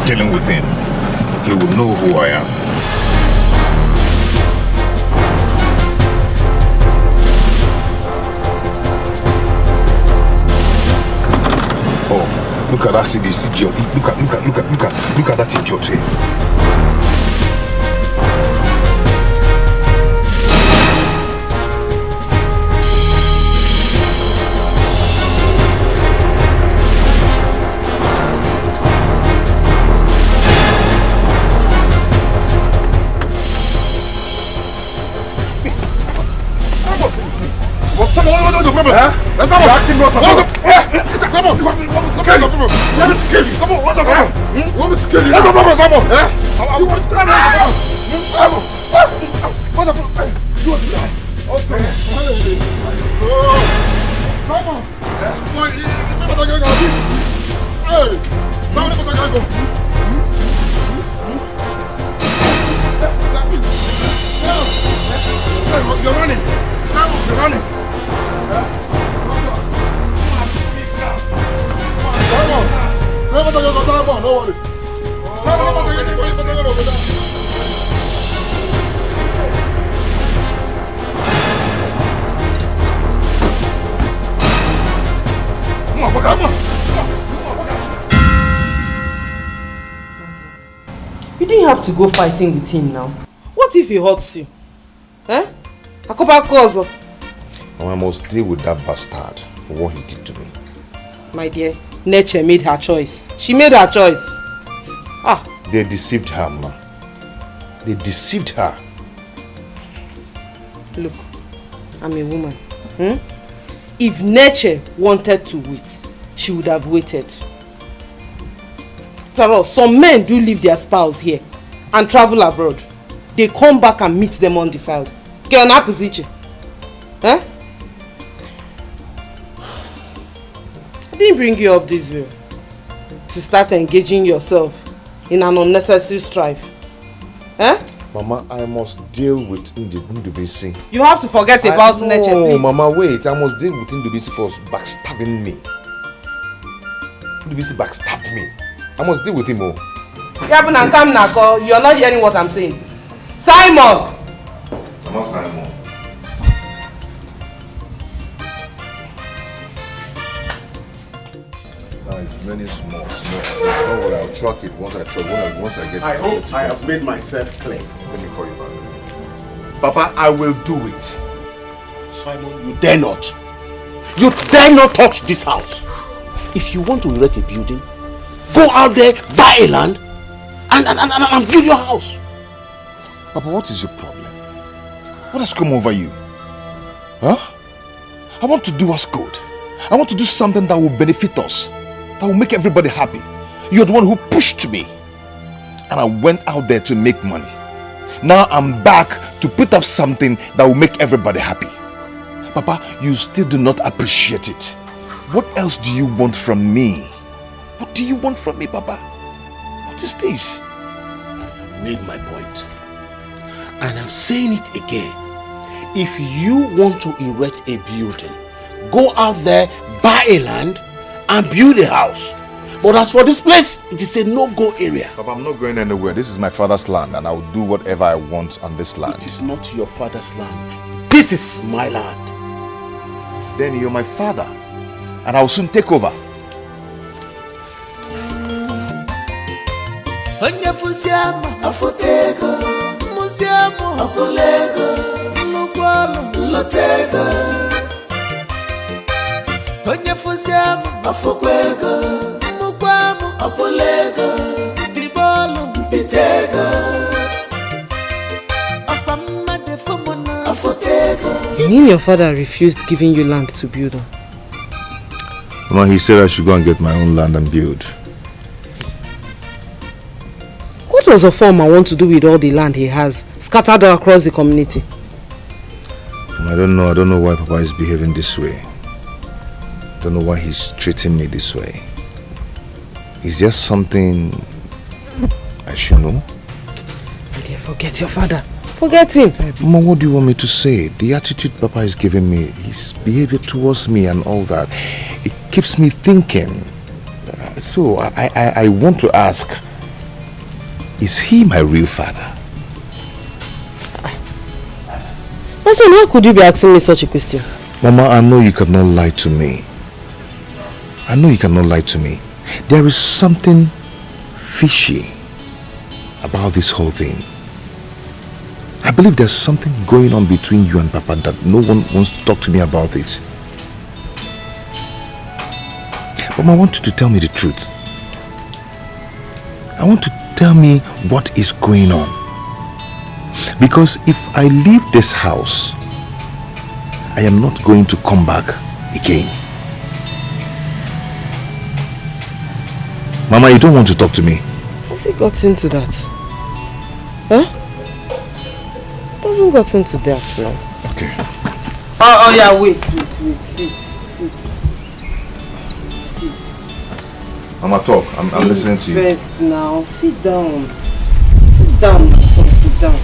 S4: Dealing with him, he will know who I am. Oh, look at that, see this idiot. Look at that idiot here.
S8: You're running. You're running. Don't worry.
S6: You didn't have to go fighting with him now. What if he hurts you? Eh?
S4: Mama, I must deal with that bastard for what he did to me.
S6: My dear, nature made her choice. She made her choice. Ah.
S4: They deceived her, ma. They deceived her.
S6: Look, I'm a woman. If nature wanted to wait, she would have waited. For all, some men do leave their spouse here and travel abroad. They come back and meet them undefiled. Get on our position. Huh? I didn't bring you up this way to start engaging yourself in an unnecessary strife. Huh?
S4: Mama, I must deal with Ndubisi.
S6: You have to forget about nature, please.
S4: Mama, wait. I must deal with Ndubisi for backstabbing me. Ndubisi backstabbed me. I must deal with him, oh.
S6: You're not hearing what I'm saying. Simon!
S4: I'm not Simon. It's many small. How would I track it once I get it?
S7: I hope I have made myself clear.
S4: Let me call you back.
S7: Papa, I will do it. Simon, you dare not. You dare not touch this house. If you want to erect a building, go out there, buy a land, and build your house.
S4: Papa, what is your problem? What has come over you? Huh? I want to do us good. I want to do something that will benefit us. That will make everybody happy. You're the one who pushed me. And I went out there to make money. Now I'm back to put up something that will make everybody happy. Papa, you still do not appreciate it. What else do you want from me? What do you want from me, Papa? What is this?
S7: I made my point. And I'm saying it again. If you want to erect a building, go out there, buy a land, and build a house. But as for this place, it is a no-go area.
S4: Papa, I'm not going anywhere. This is my father's land, and I will do whatever I want on this land.
S7: It is not your father's land. This is my land.
S4: Then you're my father, and I will soon take over.
S6: You mean your father refused giving you land to build on?
S4: Mama, he said I should go and get my own land and build.
S6: What does a farmer want to do with all the land he has scattered across the community?
S4: I don't know why Papa is behaving this way. I don't know why he's treating me this way. Is there something I should know?
S6: Okay, forget your father. Forget him.
S4: Mama, what do you want me to say? The attitude Papa is giving me, his behavior towards me and all that, it keeps me thinking. So I want to ask, is he my real father?
S6: Mason, how could you be asking me such a question?
S4: Mama, I know you cannot lie to me. I know you cannot lie to me. There is something fishy about this whole thing. I believe there's something going on between you and Papa that no one wants to talk to me about it. But I want you to tell me the truth. I want to tell me what is going on. Because if I leave this house, I am not going to come back again. Mama, you don't want to talk to me.
S6: Has he got into that? Huh? Doesn't gotten to that now.
S4: Okay.
S6: Oh yeah, wait. Sit.
S4: Mama, talk. I'm listening to you.
S6: First now. Sit down. Sit down. Sit down.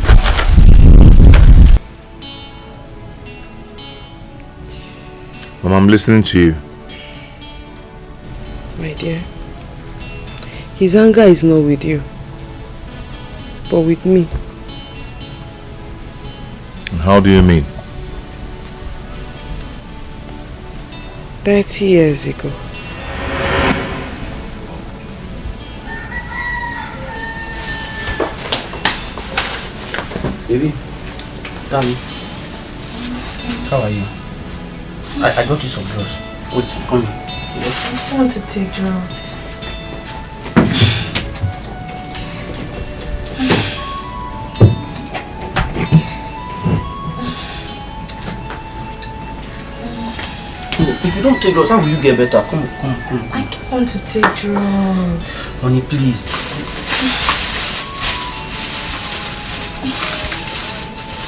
S4: Mama, I'm listening to you.
S6: My dear, his anger is not with you, but with me.
S4: And how do you mean?
S6: 30 years ago.
S11: Baby, darling, how are you? I got you some drugs. Wait, come here.
S6: I want to take drugs.
S11: If you don't take drugs, how will you get better? Come.
S6: I don't want to take drugs.
S11: Honey, please.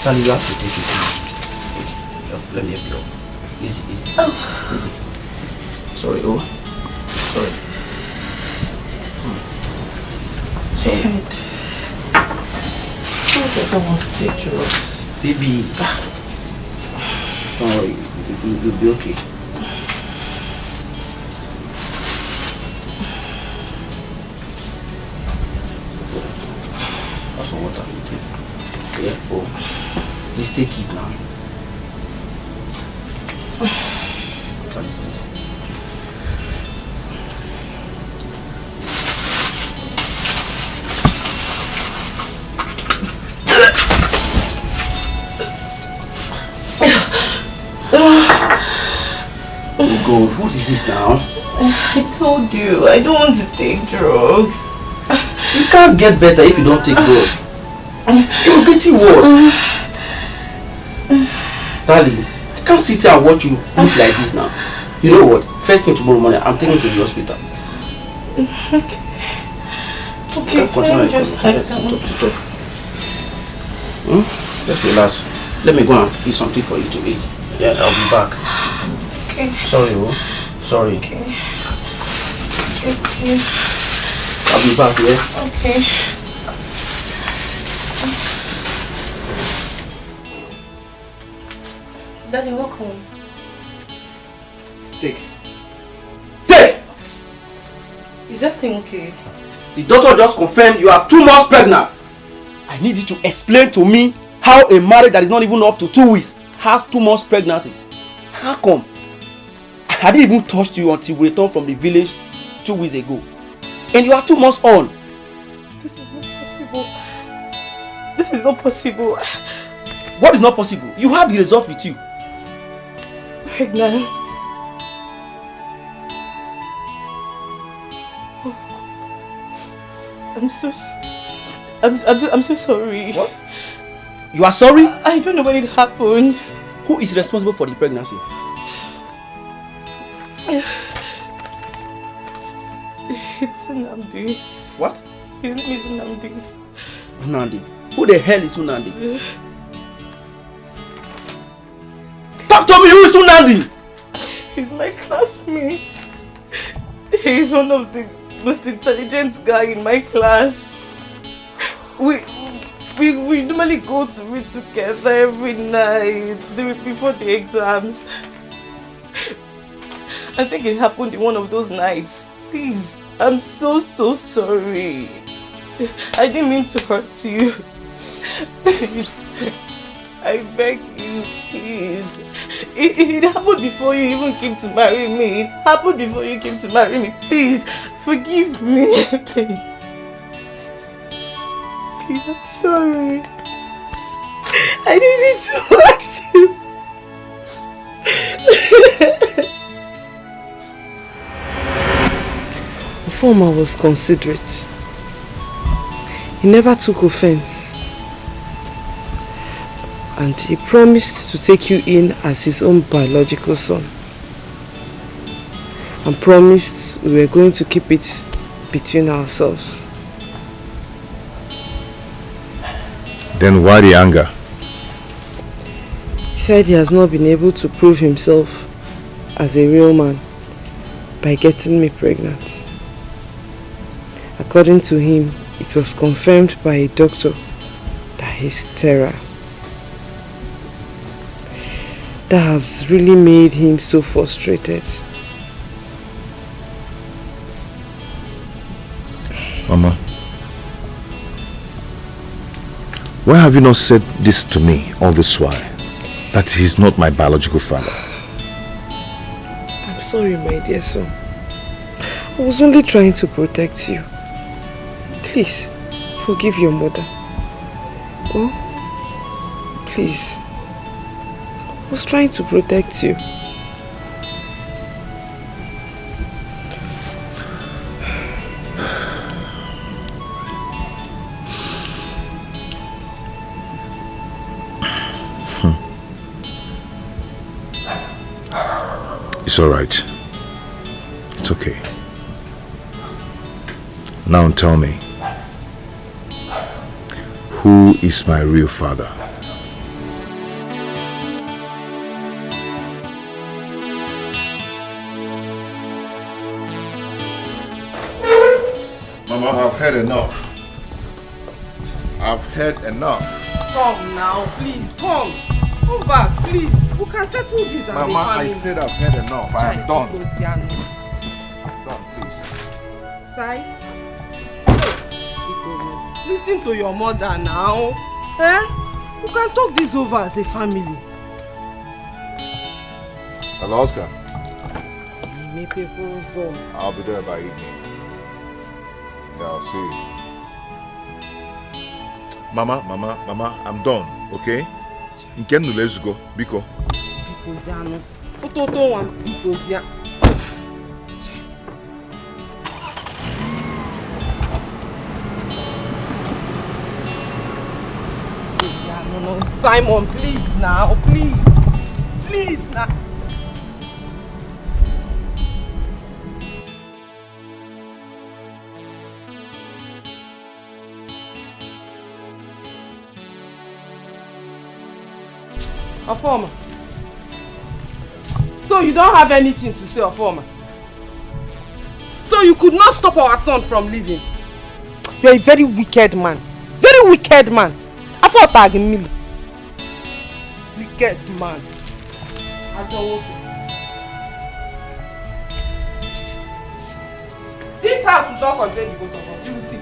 S11: Darling, you have to take it easy. Let me help you. Easy. Easy. Sorry, sorry. Sorry.
S6: I don't want to take drugs.
S11: Baby. Don't worry, you'll be okay. Have some water. Yeah, please take it now. Oh God, what is this now?
S6: I told you, I don't want to take drugs.
S11: You can't get better if you don't take drugs. You're getting worse. Darling, I can't sit here and watch you look like this now. You know what? First thing tomorrow morning, I'm taking you to the hospital.
S6: Okay,
S11: Continue. Stop. Just relax. Let me go and fix something for you to eat. Yeah, I'll be back.
S6: Okay.
S11: Sorry.
S6: Okay. Okay.
S11: I'll be back, yeah?
S6: Okay. Daddy, walk home.
S11: Take.
S6: Is everything okay?
S11: The doctor just confirmed you are 2 months pregnant. I need you to explain to me how a marriage that is not even up to 2 weeks has 2 months pregnancy. How come? I didn't even touch you until we returned from the village 2 weeks ago. And you are 2 months on.
S6: This is not possible. This is not possible.
S11: What is not possible? You have the result with you.
S6: Pregnant. I'm so sorry.
S11: What? You are sorry?
S6: I don't know when it happened.
S11: Who is responsible for the pregnancy?
S6: It's Nnamdi.
S11: What?
S6: His name is Nnamdi.
S11: Nnamdi. Who the hell is Nnamdi? Talk to me, who is Nnamdi?
S6: He's my classmate. He's one of the most intelligent guy in my class. We normally go to read together every night before the exams. I think it happened in one of those nights. Please, I'm so sorry. I didn't mean to hurt you. I beg you, please. It happened before you even came to marry me. It happened before you came to marry me. Please, forgive me. Please, I'm sorry. I didn't mean to hurt you. Former was considerate. He never took offense. And he promised to take you in as his own biological son. And promised we were going to keep it between ourselves.
S4: Then why the anger?
S6: He said he has not been able to prove himself as a real man by getting me pregnant. According to him, it was confirmed by a doctor that he's sterile. That has really made him so frustrated.
S4: Mama, why have you not said this to me all this while? That he's not my biological father.
S6: I'm sorry, my dear son. I was only trying to protect you. Please, forgive your mother. Oh, please. I was trying to protect you.
S4: It's alright. It's okay. Now tell me, who is my real father? Mama, I've heard enough. I've heard enough.
S2: Come now, please, come. Come back, please. We can settle this as a family.
S4: Mama, I said I've heard enough. I am done.
S2: I'm done, please. Sai? Listen to your mother now. Eh? We can talk this over as a family.
S4: Hello, Oscar.
S2: I'll
S4: be there by evening. Yeah, I'll see you. Mama, I'm done, okay? Nkenu, let's go. Biko.
S2: Bikoziano. Ototo wan Bikozia. No, Simon, please now, please. Please now. Afoma. So you don't have anything to say, Afoma? So you could not stop our son from leaving? You're a very wicked man. Very wicked man. Afotag me. Wicked man. This house will not contain the both of us. You will see.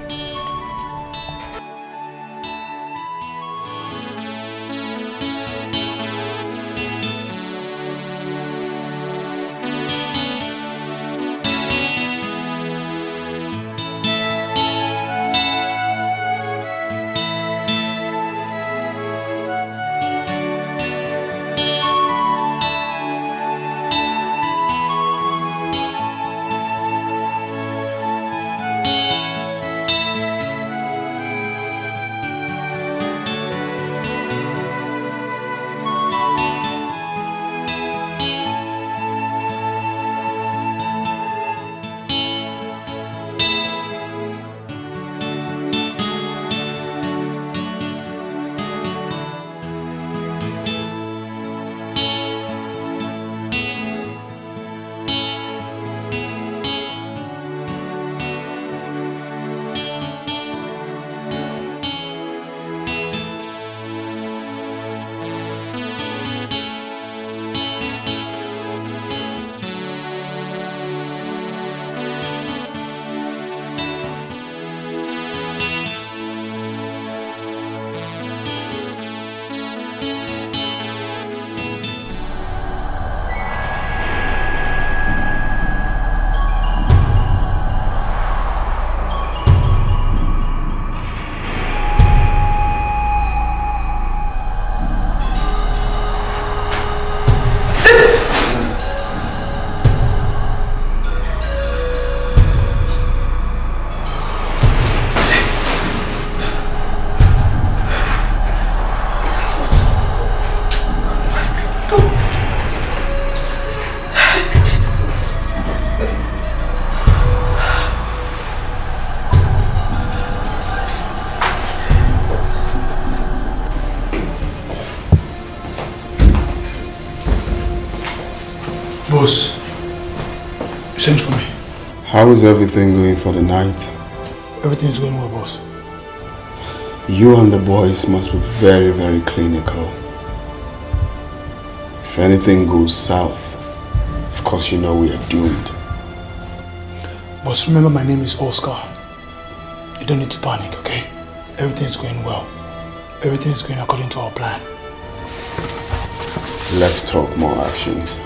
S10: change for me.
S9: How is everything going for the night?
S10: Everything is going well, boss.
S9: You and the boys must be very, very clinical. If anything goes south, of course you know we are doomed.
S10: Boss, remember my name is Oscar. You don't need to panic, okay? Everything is going well. Everything is going according to our plan.
S9: Let's talk more actions.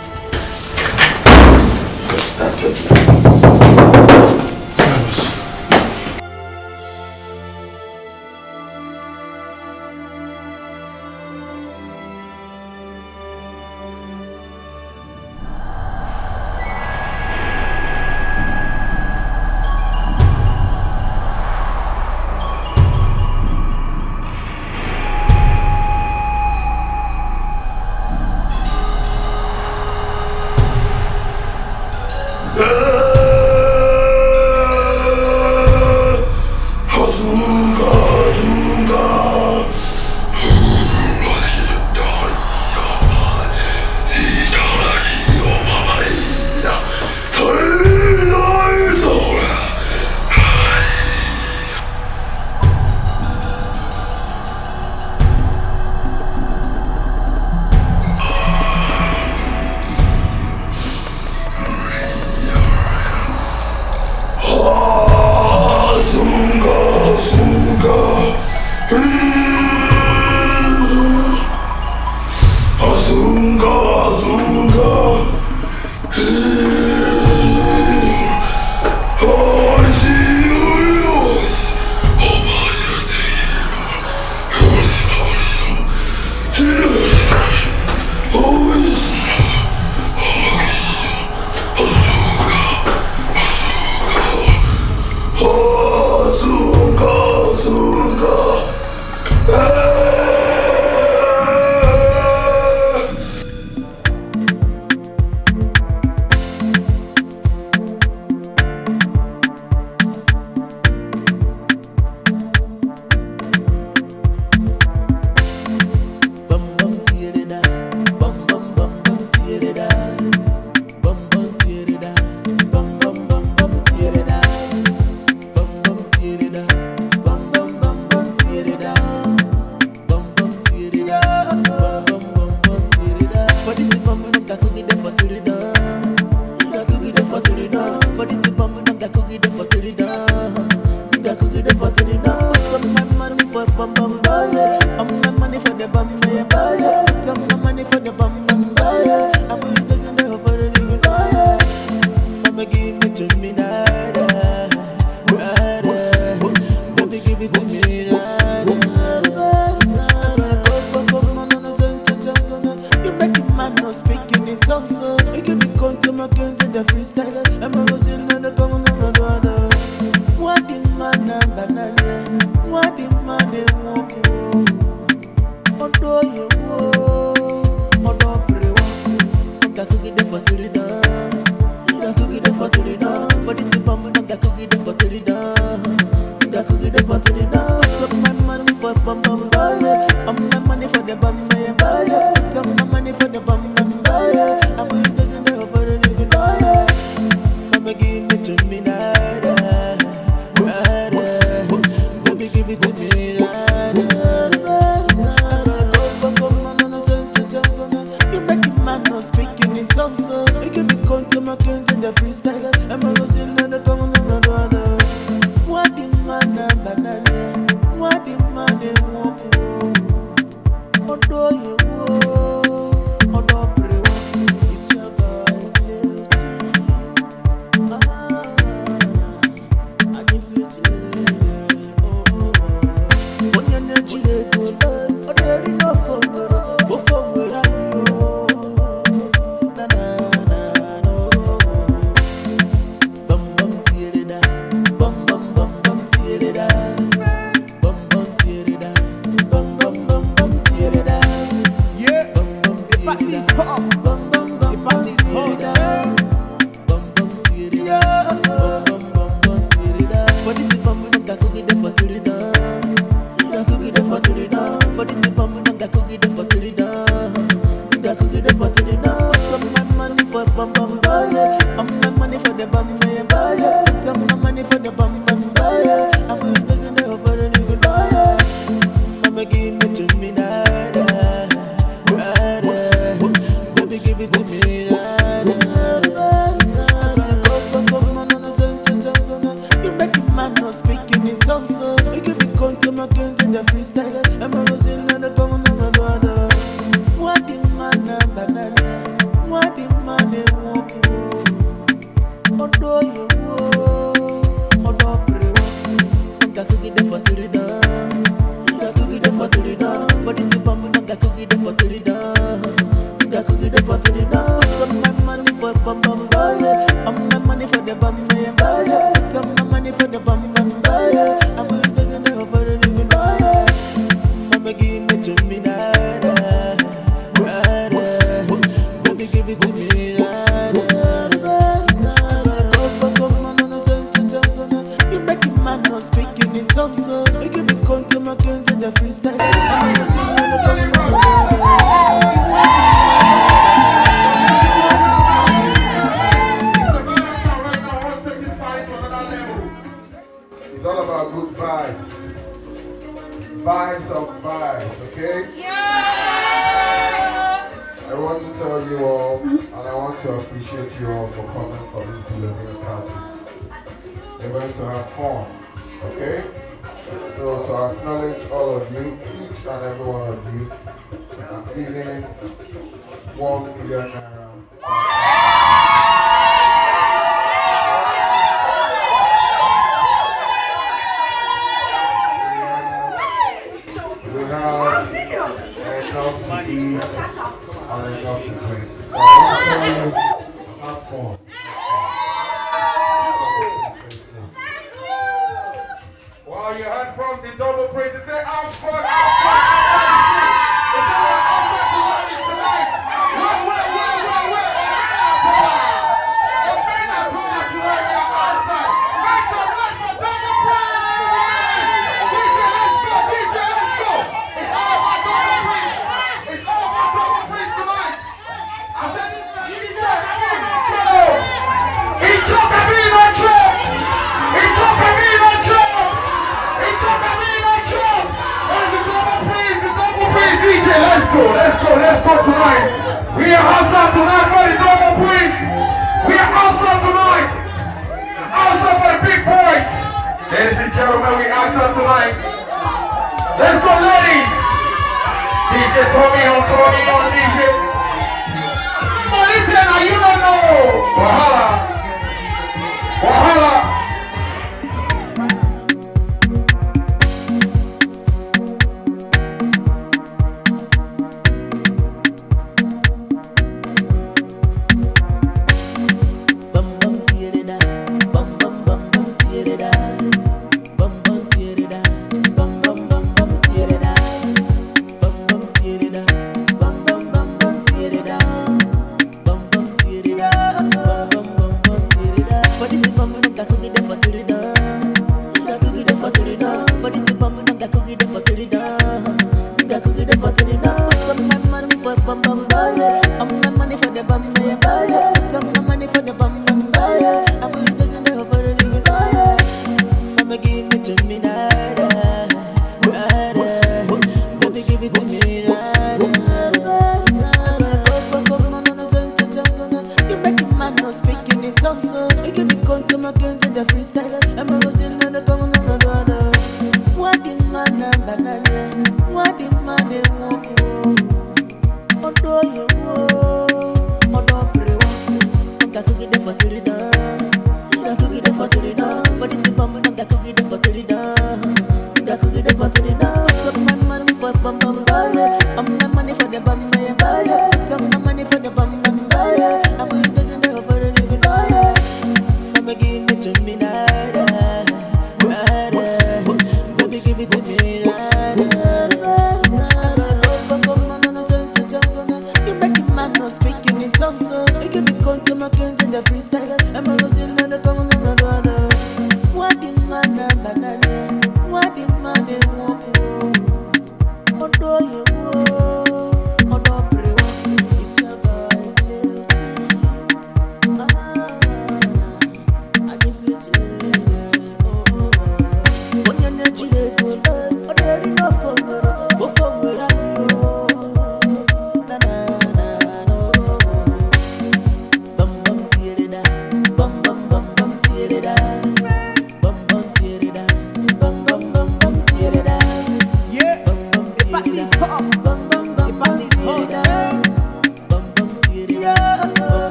S9: Let's start it.
S12: can't get the freestyle. I'm a losing on the common banana. What the man banana? What the man walk? Odo you odo pre. Ga cookie the for to the down. Ga cookie the for to the down. For this bomb, ga cookie the for to the down. Ga cookie the for to the down. Some my money for bum bum boy. I'm my money for the bum boy. Some my money for the bum bum boy. I'm going to get the for the living boy. Mama give it to me now. Baby give it to me now. You make it man not speaking in tongues, so you give me come to my king to the freestyle. I'm gonna sing you the
S9: It's all about good vibes. Vibes of vibes, okay? Yeah! I want to tell you all, and I want to appreciate you all for coming for this delivery party. We're going to have fun, okay? So to acknowledge all of you, each and every one of you, I'm giving 1 million naira. We have enough to eat and enough to drink. So I want to tell you, have fun.
S17: Well, you heard from the double praise. Say, I'm fun. It's all outside to lunch tonight. Where? The men are told you right now outside. Make some noise for double praise. DJ, let's go. It's all about double praise. It's all about double praise tonight. I said, DJ, Joe. It's up and me, not Joe. It's up and me, not Joe. DJ, let's go tonight. We are outside tonight for the double praise. We are outside tonight. Outside for the big boys. Ladies and gentlemen, we are outside tonight. Let's go, ladies. DJ Tommy on DJ. Money now you don't know. Wahala.
S12: Speaking in tongues, so you can be come to my king in the freestyle.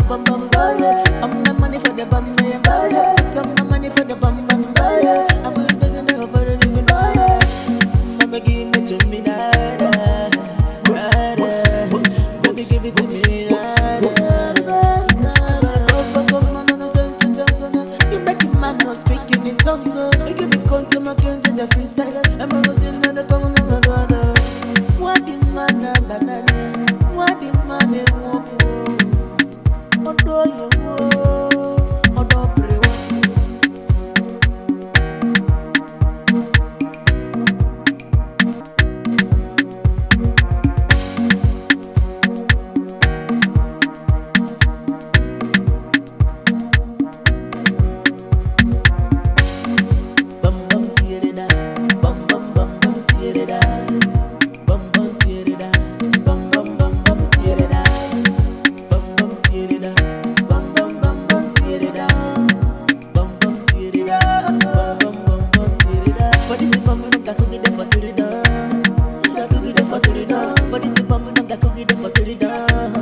S12: bum bum buy. I'm the money for the bum buy. I'm the money for the bum bum buy. I'm going to get the for the nigga buy. Mama give me to me nada, baby give it to me nada. You make it man not speaking in tongues, so you give me come to my country the freestyle. I'm a was in the common run. What the man a banana? What the man a walk? Odo you odo prewa. Bum bum tear it up, bum bum bum bum tear it up, bum bum tear it up, bum bum bum bum tear it up, bum bum tear it up, bum bum bum bum tear it up, bum bum tear it up, bum bum bum bum tear it up. For this bum bum I could get for to it down, I could get for to it down. For this bum bum I could get for to it down,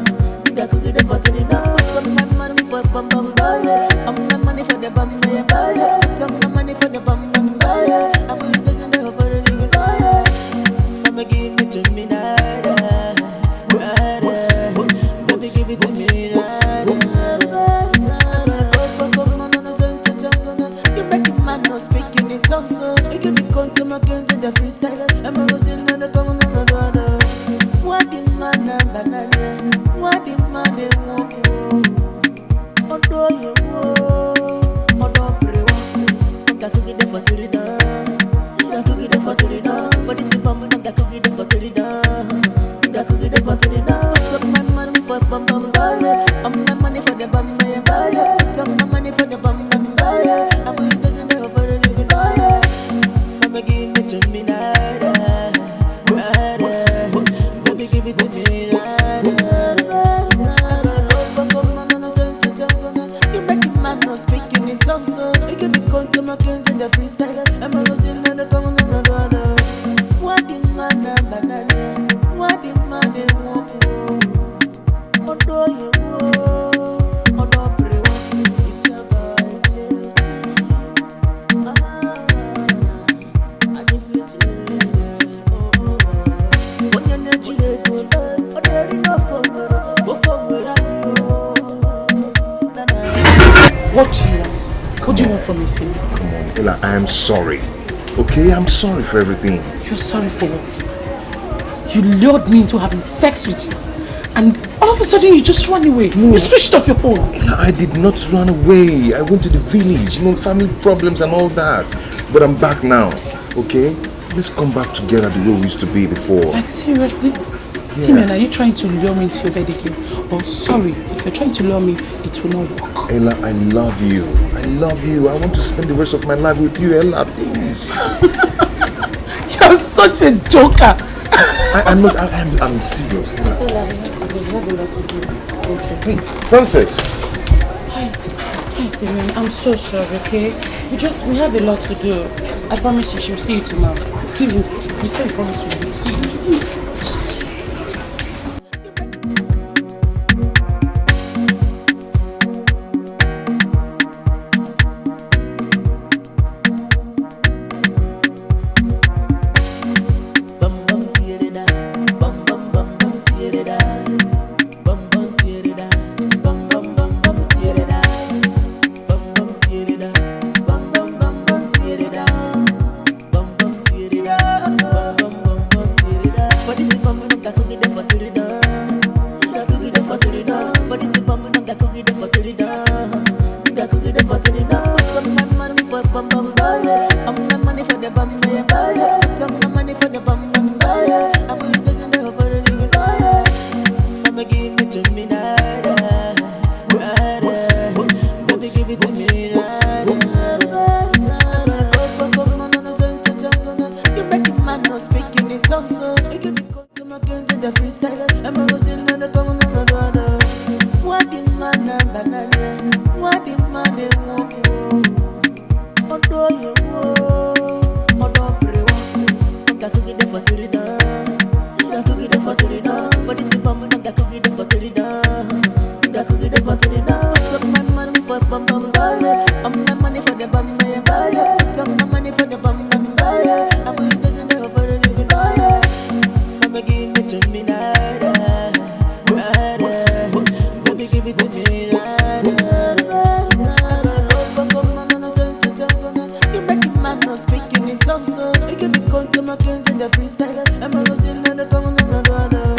S12: I could get for to it down. Some my money for bum bum buy, I'm my money for the bum buy. Some my money for the bum bum buy. I'm going to get the for the nigga buy. Mama give me to me nada, baby give it to me nada. You make it man not speaking in tongues, so you give me come to my country the freestyle. I'm a was in the common run. What the man a banana? What the man a walk? Odo you odo prewa. I could get the for to the down. I could get the for to the down. For this bum bum I could get the for to the down. I could get the for to the down. Some my money for bum bum buy. I'm my money for the bum buy. Some my money for the bum bum buy. I'm going to get the for the nigga buy. Mama give me to me nada, baby give it to me nada. You make it man not speaking in tongues, so you give me come to my country the freestyle. I'm a was in the common run. What the man a banana? What the man a walk? Odo you odo prewa. It's a boy beauty. I give you to when you're not chilling, oh, there enough for me. Go for me,
S5: What do you want? What do you want from me, Simi?
S4: Come on, Ella, I am sorry. Okay, I'm sorry for everything.
S5: You're sorry for what? You lured me into having sex with you, and all of a sudden you just ran away. You switched off your phone.
S4: Ella, I did not run away. I went to the village, family problems and all that. But I'm back now, okay? Let's come back together the way we used to be before.
S5: Like, seriously? Simeon, are you trying to lure me into your bed again? Oh, sorry, if you're trying to lure me, it will not work.
S4: Ella, I love you. I love you. I want to spend the rest of my life with you, Ella, please.
S5: You're such a joker.
S4: I'm not, I'm serious. Ella.
S5: Okay.
S4: Hey, Frances.
S5: Hi, Simeon, I'm so sorry, okay? We have a lot to do. I promise you, she'll see you tomorrow. See you. You said you promised me. See you.
S12: For the You make a man not speaking in tongues, so you can be come to my country, the freestyle. I'm a Russian and the common brother.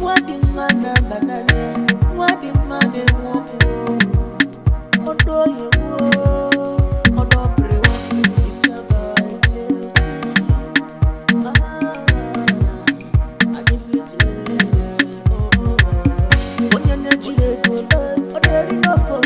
S12: What the man, banana? What the man, they walk? Although you walk, although pray, it's about beauty. I give you to when you're not go, or there enough for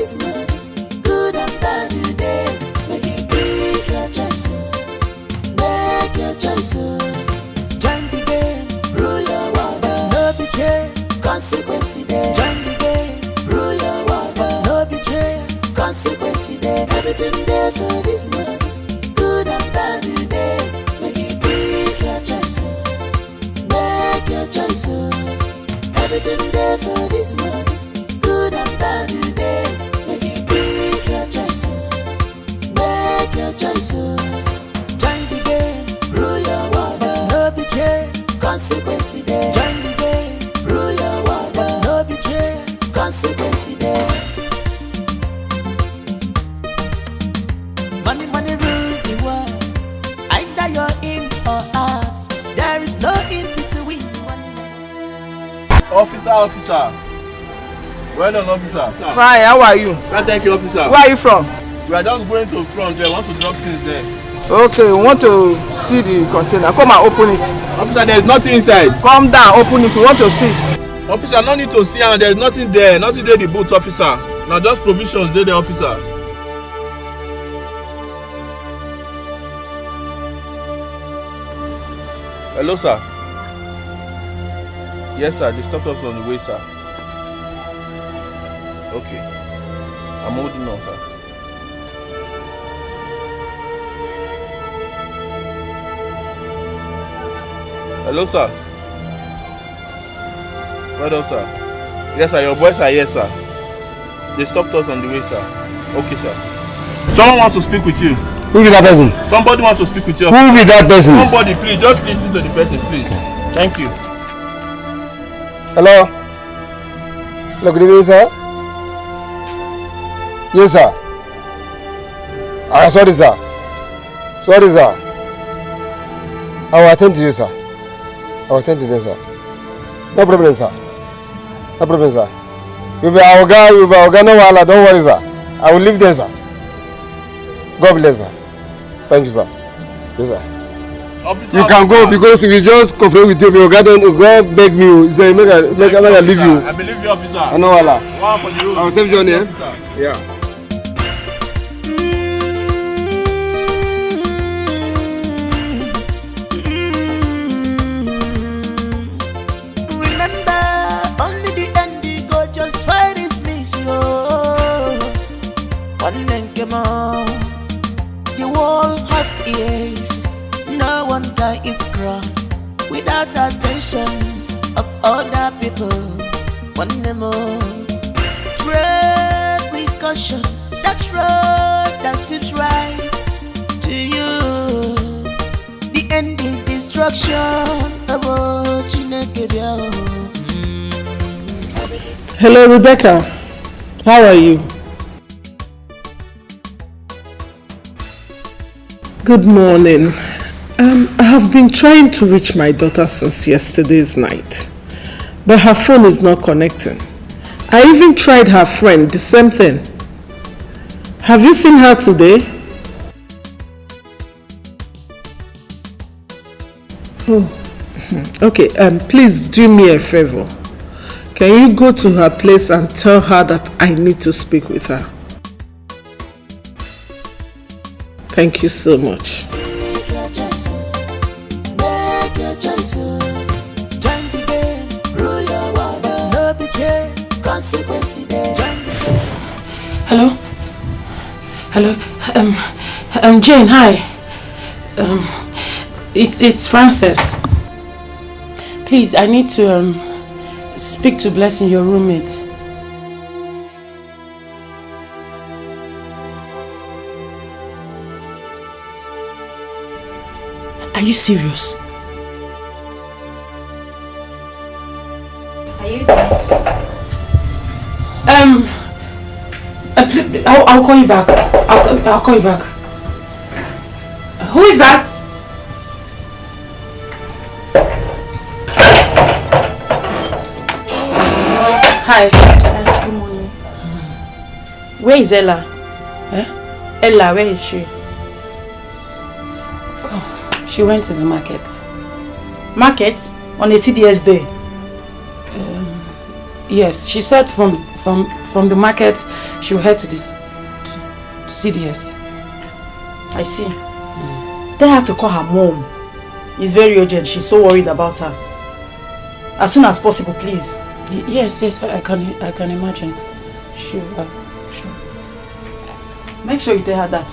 S12: this money. Good and bad today. Make your choice. Make your choice. Join the game, rule your world, but no betray. Consequence there. Join the game, rule your world, but no betray. Consequence there. Everything there for this money. Good and bad today. Make your choice. Make your choice. Everything there for this money. Good and bad today. Make your choice. Make your choice. Join the game, rule your world, but no betray. Consequence there. Join the game, rule your world, but no betray. Consequence there. Money, money rules the world. Either you're in or out. There is no in between.
S11: Officer. Well done, officer.
S2: Fine, how are you?
S11: Well, thank you, officer.
S2: Where are you from?
S11: We are just going to front there. I want to drop things there.
S2: Okay, we want to see the container. Come and open it.
S11: Officer, there is nothing inside.
S2: Come down, open it. We want to see it.
S11: Officer, no need to see, and there is nothing there. Nothing there, the boot, officer. Now just provisions there, the officer. Hello, sir. Yes, sir. They stopped us on the way, sir. Okay. I'm holding on, sir. Hello, sir. Well done, sir. Yes, sir. Your boys are here, sir. They stopped us on the way, sir. Okay, sir. Someone wants to speak with you.
S14: Who is that person?
S11: Somebody wants to speak with you.
S14: Who is that person?
S11: Somebody, please. Just listen to the person, please. Thank you.
S9: Hello? Hello, good evening, sir. Yes, sir. Sorry, sir. Sorry, sir. I will attend to you, sir. I will attend to you, sir. No problem, sir. No problem, sir. You'll be our guy, no wahala, don't worry, sir. I will leave there, sir. God bless, sir. Thank you, sir. Yes, sir.
S11: Officer,
S9: you can go because we just confirm with you. God beg me. Say, make I leave you.
S11: I believe you, officer.
S9: I know wahala.
S11: One for you.
S9: I will save Johnny, eh? Yeah.
S12: The world have ears, no one can eat crowd without attention of other people. One more, tread with caution. That road that seems right to you. The end is destruction.
S1: Hello, Rebecca. How are you? Good morning. I have been trying to reach my daughter since yesterday's night, but her phone is not connecting. I even tried her friend, the same thing. Have you seen her today? Oh, okay. Please do me a favor. Can you go to her place and tell her that I need to speak with her? Thank you so much.
S5: Hello? Hello? Jane, hi. It's Frances. Please, I need to speak to Blessing, your roommate. Are you serious?
S13: Are you there?
S5: I'll call you back. I'll call you back. Who is that?
S3: Hi. Good morning. Where is Ella? Ella, where is she?
S5: She went to the market.
S3: Market? On a CDS day?
S5: Yes, she said from From the market, she'll head to this to CDS.
S3: I see. Tell her to call her mom. It's very urgent. She's so worried about her. As soon as possible, please.
S5: Yes, I can imagine. Sure.
S3: Make sure you tell her that.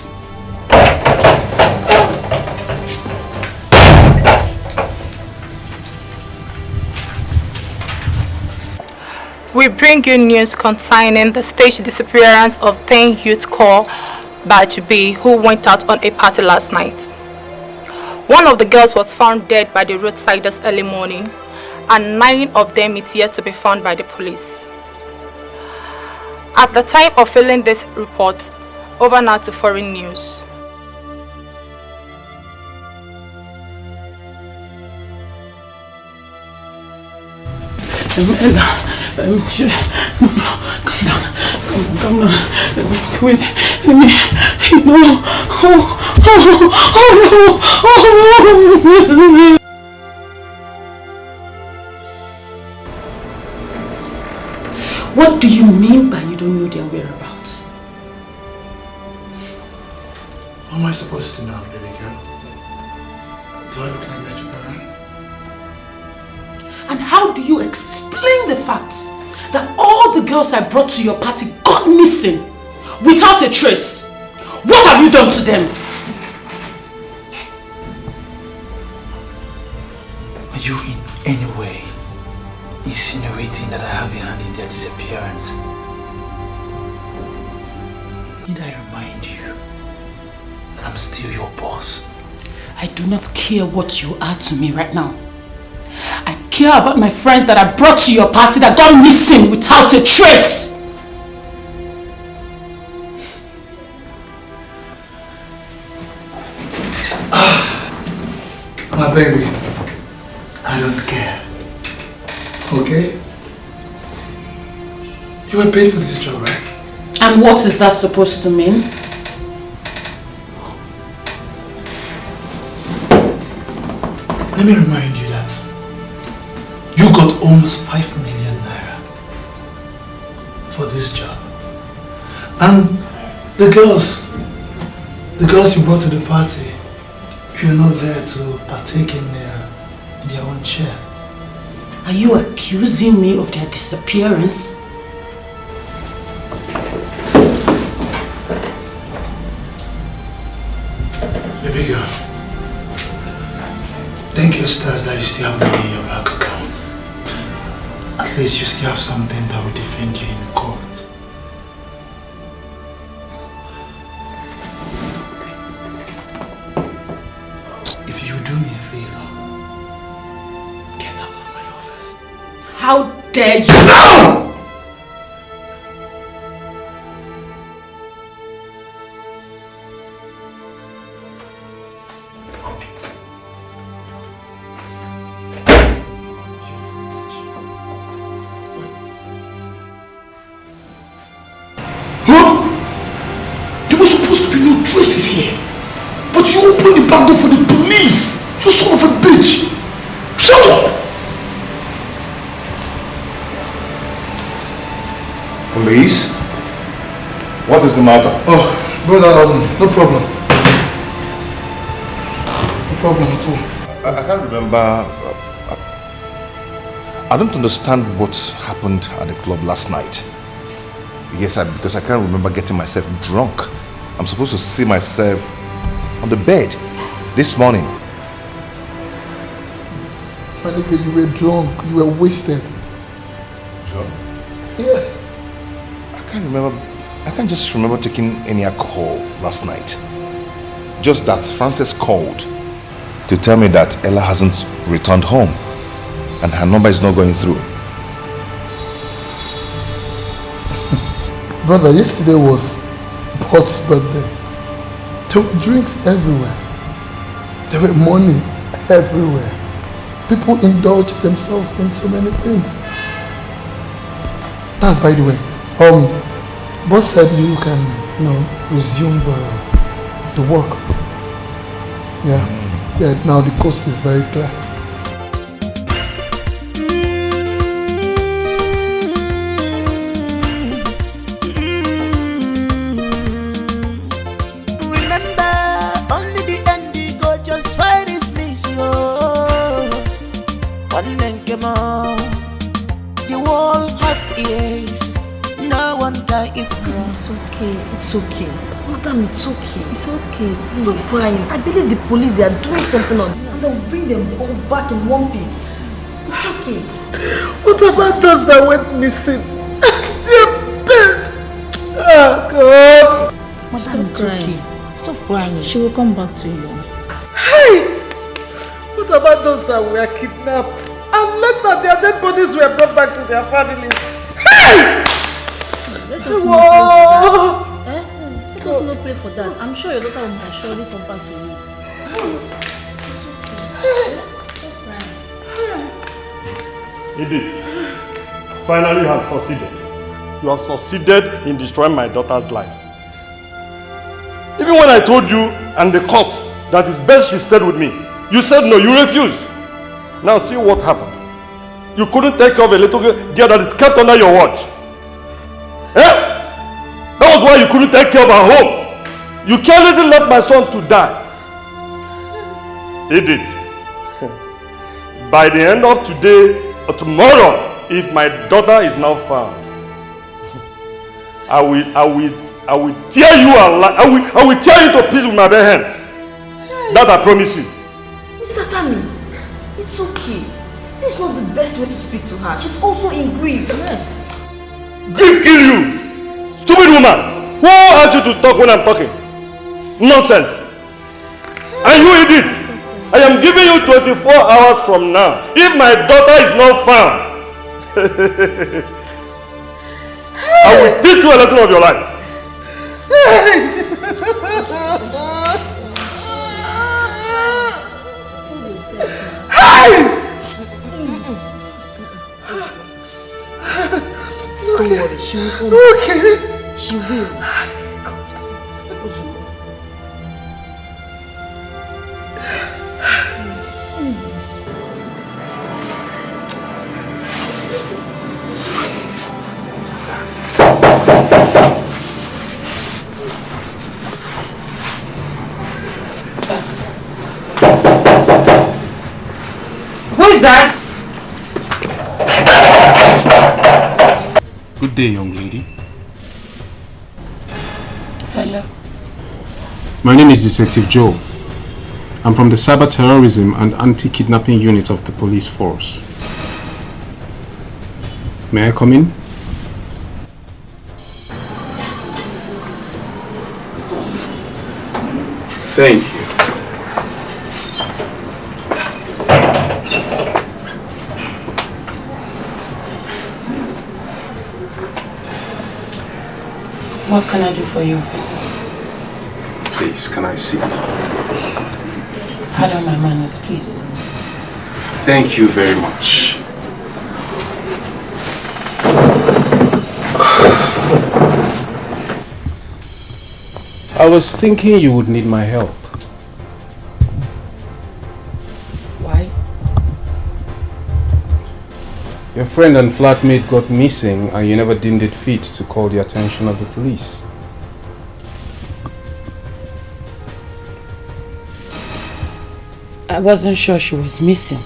S18: We bring you news concerning the staged disappearance of 10 youth corps Batch B who went out on a party last night. One of the girls was found dead by the roadside this early morning, and 9 of them is yet to be found by the police. At the time of filling this report, over now to foreign news.
S5: Calm down. Wait, let me, no. What do you mean by you don't know their whereabouts?
S10: How am I supposed to know, baby girl? Do I look like that you're around?
S5: And how do you explain the fact that all the girls I brought to your party got missing without a trace? What have you done to them?
S10: Are you in any way insinuating that I have a hand in their disappearance? Need I remind you that I'm still your boss?
S5: I do not care what you are to me right now. I care about my friends that I brought to your party that got missing without a trace.
S10: My baby, I don't care. Okay? You were paid for this job, right?
S5: And what is that supposed to mean?
S10: Let me remind you that you got almost 5 million naira for this job. And the girls you brought to the party, you're not there to partake in their own share.
S5: Are you accusing me of their disappearance?
S10: Baby girl, thank your stars that you still have money in your bank account. At least you still have something that will defend you in court. If you do me a favor, get out of my office.
S5: How dare you?
S10: No! Traces here, but you opened the back door for the police. You son of a bitch! Shut up!
S4: Police? What is the matter?
S10: Oh, brother, no problem. No problem at all.
S4: I can't remember. I don't understand what happened at the club last night. Yes, because I can't remember getting myself drunk. I'm supposed to see myself on the bed this morning.
S10: My nigga, you were drunk. You were wasted.
S4: Drunk?
S10: Yes.
S4: I can't just remember taking any alcohol last night. Just that Frances called to tell me that Ella hasn't returned home and her number is not going through.
S10: Brother, yesterday was Paul's birthday. There were drinks everywhere. There were money everywhere. People indulge themselves in so many things. That's by the way. Boss said you can, resume the work. Yeah. Yeah, now the coast is very clear.
S12: one and come on. You all have ears, no one can eat grass.
S15: It's okay. Madam, it's okay. It's okay. Stop crying. I believe the police, they are doing something on this. And they'll bring them all back in one piece. It's okay.
S2: What about those that went missing? Dear Ben! Oh, God!
S15: Madam, it's okay. Stop crying. She will come back to you.
S2: Hey! What about those that were kidnapped? And later their dead bodies were brought back to their families. Hey!
S15: Let us not pray for that. Let us not pray for that. I'm sure your daughter will surely come back to you.
S19: Edith, finally you have succeeded. You have succeeded in destroying my daughter's life. Even when I told you and the court that it's best she stayed with me, you said no, you refused. Now see what happened. You couldn't take care of a little girl that is kept under your watch. Eh? That was why you couldn't take care of her home. You carelessly left my son to die. Edith, by the end of today or tomorrow, if my daughter is not found, I will tear you alive. I will tear you to pieces with my bare hands. That I promise you.
S15: Mr. Tammy, it's okay. This is not the best way to speak to her. She's also in grief. Yes.
S19: Grief kill you! Stupid woman! Who asked you to talk when I'm talking? Nonsense! And you Edith, I am giving you 24 hours from now. If my daughter is not found, I will teach you a lesson of your life.
S15: Don't worry, she will come.
S2: Okay.
S15: She will.
S5: Who is that?
S16: Good day, young lady.
S5: Hello.
S16: My name is Detective Joe. I'm from the Cyber Terrorism and Anti-Kidnapping Unit of the Police Force. May I come in? Thank you.
S5: What can I do for you, officer?
S16: Please, can I sit?
S5: Pardon my manners, please.
S16: Thank you very much. I was thinking you would need my help.
S5: Why?
S16: Your friend and flatmate got missing and you never deemed it fit to call the attention of the police.
S5: I wasn't sure she was missing.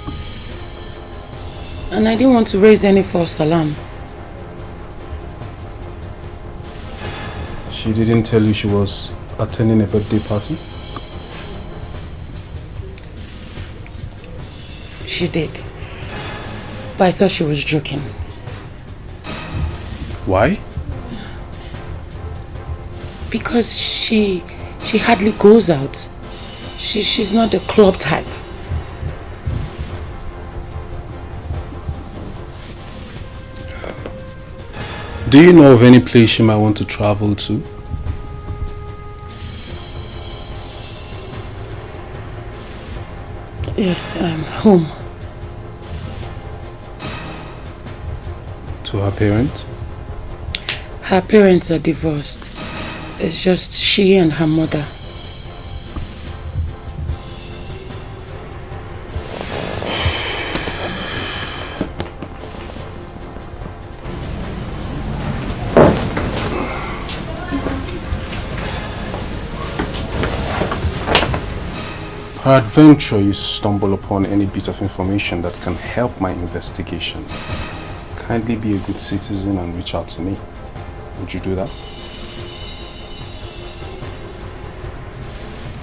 S5: And I didn't want to raise any false alarm.
S16: She didn't tell you she was attending a birthday party?
S5: She did. But I thought she was joking.
S16: Why?
S5: Because she hardly goes out. She's not the club type.
S16: Do you know of any place she might want to travel to?
S5: Yes, home.
S16: To her parents?
S5: Her parents are divorced. It's just she and her mother.
S16: Peradventure you stumble upon any bit of information that can help my investigation. Kindly be a good citizen and reach out to me. Would you do that?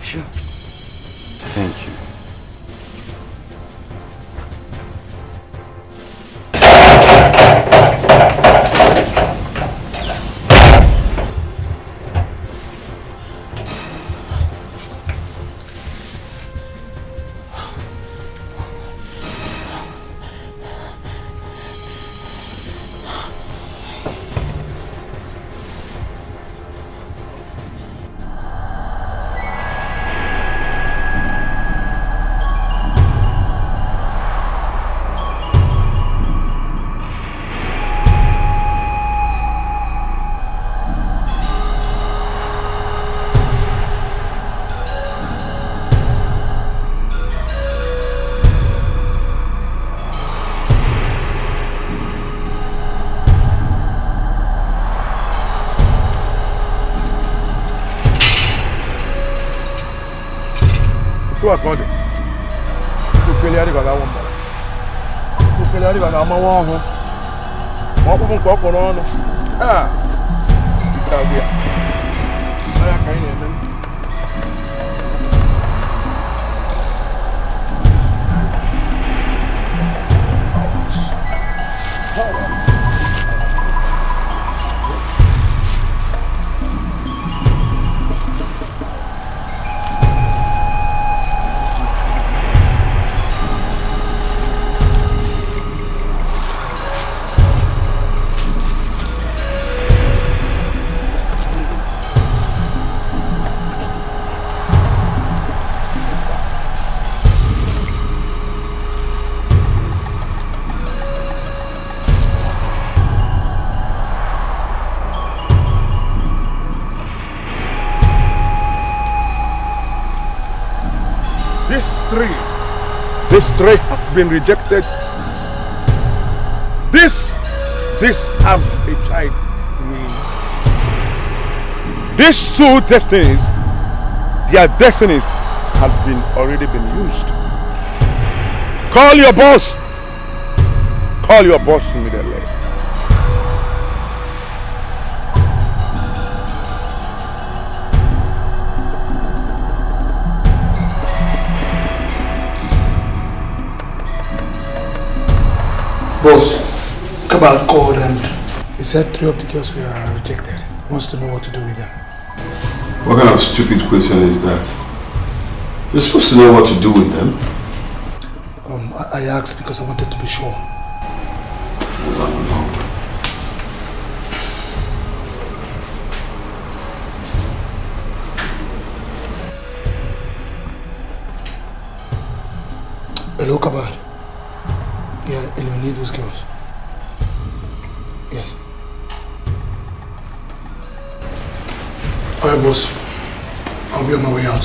S7: Sure.
S16: Thank you.
S8: Akode. Ukele ari baba won bara. Ukele ari baba ma won ho. Mo ko nko ko no no. Ah. Ikabia. Aya kai ne men. This three have been rejected. This have a child. These two destinies, their destinies have already been used. Call your boss. Call your boss immediately.
S10: Boss, Kabal called and he said 3 of the girls were rejected. He wants to know what to do with them.
S9: What kind of stupid question is that? You're supposed to know what to do with them.
S10: I asked because I wanted to be sure. Hello, Kabal. Yeah, eliminate those girls. Yes. Alright, boss. I'll be on my way out.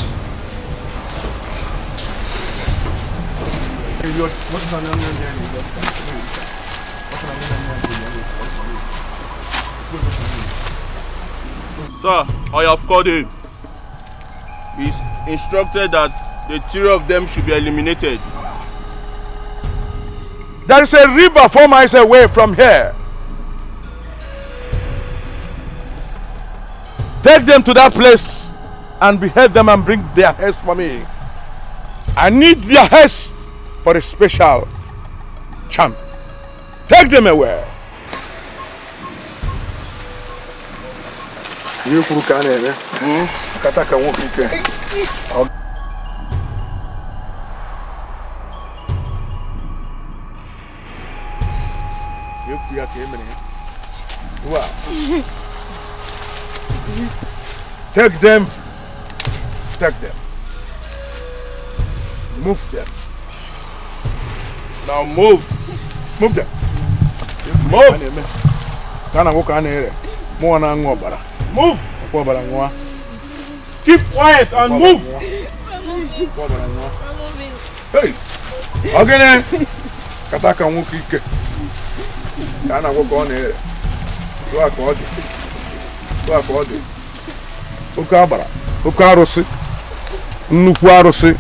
S19: Sir, I have called him. He's instructed that the 3 of them should be eliminated.
S8: There is a river 4 miles away from here. Take them to that place and behead them and bring their heads for me. I need their heads for a special champ. Take them away. You Take them. Take them. Move them. Now move. Move them. Move. Move. Keep quiet and move. Hey. Again. Kataka Wukike. Kana walk on here. Do a code. Do a code. Ukabara. Ukarosi.
S16: Nnukwu arụsị.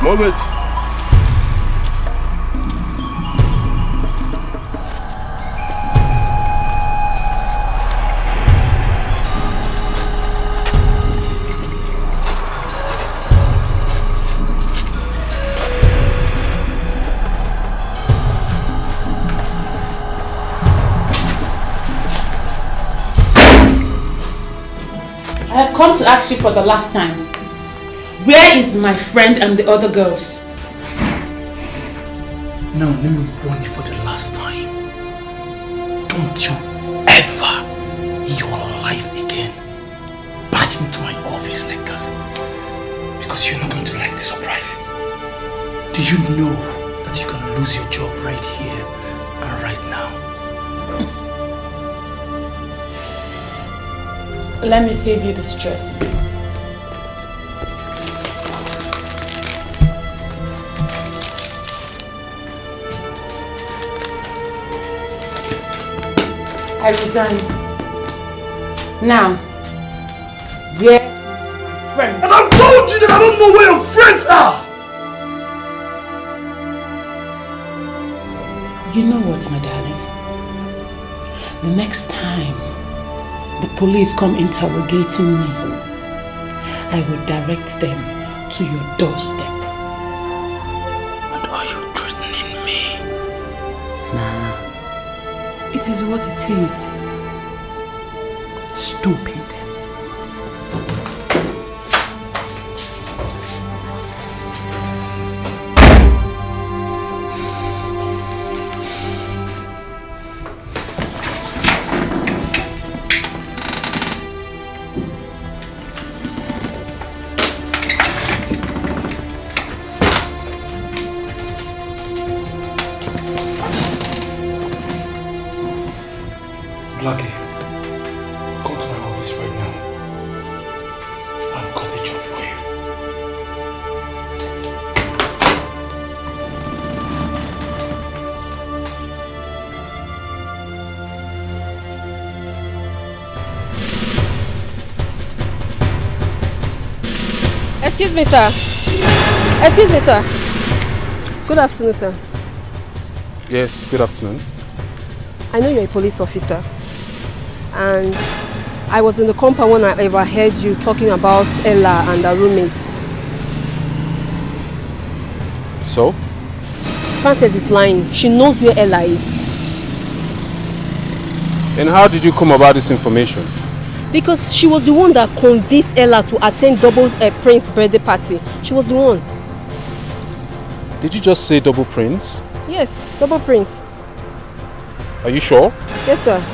S19: Move it.
S5: I have come to ask you for the last time. Where is my friend and the other girls?
S10: Now, let me warn you for the last time. Don't you ever in your life again back into my office like this. Because you're not going to like the surprise. Do you know that you can lose your job right here and right now?
S5: Let me save you the stress. I resign. Now, where is my friend?
S10: And I've told you that I don't know where your friends are!
S5: You know what, my darling? The next time the police come interrogating me, I will direct them to your doorstep.
S10: And are you threatening me?
S5: Nah. It is what it is. Stupid.
S10: Blackie, come to my office right now. I've got a job for you.
S20: Excuse me, sir. Excuse me, sir. Good afternoon, sir.
S16: Yes, good afternoon.
S20: I know you're a police officer. And I was in the compound when I overheard you talking about Ella and her roommates.
S16: So?
S20: Frances is lying. She knows where Ella is.
S16: And how did you come about this information?
S20: Because she was the one that convinced Ella to attend Double Prince's birthday party. She was the one.
S16: Did you just say Double Prince?
S20: Yes, Double Prince.
S16: Are you sure?
S20: Yes, sir.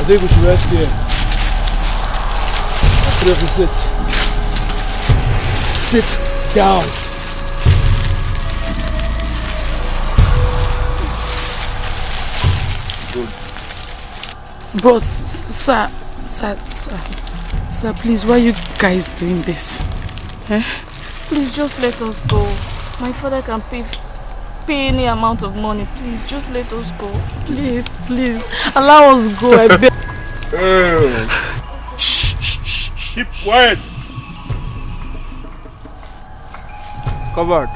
S21: think we should rest here. Three of you sit. Sit down.
S1: Good. Bros, sir, please, why are you guys doing this? Eh?
S15: Please just let us go. My father can pay any amount of money. Please just let us go.
S1: Please, allow us go. I beg.
S21: Shh. Keep quiet. Covered.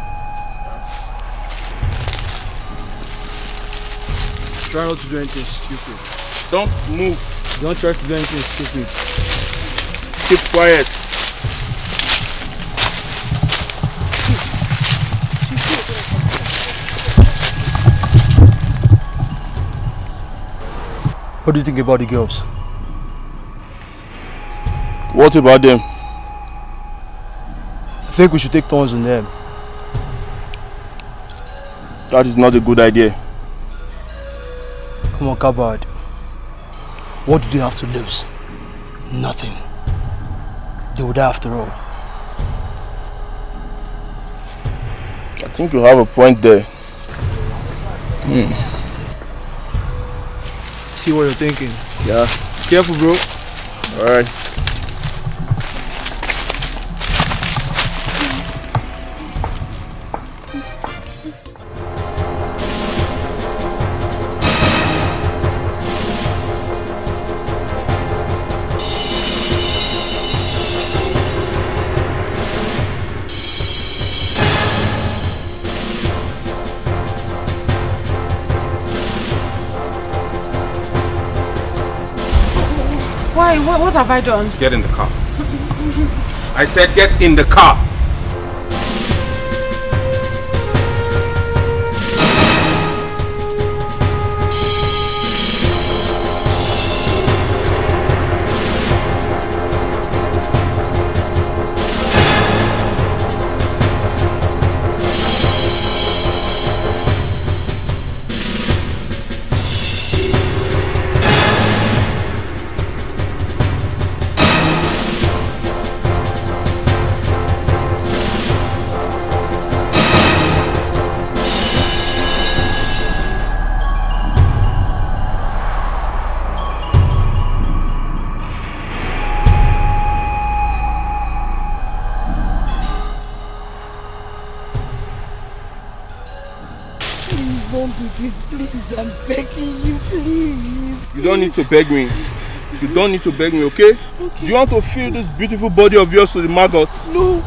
S21: Try not to do anything stupid. Don't move. Don't try to do anything stupid. Keep quiet. What do you think about the girls? What about them? I think we should take turns on them. That is not a good idea. Come on, Kabad. What do they have to lose? Nothing. They would die after all. I think you have a point there. See what you're thinking. Yeah. Careful, bro. Alright.
S1: What have I done?
S16: Get in the car. I said get in the car.
S1: I'm begging you, please.
S21: You don't need to beg me. You don't need to beg me, okay? Do you want to feel this beautiful body of yours to the maggot?
S1: No.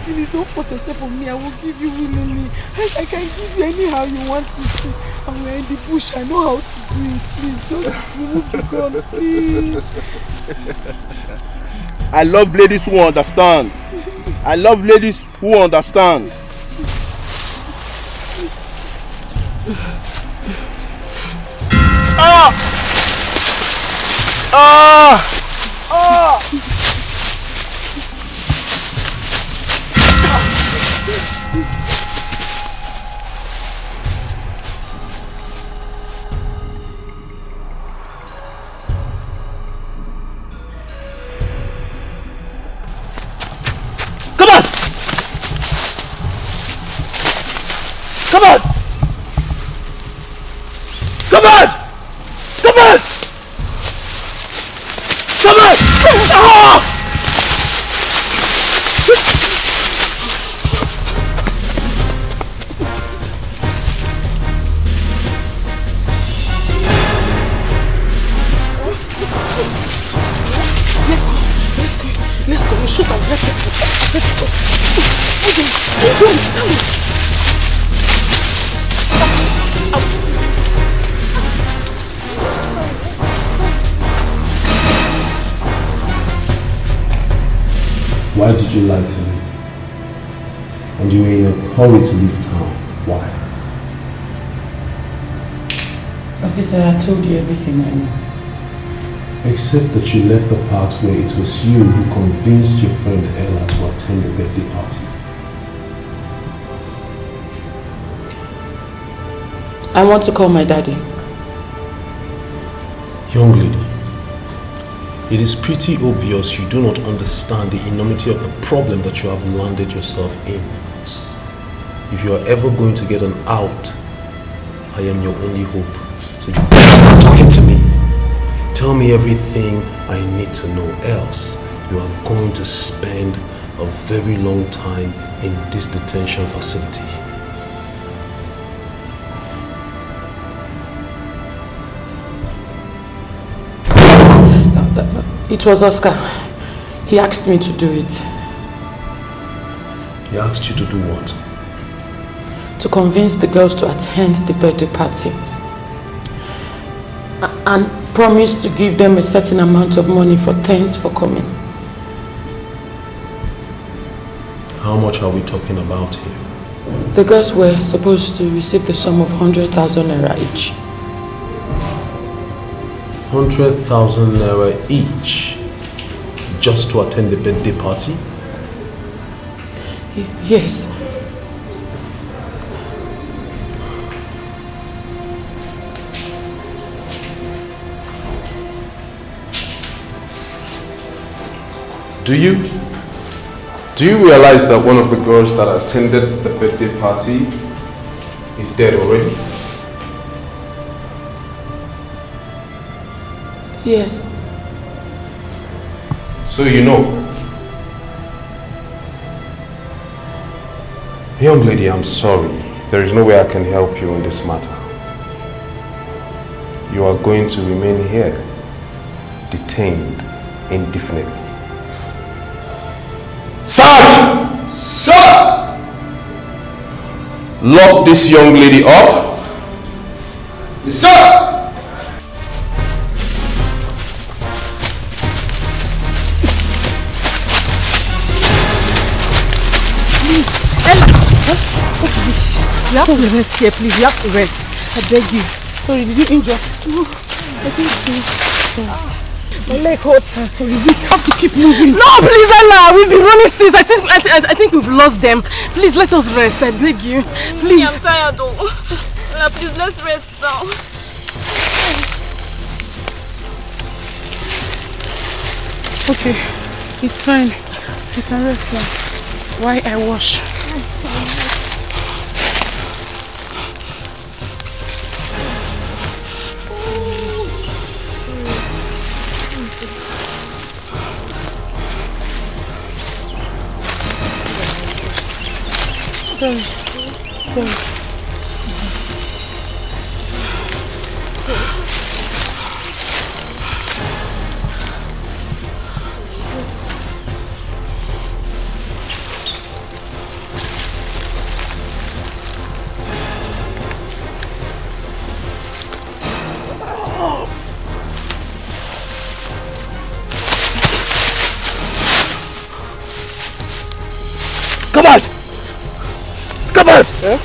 S1: Please don't force yourself on me. I will give you willingly. I can give you anyhow you want it to. And we're in the bush. I know how to do it. Please, just remove the gun, please.
S21: I love ladies who understand. I love ladies who understand.
S16: Why did you lie to me? And you were in a hurry to leave town. Why?
S5: Officer, I told you everything I know.
S16: Except that you left the part where it was you who convinced your friend Ella to attend the birthday party.
S5: I want to call my daddy.
S16: Young lady, it is pretty obvious you do not understand the enormity of the problem that you have landed yourself in. If you are ever going to get an out, I am your only hope. So you better start talking to me. Tell me everything I need to know, else you are going to spend a very long time in this detention facility.
S5: It was Oscar. He asked me to do it.
S16: He asked you to do what?
S5: To convince the girls to attend the birthday party. And promised to give them a certain amount of money for thanks for coming.
S16: How much are we talking about here?
S5: The girls were supposed to receive the sum of 100,000 naira each.
S16: 100,000 naira each just to attend the birthday party?
S5: Yes.
S16: Do you realize that one of the girls that attended the birthday party is dead already?
S5: Yes.
S16: So you know. Young lady, I'm sorry. There is no way I can help you in this matter. You are going to remain here, detained indefinitely. Sarge! Sir! Lock this young lady up. Yes, sir!
S2: You have to rest here, please. You have to rest. I beg you. Sorry, did you injure? No, I think so. My leg hurts. Sorry, we have to keep moving. No, please, Ella. We've been running since. I think we've lost them. Please, let us rest. I beg you. Please.
S6: I'm tired, though. Ella, please, let's rest now.
S5: Okay, it's fine. You can rest now. Why I wash? Sorry.
S21: Come out! Come out! Eh?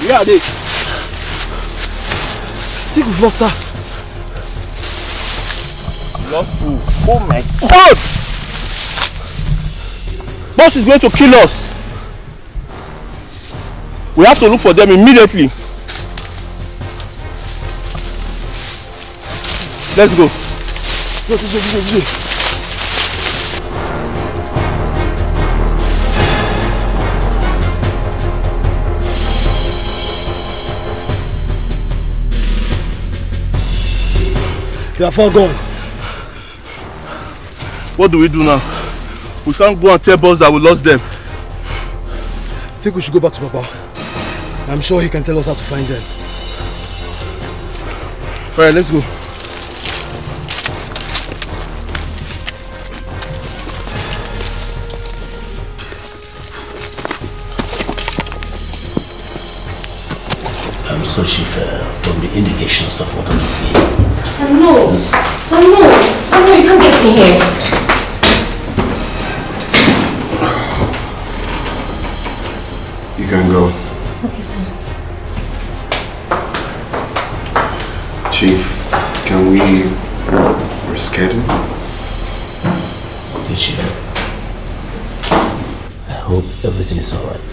S21: Where are they? I think we've lost her. Lost who? Oh my God! Boss is going to kill us. We have to look for them immediately. Let's go. Go, this way. They are far gone. What do we do now? We can't go and tell boss that we lost them.
S10: I think we should go back to Papa. I'm sure he can tell us how to find them.
S21: Alright, let's go.
S22: So Shifa, from the indications of what I'm seeing.
S6: Samuel, you can't get in here.
S22: You can go.
S6: Okay, sir.
S22: Chief, can we reschedule? Okay, Chief. I hope everything is alright.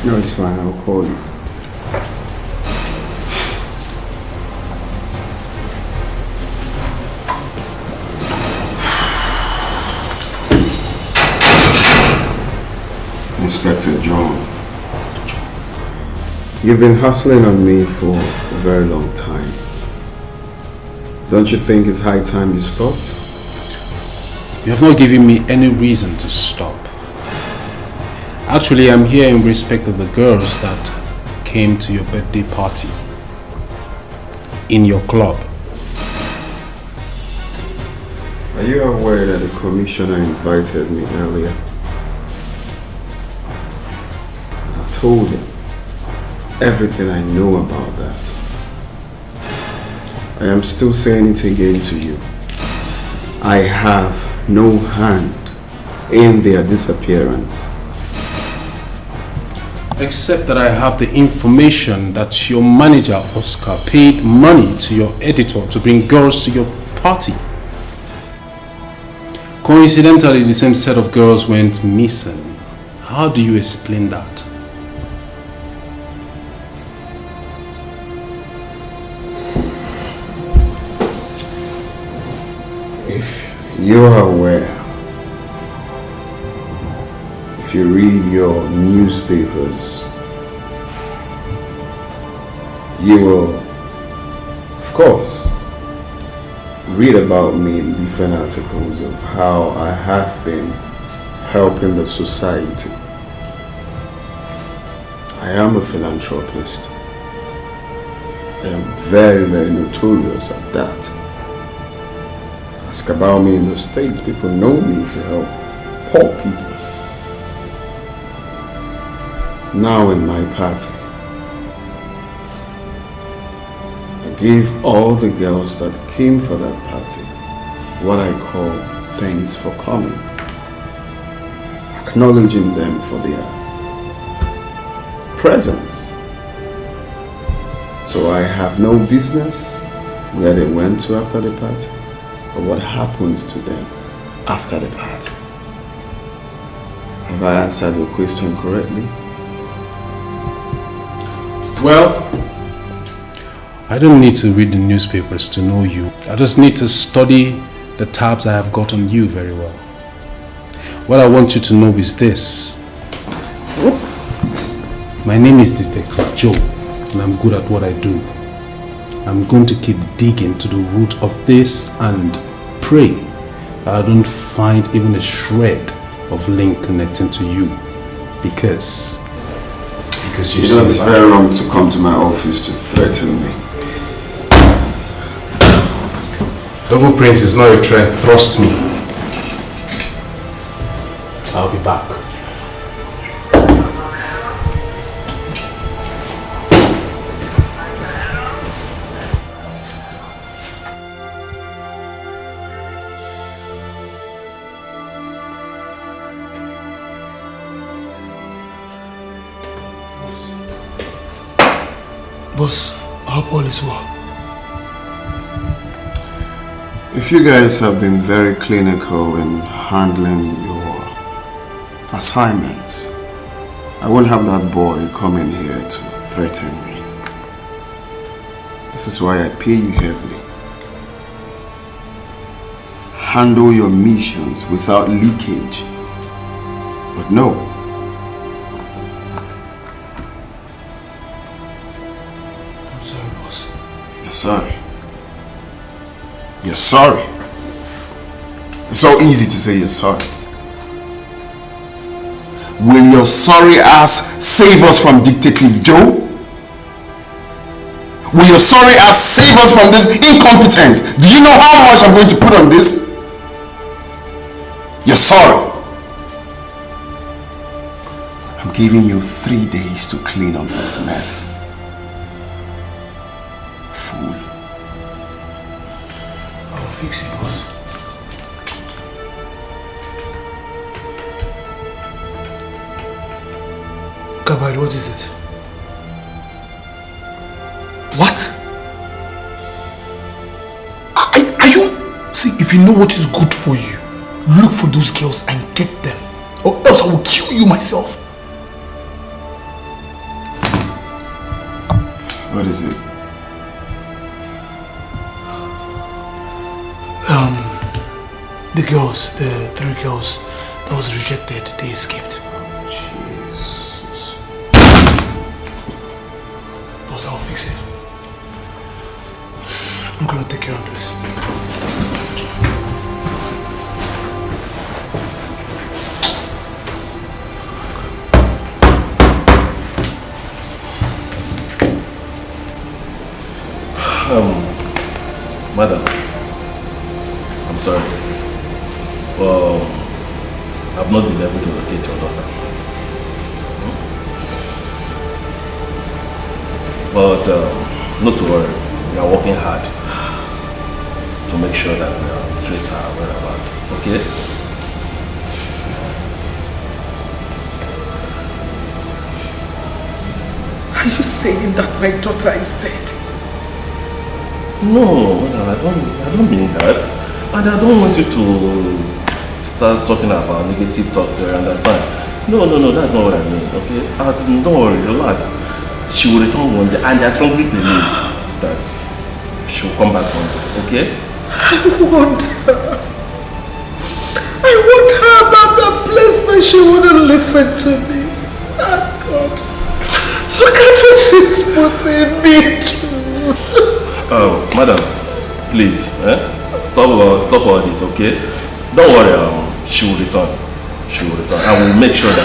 S9: No, it's fine. I'll call you.
S22: Inspector John, you've been hustling on me for a very long time. Don't you think it's high time you stopped?
S16: You have not given me any reason to stop. Actually, I'm here in respect of the girls that came to your birthday party in your club.
S22: Are you aware that the commissioner invited me earlier? And I told him everything I know about that. I am still saying it again to you. I have no hand in their disappearance.
S16: Except that I have the information that your manager, Oscar, paid money to your editor to bring girls to your party. Coincidentally, the same set of girls went missing. How do you explain that?
S22: If you are aware, if you read your newspapers, you will, of course, read about me in different articles of how I have been helping the society. I am a philanthropist. I am very, very notorious at that. Ask about me in the States. People know me to help poor people. Now in my party, I gave all the girls that came for that party what I call thanks for coming, acknowledging them for their presence. So I have no business where they went to after the party or what happens to them after the party. Have I answered your question correctly?
S16: Well, I don't need to read the newspapers to know you. I just need to study the tabs I have got on you very well. What I want you to know is this. My name is Detective Joe, and I'm good at what I do. I'm going to keep digging to the root of this and pray that I don't find even a shred of link connecting to you. Because you
S22: know it's very wrong to come to my office to threaten me.
S16: Double Prince is not a threat, trust me. I'll be back.
S10: Boss, I hope all is well.
S22: If you guys have been very clinical in handling your assignments, I won't have that boy come in here to threaten me. This is why I pay you heavily. Handle your missions without leakage. But no.
S10: I'm sorry, boss.
S22: You're sorry. You're sorry. It's so easy to say you're sorry. Will your sorry ass save us from Detective Joe? Will your sorry ass save us from this incompetence? Do you know how much I'm going to put on this? You're sorry. I'm giving you 3 days to clean up this mess. Fool.
S10: I'll fix it, boss. Kabari, what is it? What? Are you... See, if you know what is good for you, look for those girls and get them. Or else I will kill you myself.
S22: What is it?
S10: The girls, the 3 girls that was rejected, they escaped.
S22: Jeez.
S10: course, I'll fix it. I'm gonna take care of this.
S14: Madam, I'm sorry. Well, I've not been able to locate your daughter. But not to worry, we are working hard to make sure that we trace her whereabouts. Okay?
S2: Are you saying that my daughter is dead?
S14: No, madam, I don't mean that. And I don't want you to start talking about negative thoughts there, understand? No, that's not what I mean, okay? As in, don't worry, relax. She will return one day, and I strongly believe that she will come back one day, okay?
S2: I want her about that place, but she wouldn't listen to me. Oh God. Look at what she's putting me through.
S14: Oh, madam, please, stop all this, okay? Don't worry, she will return. She will return. I will make sure that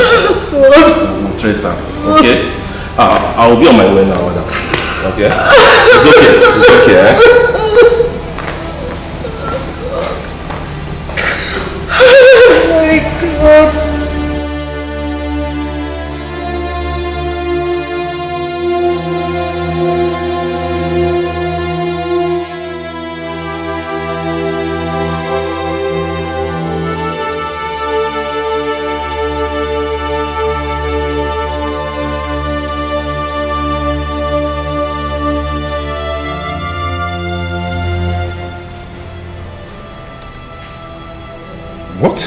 S14: we'll trace her, okay? I will be on my way now, madam. Okay? It's okay,
S2: Oh my God.
S4: What?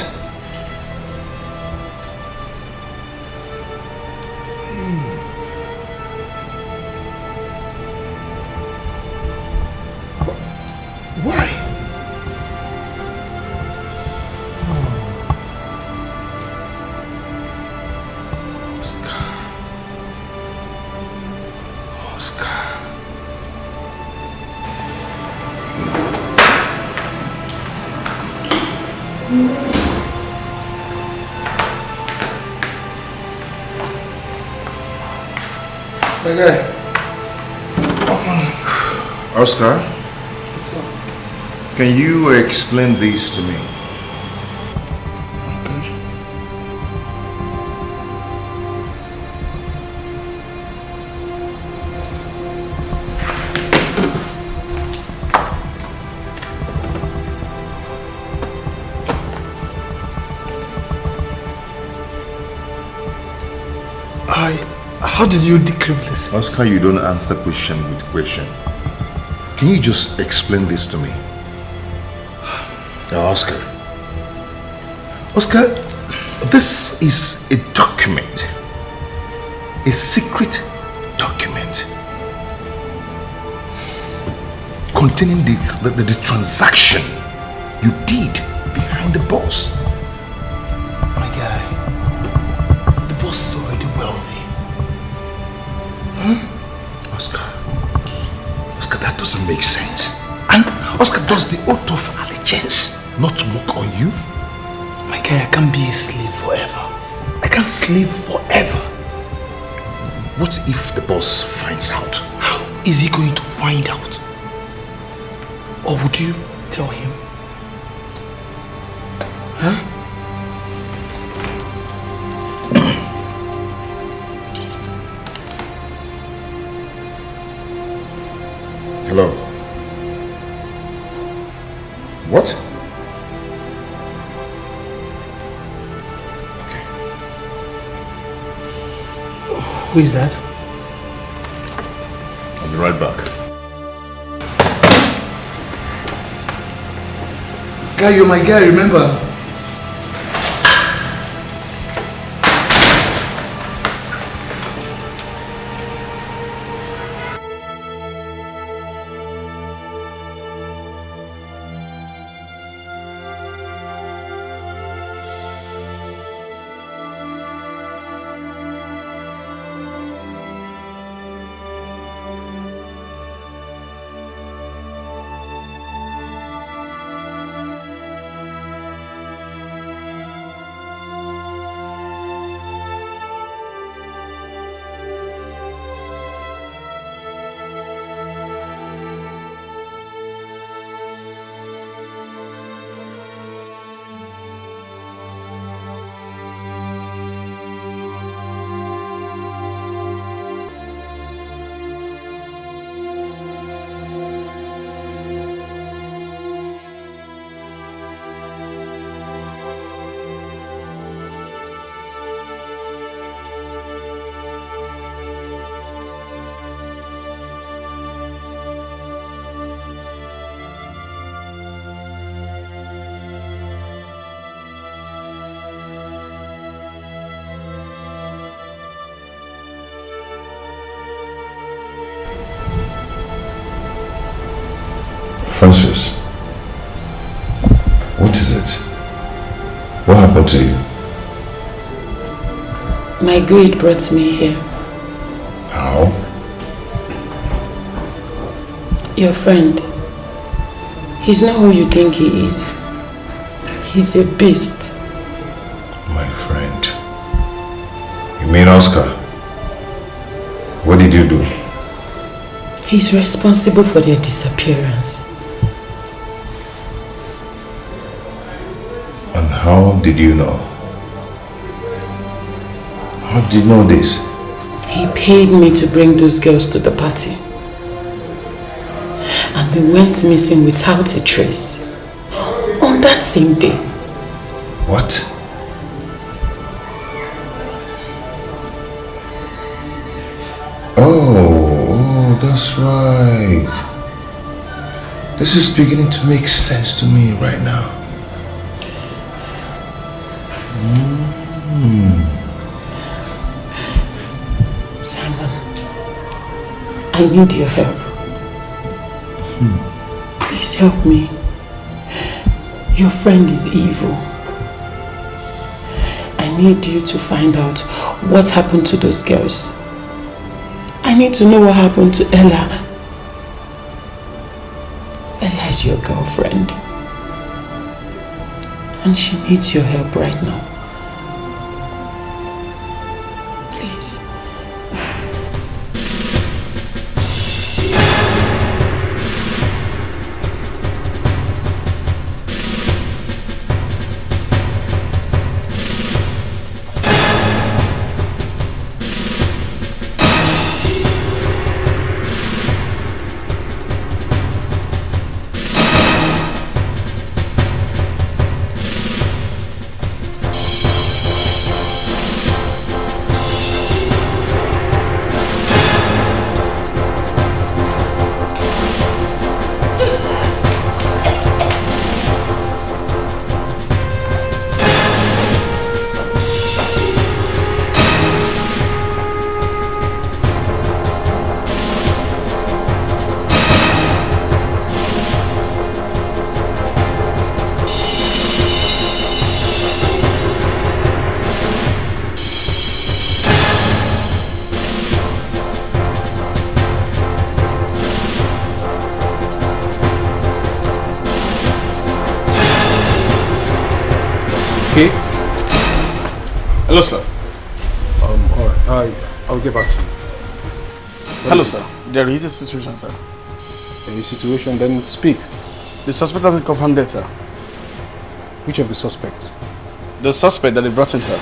S4: Why? Oscar.
S10: My guy.
S4: Oscar,
S10: What's up?
S4: can you explain this to me?
S10: How did you decrypt this?
S4: Oscar, you don't answer question with question. Can you just explain this to me? Now, Oscar, this is a document, a secret document containing the transaction you did behind the boss.
S10: My guy, the boss is already wealthy.
S4: Huh? Oscar, that doesn't make sense. And Oscar, does the oath of allegiance not work on you?
S10: My guy, I can't be a slave forever. I can't slave forever.
S4: What if the boss finds out?
S10: How is he going to find out? Or would you tell him? Huh?
S4: Hello? What? Okay.
S10: Who is that?
S4: I'll be right back.
S10: Guy, you're my guy, remember?
S4: Francis, what is it? What happened to you?
S5: My greed brought me here.
S4: How?
S5: Your friend. He's not who you think he is. He's a beast.
S4: My friend. You mean Oscar? What did you do?
S5: He's responsible for their disappearance.
S4: And how did you know? How did you know this?
S5: He paid me to bring those girls to the party. And they went missing without a trace. On that same day.
S4: What? Oh, that's right. This is beginning to make sense to me right now.
S5: Simon, I need your help. Please help me. Your friend is evil. I need you to find out what happened to those girls. I need to know what happened to Ella. Ella is your girlfriend. And she needs your help right now. Please.
S16: Okay.
S7: Hello, sir.
S16: Alright, I'll get back to you.
S7: Hello, sir. There is a situation, sir.
S16: There is a situation, then speak.
S7: The suspect has been confirmed dead, sir.
S16: Which of the suspects?
S7: The suspect that they brought in, sir.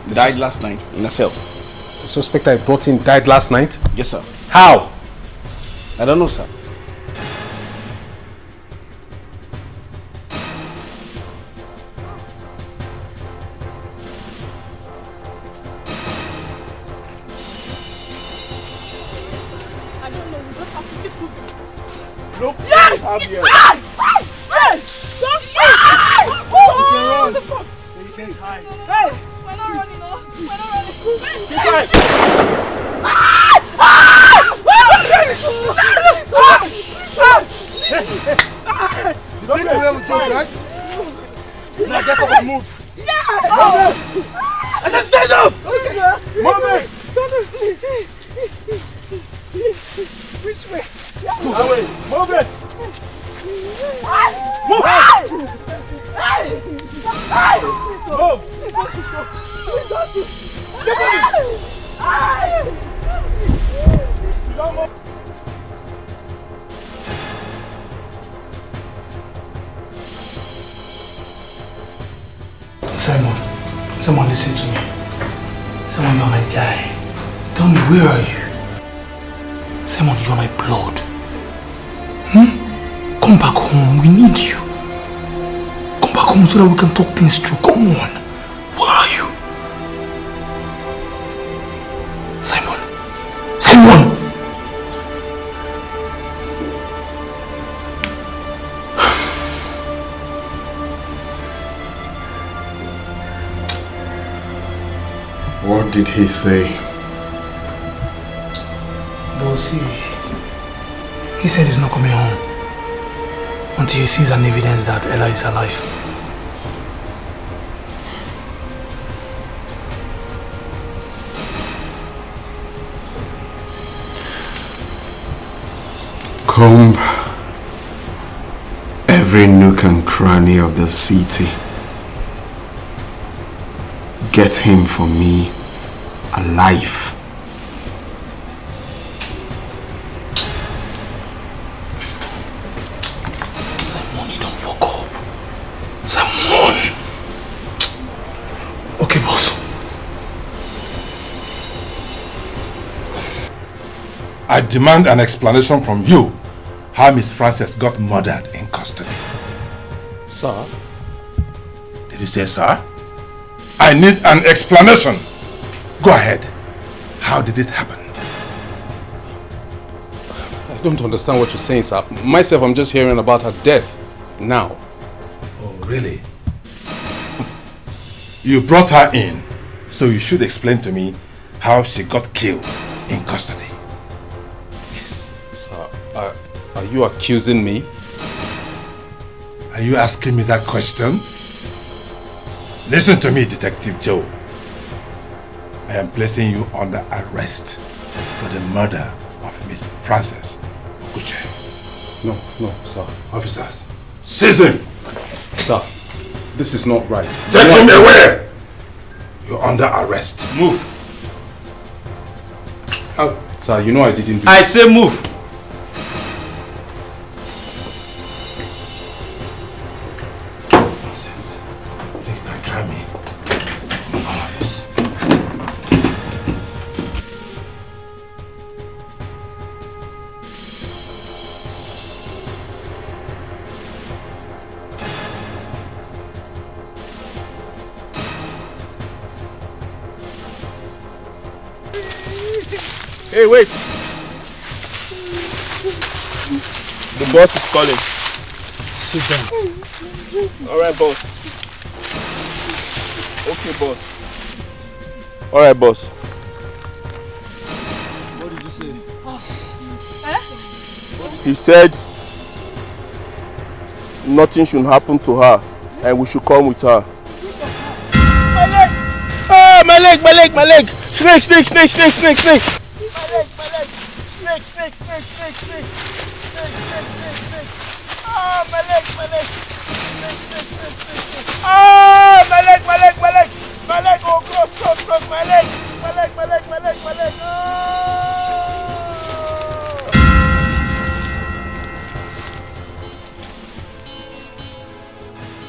S7: Died last night in a cell.
S16: The suspect I brought in died last night?
S7: Yes, sir.
S16: How?
S7: I don't know, sir.
S19: Look,
S3: Yeah!
S19: have here.
S3: Hey! Don't shoot!
S19: You can run. You can hide.
S3: Hey! We're not running, no. We're not running.
S19: Keep quiet.
S8: You think we have a joke, right? Now get up and move.
S3: Yeah!
S8: I said stand up!
S3: Okay.
S8: Move it!
S3: Stand up, please. Which way?
S19: That way. Move it.
S3: Move it! Hey! Hey!
S19: Move!
S10: Simon, listen to me. Simon, you're my guy. Tell me, where are you? Simon, you're my blood. Come back home, we need you. Come back home so that we can talk things through. Come on. Where are you? Simon. Simon!
S22: What did he say?
S10: Bossy, He said he's not coming home until he sees an evidence that Ella is alive.
S22: Comb every nook and cranny of the city. Get him for me alive.
S10: Simon, you don't fuck up. Simon. Okay, boss.
S4: I demand an explanation from you how Miss Frances got murdered in custody.
S16: Sir?
S4: Did you say sir? I need an explanation. Go ahead. How did it happen?
S16: I don't understand what you're saying, sir. Myself, I'm just hearing about her death now.
S4: Oh, really? You brought her in, so you should explain to me how she got killed in custody.
S16: Sir, are you accusing me?
S4: Are you asking me that question? Listen to me, Detective Joe. I am placing you under arrest for the murder of Miss Frances Okuche.
S16: No, sir.
S4: Officers, seize him!
S16: Sir, this is not right.
S4: Take him away! You're under arrest. Move.
S16: Sir, you know I didn't do
S14: I say move.
S4: Nonsense. Think you can try me? All of this.
S21: Hey, wait! The boss is calling.
S10: Sit down.
S21: Alright, boss. Okay, boss. Alright, boss.
S10: What did you say?
S21: He said nothing should happen to her and we should come with her. My leg! Oh, my leg, my leg, my leg! Snake, snake, snake, snake, snake, snake! My leg, my leg! Snake, snake, snake, snake, snake! Snake, snake, snake, snake! Oh, my leg, my leg! Snake, snake, snake, snake, snake! Oh, my leg, my leg, my leg! My leg, oh, cross, cross, cross, my leg! My leg, my leg, my leg, my leg! Oh!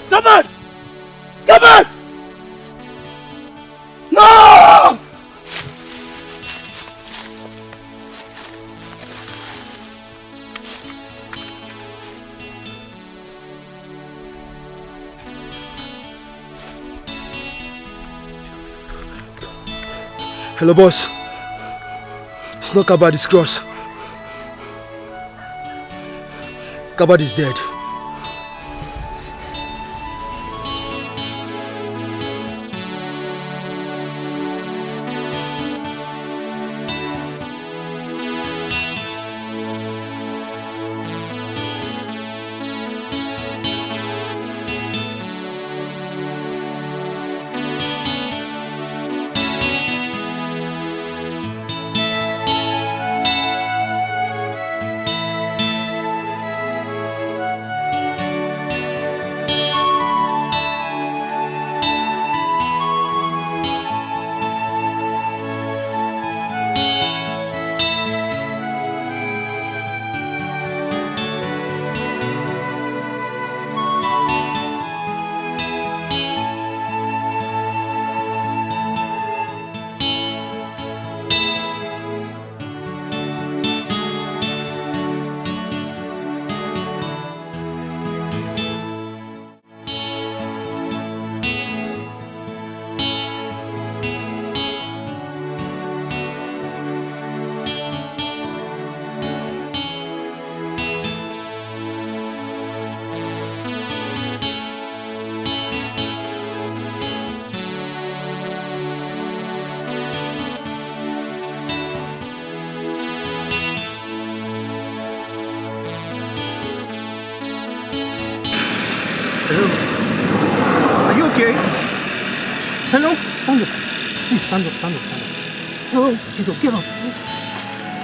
S21: Come on! Come on! No!
S10: Hello, boss. It's not Kabad, it's Cross. Kabad is dead. Hello? Stand up. Please stand up, stand up, stand up. Hello? Get up, get up.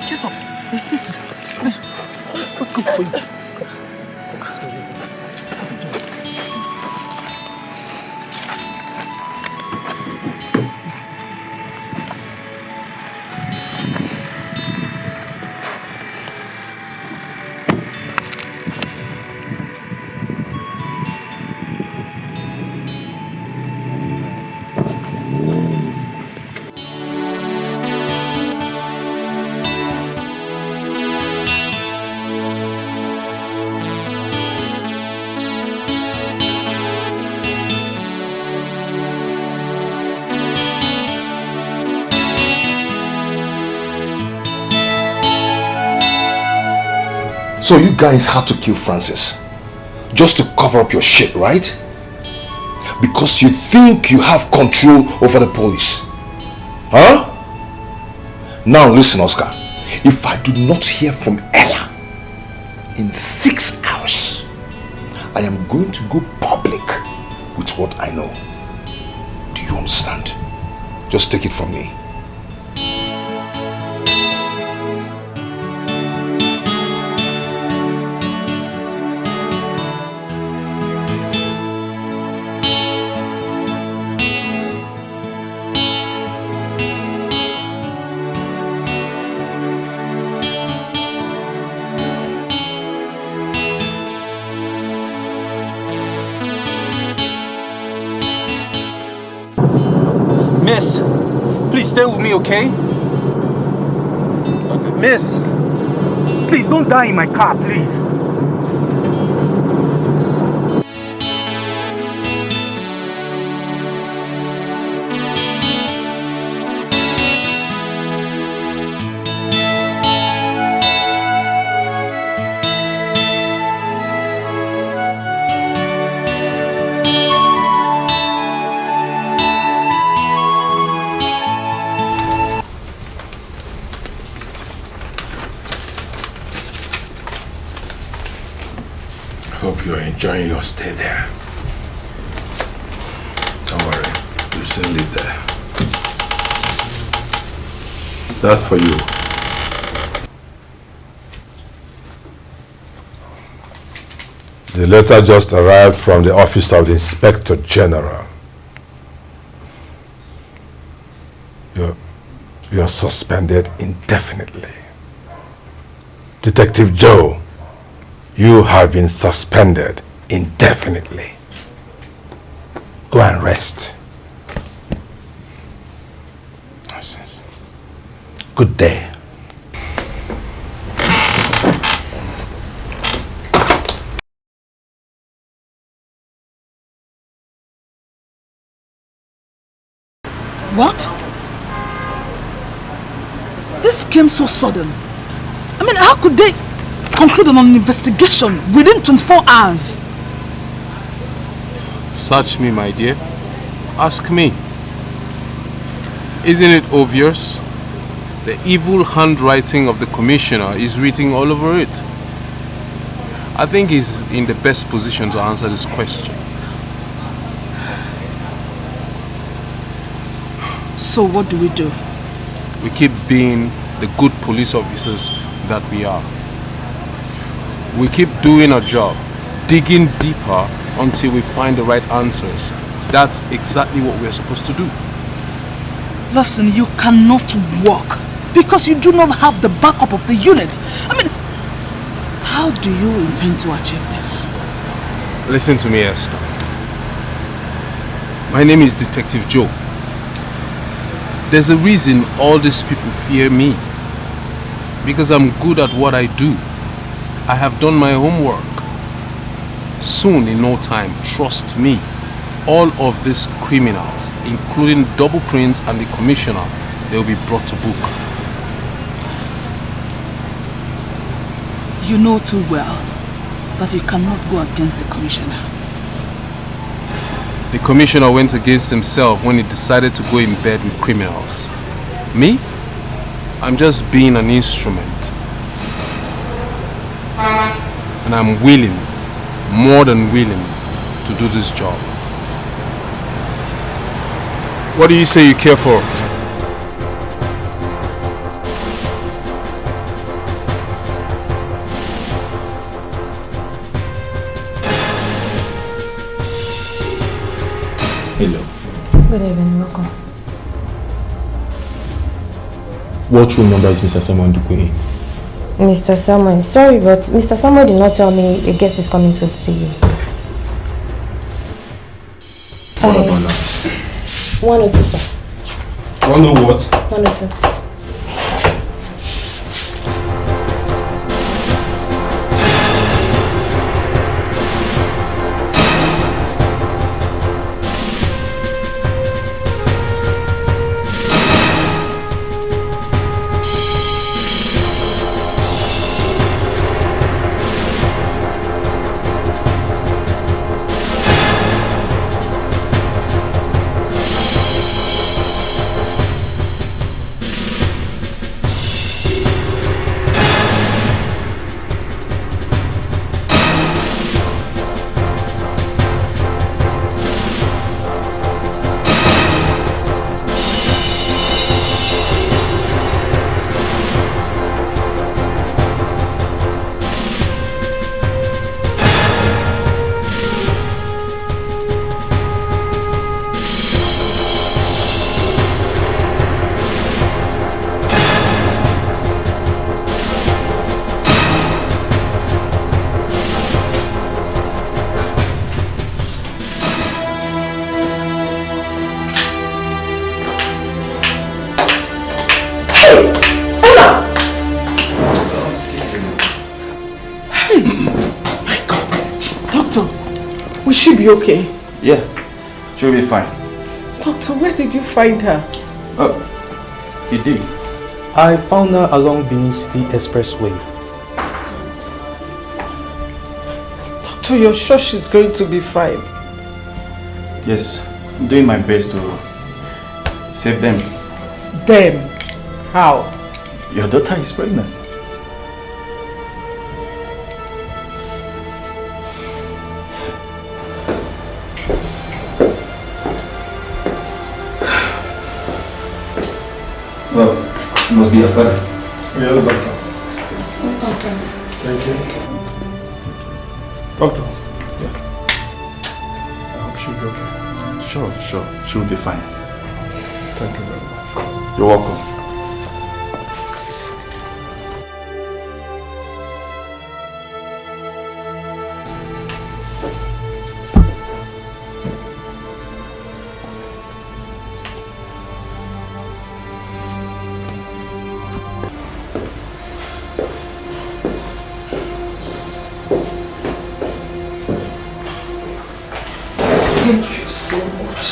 S10: Get up. This is it's not good for you.
S4: So you guys had to kill Francis just to cover up your shit, right? Because you think you have control over the police. Huh? Now listen, Oscar. If I do not hear from Ella in 6 hours, I am going to go public with what I know. Do you understand? Just take it from me.
S11: Miss, please stay with me, okay? Miss, please don't die in my car, please.
S4: You're enjoying your stay there. Don't worry, you'll soon leave there. That's for you. The letter just arrived from the office of the Inspector General. You're suspended indefinitely. Detective Joe, you have been suspended indefinitely. Go and rest. Good day.
S2: What? This came so sudden. I mean, how could they conclude on an investigation within 24 hours?
S16: Search me, my dear. Ask me. Isn't it obvious? The evil handwriting of the commissioner is written all over it. I think he's in the best position to answer this question.
S2: So what do we do?
S16: We keep being the good police officers that we are. We keep doing our job, digging deeper until we find the right answers. That's exactly what we're supposed to do.
S2: Listen, you cannot work because you do not have the backup of the unit. I mean, how do you intend to achieve this?
S16: Listen to me, Esther. My name is Detective Joe. There's a reason all these people fear me. Because I'm good at what I do. I have done my homework. Soon, in no time, trust me, all of these criminals, including Double Prince and the commissioner, they will be brought to book.
S2: You know too well that you cannot go against the commissioner.
S16: The commissioner went against himself when he decided to go in bed with criminals. Me? I'm just being an instrument. And I'm willing, more than willing, to do this job. What do you say you care for?
S13: Hello.
S15: Good evening, welcome.
S13: What room number is Mr. Samuel Duque in?
S15: Mr. Samuel, sorry, but Mr. Samuel did not tell me a guest is coming to see you.
S13: What about that?
S15: 102, sir.
S13: 102 what?
S15: 102.
S2: She'll be okay?
S13: Yeah, she'll be fine.
S2: Doctor, where did you find her?
S13: Oh, you did? I found her along Benin City Expressway.
S2: Doctor, you're sure she's going to be fine?
S13: Yes, I'm doing my best to save them.
S2: Them? How?
S13: Your daughter is pregnant. Well, you must be a father.
S8: Yeah, the doctor.
S15: Oh, sir.
S8: Thank you. Doctor.
S13: Yeah.
S8: I hope she'll be okay.
S13: Sure. She will be fine.
S8: Thank you very much.
S13: You're welcome.
S2: Thank you so much.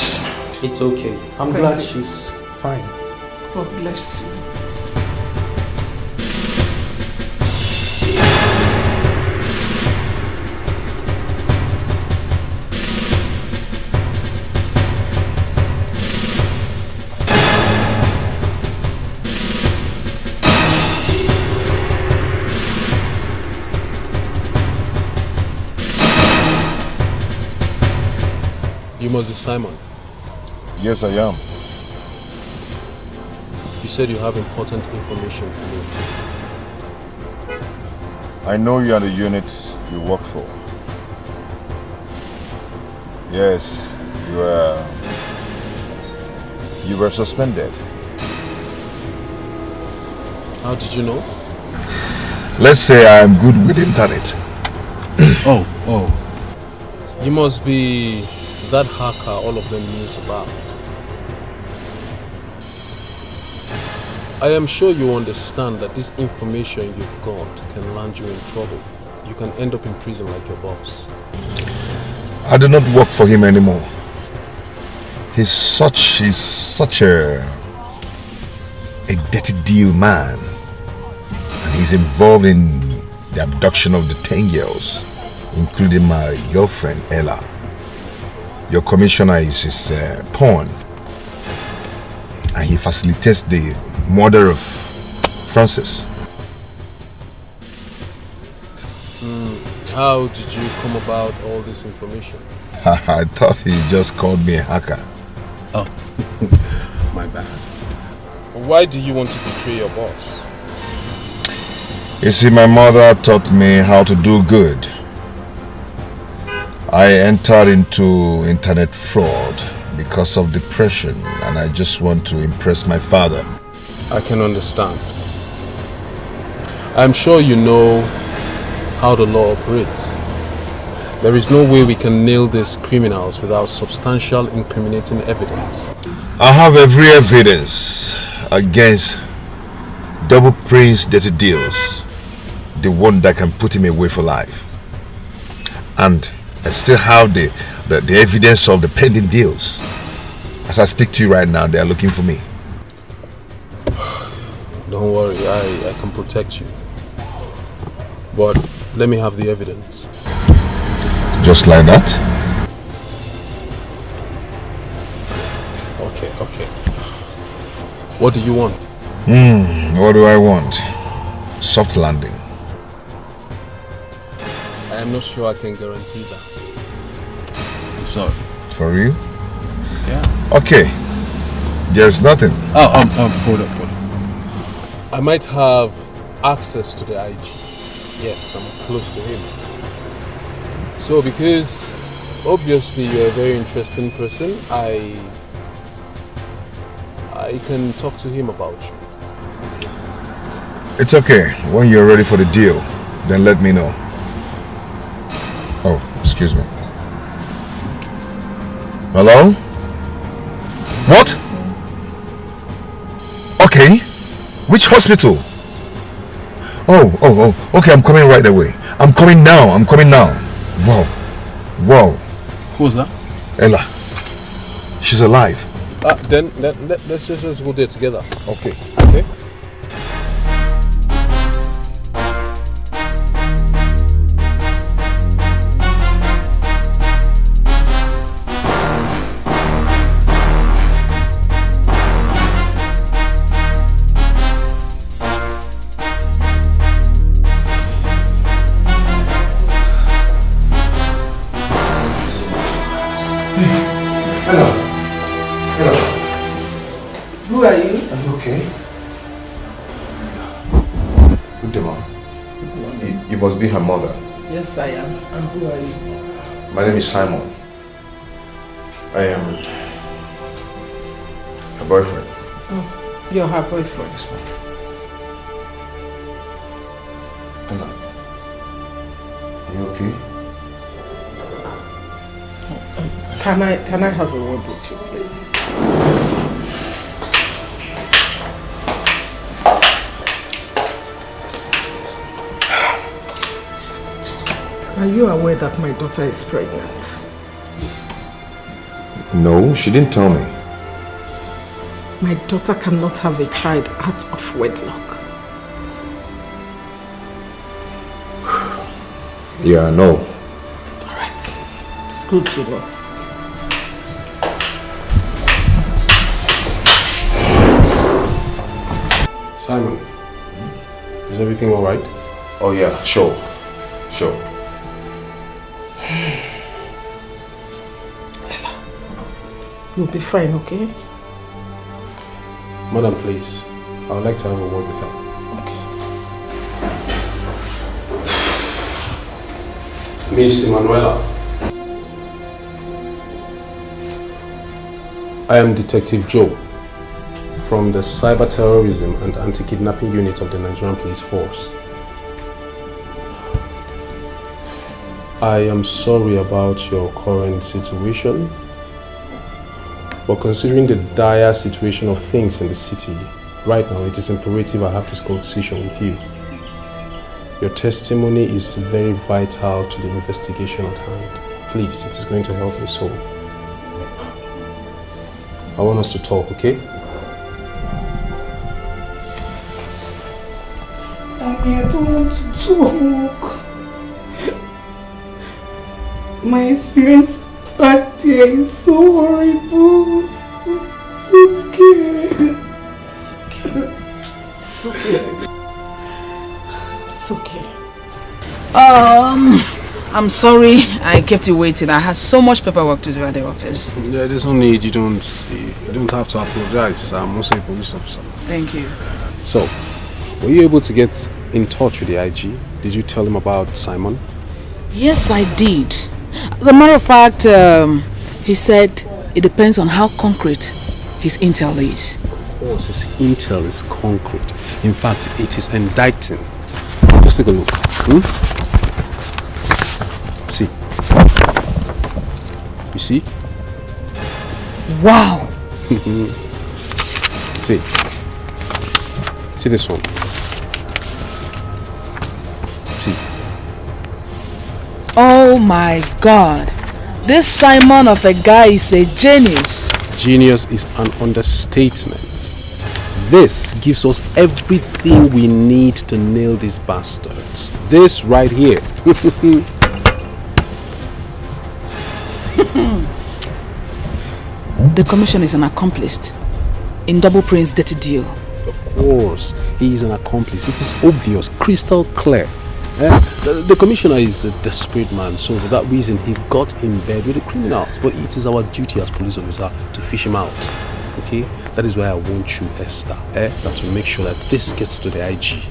S13: It's okay. I'm glad she's fine.
S2: God bless you.
S16: You must be Simon.
S4: Yes, I am.
S16: You said you have important information for me.
S4: I know you are the units you work for. Yes, you were suspended.
S16: How did you know?
S4: Let's say I am good with internet.
S16: Oh. You must be that hacker all of them knows about. I am sure you understand that this information you've got can land you in trouble. You can end up in prison like your boss.
S4: I do not work for him anymore. He's such a dirty deal man. And he's involved in the abduction of the 10 girls, including my girlfriend Ella. Your commissioner is his pawn, and he facilitates the murder of Francis.
S16: How did you come about all this information?
S4: I thought he just called me a hacker.
S16: Oh, my bad. Why do you want to betray your boss?
S4: You see, my mother taught me how to do good. I entered into internet fraud because of depression, and I just want to impress my father.
S16: I can understand. I'm sure you know how the law operates. There is no way we can nail these criminals without substantial incriminating evidence.
S4: I have every evidence against Double Prince Dirty Deals, the one that can put him away for life. And I still have the evidence of the pending deals. As I speak to you right now, they are looking for me.
S16: Don't worry, I can protect you. But let me have the evidence.
S4: Just like that?
S16: Okay. What do you want?
S4: What do I want? Soft landing.
S16: I am not sure I can guarantee that. I'm sorry.
S4: For you?
S16: Yeah.
S4: Okay. There's nothing.
S16: Hold up. I might have access to the IG. Yes, I'm close to him. So because obviously you're a very interesting person, I can talk to him about you.
S4: It's okay. When you're ready for the deal, then let me know. Oh, excuse me. Hello? What? Okay. Which hospital? Oh. Okay, I'm coming right away. I'm coming now. Wow.
S16: Who was that?
S4: Ella. She's alive.
S16: Then let's just go there together.
S4: Okay.
S2: Who are you?
S4: Are you okay? Good day, Mom. You must be her mother.
S2: Yes, I am. And who are you?
S4: My name is Simon. I am her boyfriend.
S2: Oh, you're her boyfriend.
S4: Yes, ma'am. Ella, are you okay?
S2: Can I have a word with you, please? Are you aware that my daughter is pregnant?
S4: No, she didn't tell me.
S2: My daughter cannot have a child out of wedlock.
S4: Yeah, I know.
S2: Alright. It's good to know.
S16: Simon, is everything alright?
S4: Oh yeah, sure.
S2: You'll be fine, okay?
S16: Madam, please. I would like to have a word with her. Okay. Miss Emanuela. I am Detective Joe from the Cyber Terrorism and Anti-Kidnapping Unit of the Nigerian Police Force. I am sorry about your current situation, but considering the dire situation of things in the city, right now it is imperative I have this conversation with you. Your testimony is very vital to the investigation at hand. Please, it is going to help me so. I want us to talk, okay?
S2: Mommy, I don't want to talk. My experience back there is so horrible. I'm so scared. It's okay. It's okay.
S17: I'm sorry I kept you waiting. I had so much paperwork to do at the office.
S16: Yeah, there's no need. You don't have to apologize. I'm also a police officer.
S17: Thank you.
S16: So, were you able to get in touch with the IG? Did you tell him about Simon?
S17: Yes, I did. As a matter of fact, he said it depends on how concrete his intel is.
S16: Of course, his intel is concrete. In fact, it is indicting. Just take a look. See. You see?
S17: Wow!
S16: See. See this one. See.
S17: Oh my God! This Simon of a guy is a genius.
S16: Genius is an understatement. This gives us everything we need to nail these bastards. This right here.
S17: The commission is an accomplice in Double Prince's dirty deal.
S16: Of course, he is an accomplice. It is obvious, crystal clear. The commissioner is a desperate man, so for that reason he got in bed with the criminals. But it is our duty as police officer to fish him out. Okay? That is why I want you, Esther, that to make sure that this gets to the IG.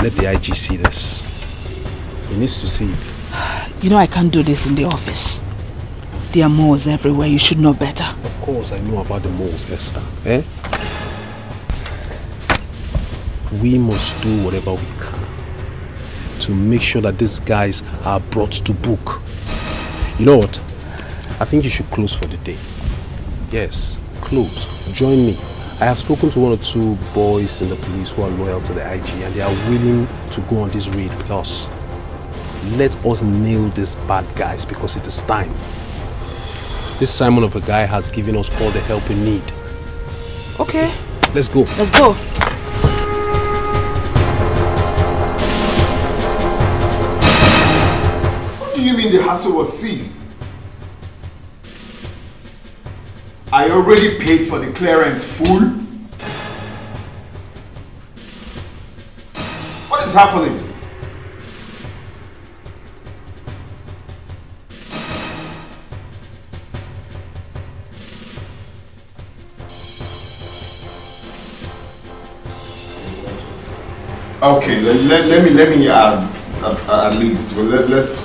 S16: Let the IG see this. He needs to see it.
S17: You know I can't do this in the office. There are moles everywhere. You should know better.
S16: Of course I know about the moles, Esther. We must do whatever we can to make sure that these guys are brought to book. You know what? I think you should close for the day. Yes, close. Join me. I have spoken to 1 or 2 boys in the police who are loyal to the IG and they are willing to go on this raid with us. Let us nail these bad guys because it is time. This Simon of a guy has given us all the help we need.
S17: Okay.
S16: Let's go.
S17: Let's go.
S22: What do you mean the hassle was seized? I already paid for the clearance full. What is happening? Okay, let me at least. Well, let's.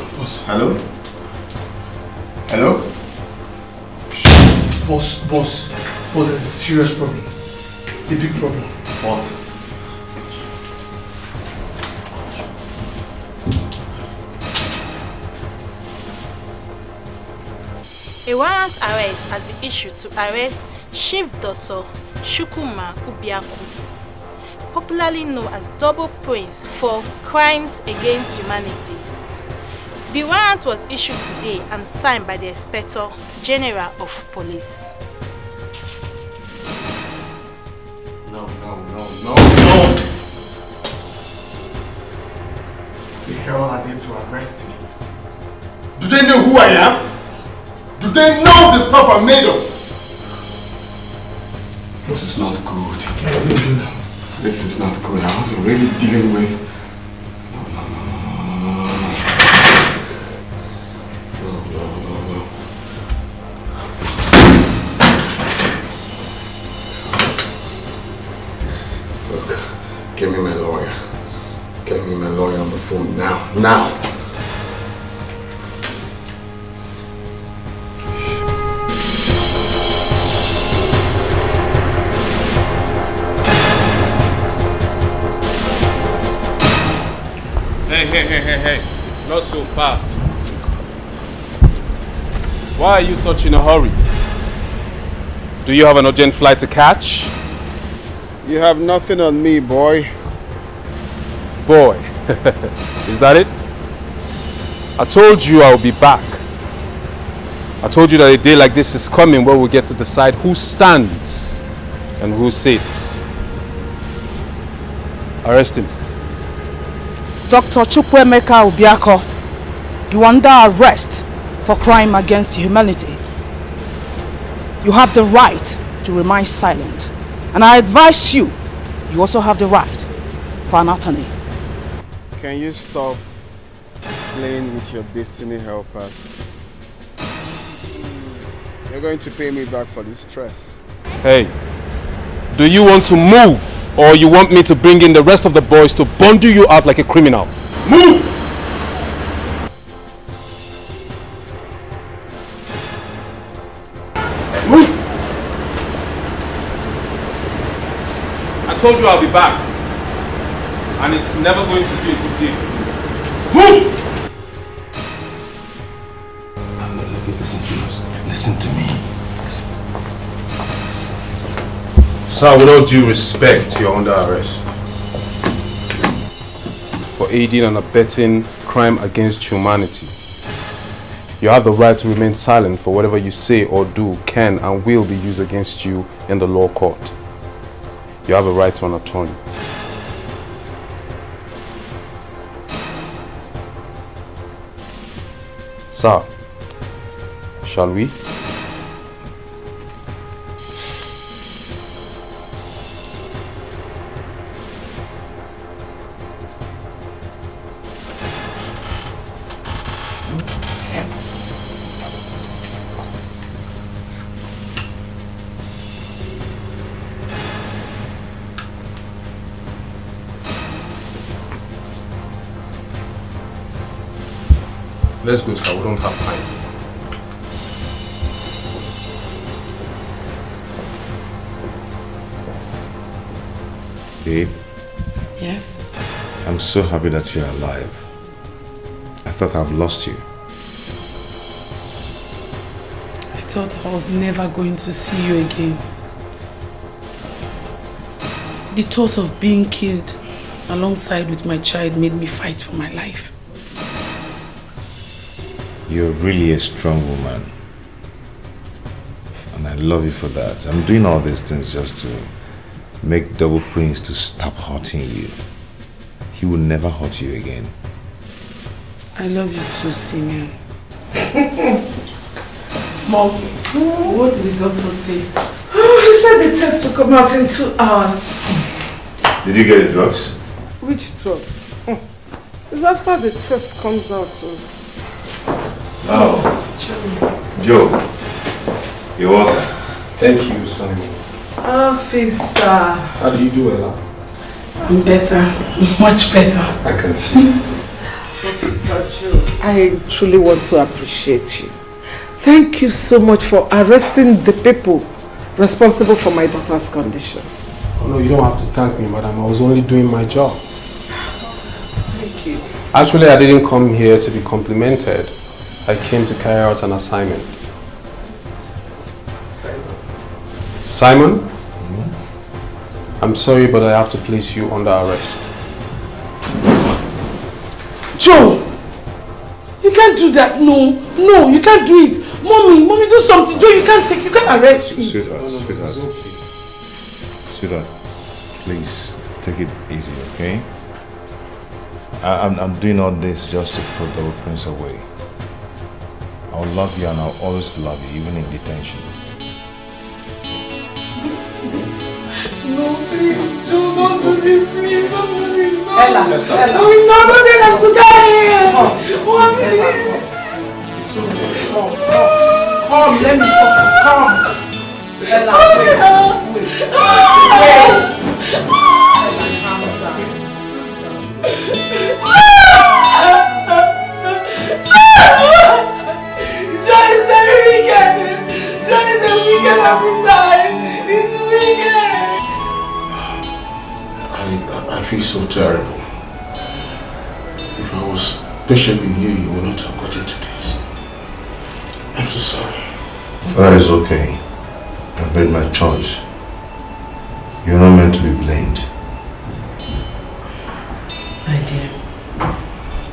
S22: Hello. Hello.
S10: Boss, there's a serious problem. A big problem.
S22: What?
S5: A warrant arrest has been issued to arrest Chief Dr. Shukuma Ubiaku, popularly known as Double Prince, for crimes against humanities. The warrant was issued today and signed by the Inspector General of Police.
S22: No. The hell are they to arrest me? Do they know who I am? Do they know the stuff I'm made of? This is not good. This is not good. I was already dealing with... Look, give me my lawyer. Get me my lawyer on the phone now. Now!
S16: Hey, not so fast. Why are you such in a hurry? Do you have an urgent flight to catch?
S22: You have nothing on me, boy.
S16: Boy, is that it? I told you I will be back. I told you that a day like this is coming where we get to decide who stands and who sits. Arrest him.
S17: Dr. Chukwuemeka Ubiako, you are under arrest for crime against humanity. You have the right to remain silent. And I advise you also have the right for an attorney.
S22: Can you stop
S9: playing with your destiny helpers. You're going to pay me back for this stress.
S16: Hey, do you want to move or you want me to bring in the rest of the boys to bundle you out like a criminal? Move! Move! I told you I'll be back. And it's never going to be a good deal. Move!
S4: Listen, Julius. Listen to me. Listen.
S16: Sir, with all due respect, you're under arrest for aiding and abetting crime against humanity. You have the right to remain silent, for whatever you say or do can and will be used against you in the law court. You have a right to an attorney. Sir, shall we? Let's go, sir. We don't have time.
S4: Babe?
S1: Yes?
S4: I'm so happy that you're alive. I thought I've lost you.
S1: I thought I was never going to see you again. The thought of being killed alongside with my child made me fight for my life.
S4: You're really a strong woman. And I love you for that. I'm doing all these things just to make Double Prince to stop hurting you. He will never hurt you again.
S1: I love you too, Simeon. Mom, what did the doctor say?
S2: Oh, he said the test will come out in 2 hours.
S4: Did you get the drugs?
S2: Which drugs? It's after the test comes out.
S4: Oh, Joe, you're welcome.
S16: Thank you, Simon.
S2: Officer.
S16: How do you do, Ella?
S1: I'm better, much better.
S16: I can see.
S2: Officer Joe, I truly want to appreciate you. Thank you so much for arresting the people responsible for my daughter's condition.
S16: Oh no, you don't have to thank me, madam. I was only doing my job.
S2: Thank you.
S16: Actually, I didn't come here to be complimented. I came to carry out an assignment. Simon? I'm sorry, but I have to place you under arrest.
S1: Joe! You can't do that. No, you can't do it. Mommy, do something. Joe, you can't arrest me.
S4: Sweetheart, please take it easy, okay? I'm doing all this just to put Double Prince away. I'll love you and I'll always love you, even in detention.
S1: No, please, Joe, don't do this, please, don't do this. No.
S2: Ella.
S1: No, don't let them to die. Mommy.
S2: Come, let me talk. Come. Ella, wait.
S1: Joe is very wicked. Joe is a wicked officer. He's wicked.
S22: I feel so terrible. If I was patient with you, you would not have gotten to this. I'm so sorry.
S4: That is okay. I've made my choice. You're not meant to be blamed.
S12: My dear,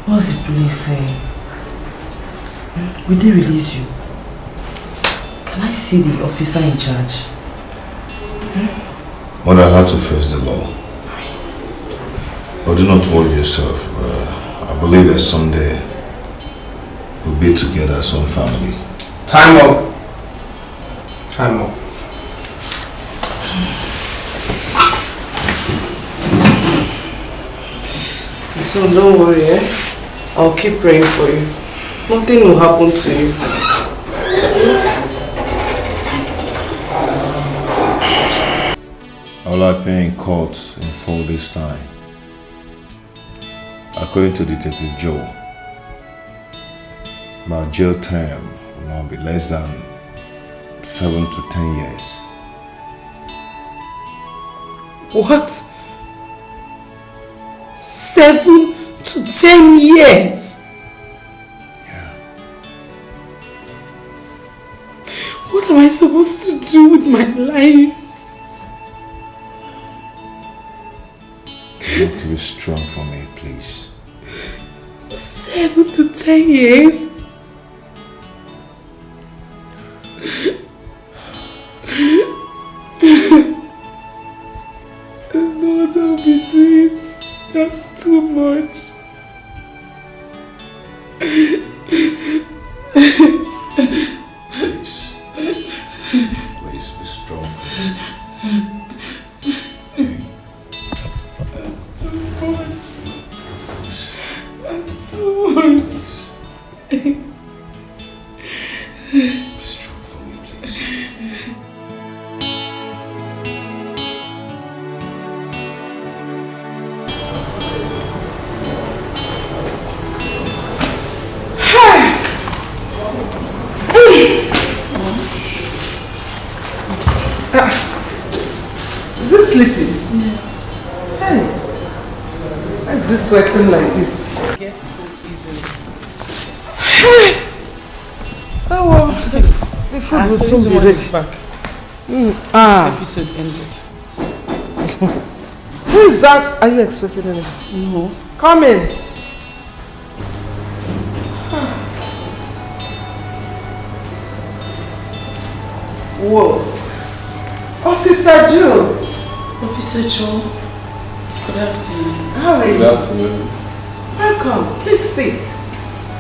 S12: what's the police saying? Will they release you? Can I see the officer in charge?
S4: But I had to face the law. But do not worry yourself. I believe that someday we'll be together as one family.
S16: Time up. Time up.
S12: So don't worry, eh? I'll keep praying for you. Nothing will happen to you.
S4: I will appear in court in 4 days' time. According to Detective Joe, my jail term will not be less than 7 to 10 years.
S1: What? 7 to 10 years?
S4: Yeah.
S1: What am I supposed to do with my life?
S4: You have to be strong for me, please.
S1: 7 to 10 years? I don't know what I'll be doing. That's too much.
S4: Please be strong for me.
S1: That's too much. That's too much.
S4: Be strong for me, please.
S2: Is this sleeping?
S5: Yes.
S2: Hey, why is this sweating like this?
S5: Get cold easily.
S2: Oh well, the food will soon be ready.
S5: Back.
S2: This
S5: Episode ended.
S2: Who is that? Are you expecting anyone?
S5: No.
S2: Come in. Whoa. Officer Joe.
S5: Officer Joe. Good afternoon.
S2: How are you?
S16: Good afternoon.
S2: Welcome. Please sit.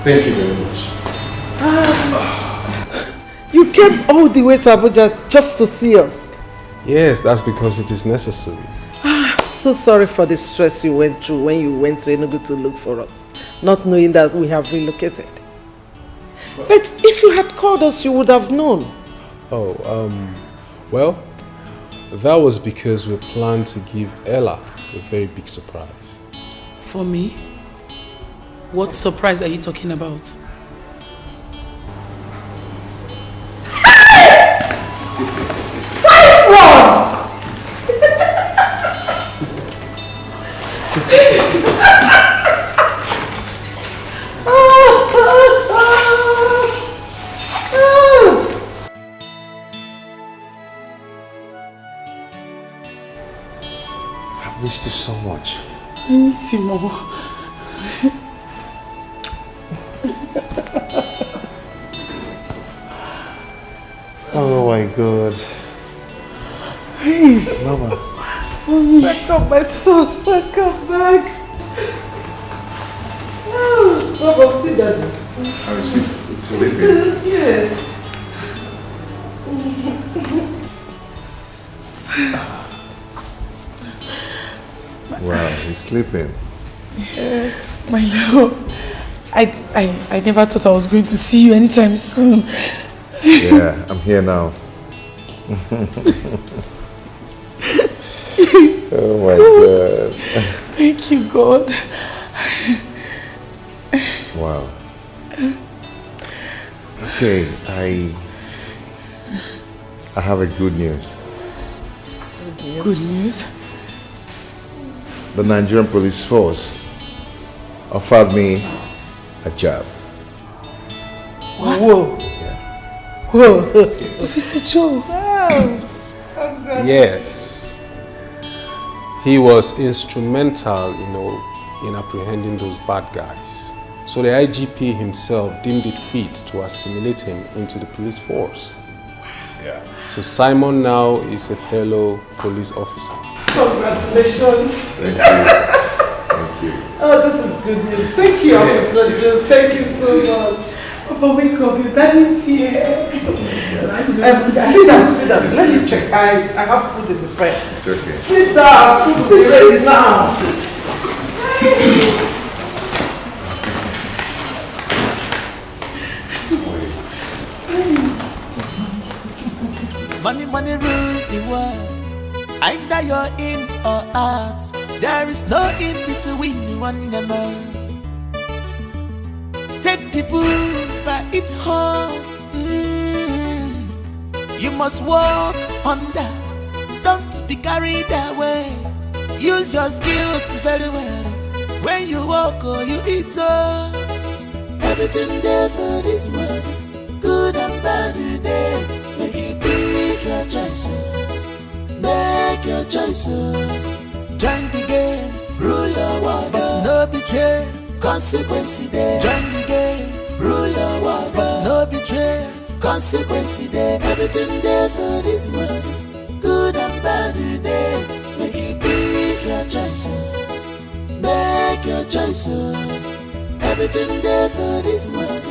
S16: Thank you very much.
S2: You came all the way to Abuja just to see us.
S16: Yes, that's because it is necessary.
S2: So sorry for the stress you went through when you went to Enugu to look for us, not knowing that we have relocated. But if you had called us, you would have known.
S16: Oh, well, that was because we planned to give Ella a very big surprise.
S5: For me? What surprise are you talking about?
S2: Simon!
S4: I've missed you so much.
S5: I miss you more.
S4: Oh my God.
S2: Hey,
S4: Mama.
S2: welcome my son, welcome back. Oh, Baba, see daddy.
S4: How is it? It's sleeping.
S2: Good, yes.
S4: Wow, he's sleeping.
S2: Yes.
S5: My love, I never thought I was going to see you anytime soon.
S4: Yeah, I'm here now. Oh my God.
S5: Thank you, God.
S4: Wow. Okay, I have a good news.
S5: Good news?
S4: The Nigerian police force offered me a job.
S5: What?
S2: Whoa.
S5: Whoa. Officer Joe.
S2: Wow. Congrats.
S16: Yes. He was instrumental, in apprehending those bad guys. So the IGP himself deemed it fit to assimilate him into the police force.
S4: Yeah.
S16: So Simon now is a fellow police officer.
S2: Congratulations.
S4: Thank you. Thank you.
S2: Oh, this is good news. Thank you, Officer Joe. Thank you so much.
S5: Papa, wake up. Your daddy's here.
S2: Sit down. Let me check. I have food in the fridge.
S4: It's okay.
S2: Sit down. Food is ready now.
S18: money rules the world. Either you're in or out, there is no in between one another. Take the bull by its horn. You must walk under, don't be carried away. Use your skills very well. When you walk or you eat up, everything there for this world, good and bad day. Make it big your choice. Make your choice. Join the game, rule your world, but no betray. Consequence there. Join the game, rule your world, but no betray. Consequence there. Everything there for this world, good and bad day. Make it big your choice. Make your choice. Everything there for this world.